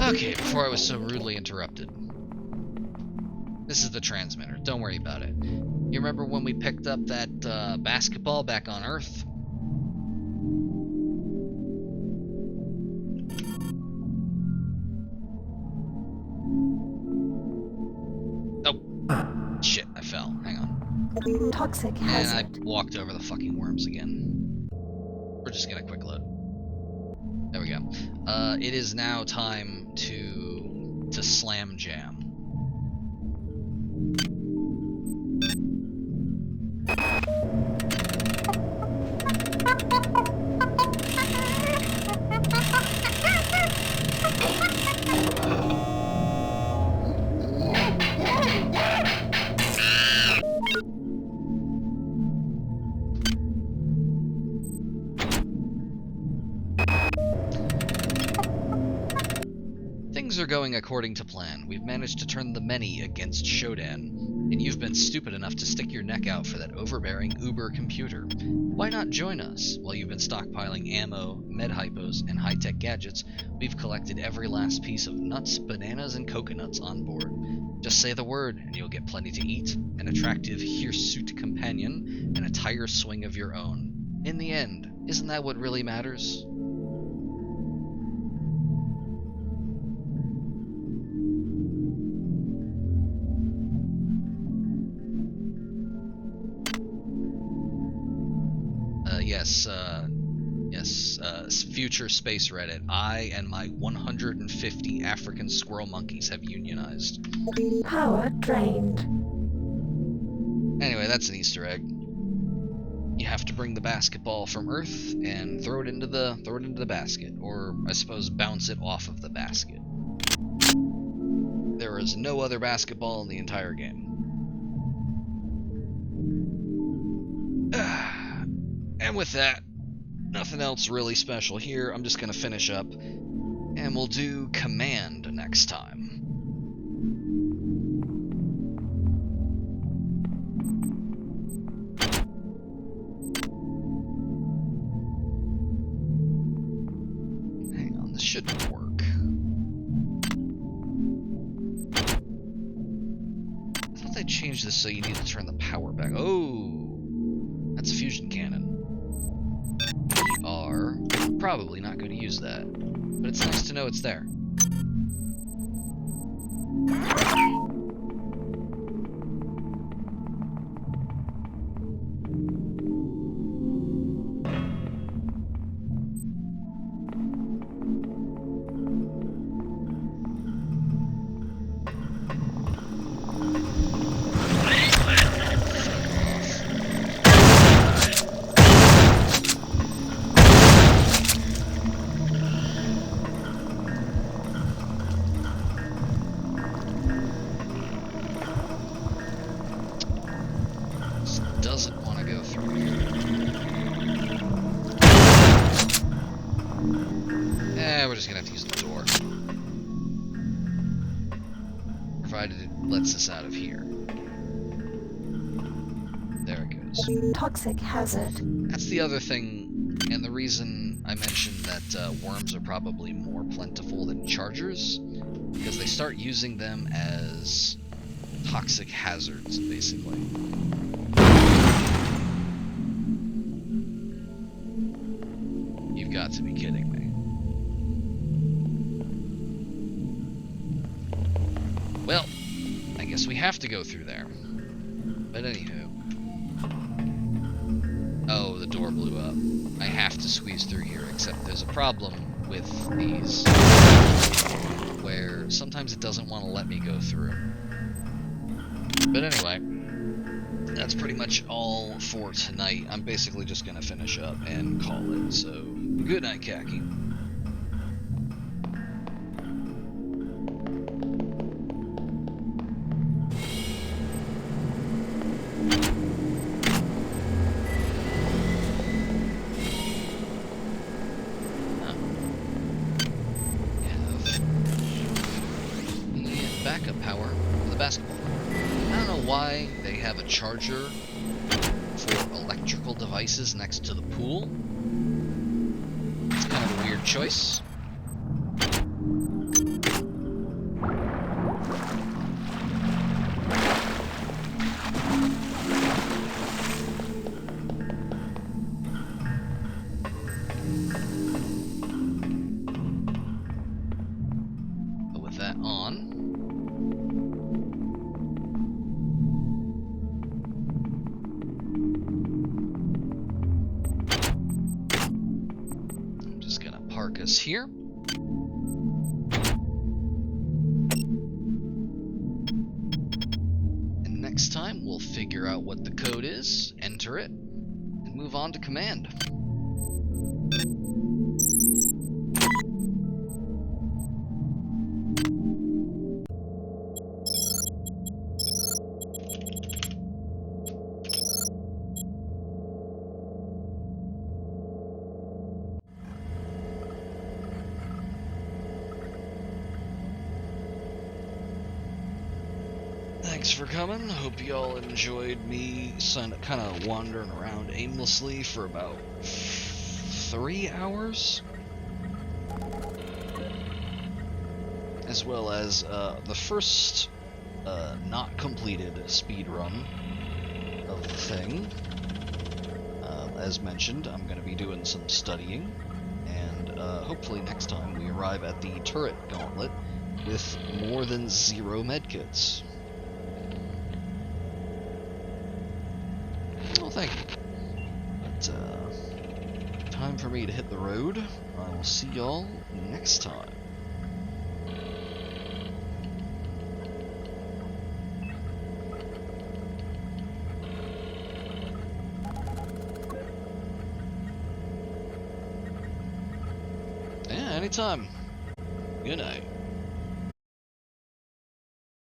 Okay, before I was so rudely interrupted. This is the transmitter. Don't worry about it. You remember when we picked up that basketball back on Earth? Oh, shit, I fell. Hang on. Toxic hazard. And I walked over the fucking worms again. We're just gonna quick load. There we go. It is now time to slam jam. Things are going according to plan. We've managed to turn the many against Shodan, and you've been stupid enough to stick your neck out for that overbearing Uber computer. Why not join us? While you've been stockpiling ammo, med hypos, and high-tech gadgets, we've collected every last piece of nuts, bananas, and coconuts on board. Just say the word, and you'll get plenty to eat, an attractive hirsute companion, and a tire swing of your own. In the end, isn't that what really matters? Yes, future space Reddit. I and my 150 African squirrel monkeys have unionized. Power drained. Anyway, that's an Easter egg. You have to bring the basketball from Earth and throw it into the basket, or I suppose bounce it off of the basket. There is no other basketball in the entire game. And with that, nothing else really special here. I'm just gonna finish up, and we'll do Command next time. Hang on, this shouldn't work. I thought they changed this so you need to turn the power back. Oh, that's a fusion cannon. We are probably not going to use that, but it's nice to know it's there. Doesn't want to go through here. We're just gonna have to use the door. Provided it lets us out of here. There it goes. Toxic hazard. That's the other thing, and the reason I mentioned that worms are probably more plentiful than chargers, because they start using them as toxic hazards, basically. You've got to be kidding me. Well, I guess we have to go through there. But anywho. Oh, the door blew up. I have to squeeze through here, except there's a problem with these, where sometimes it doesn't want to let me go through. But anyway, that's pretty much all for tonight. I'm basically just going to finish up and call it, so good night, Khaki. Backup power for the basketball. I don't know why they have a charger for electrical devices next to the pool. It's kind of a weird choice. But with that on, park us here. And next time we'll figure out what the code is, enter it, and move on to command. Thanks for coming. Hope y'all enjoyed me kind of wandering around aimlessly for about 3 hours. As well as the first not completed speed run of the thing. As mentioned, I'm going to be doing some studying, and hopefully next time we arrive at the turret gauntlet with more than 0 medkits. Well, thank you. But, time for me to hit the road. I will see y'all next time. Yeah, anytime. Good night.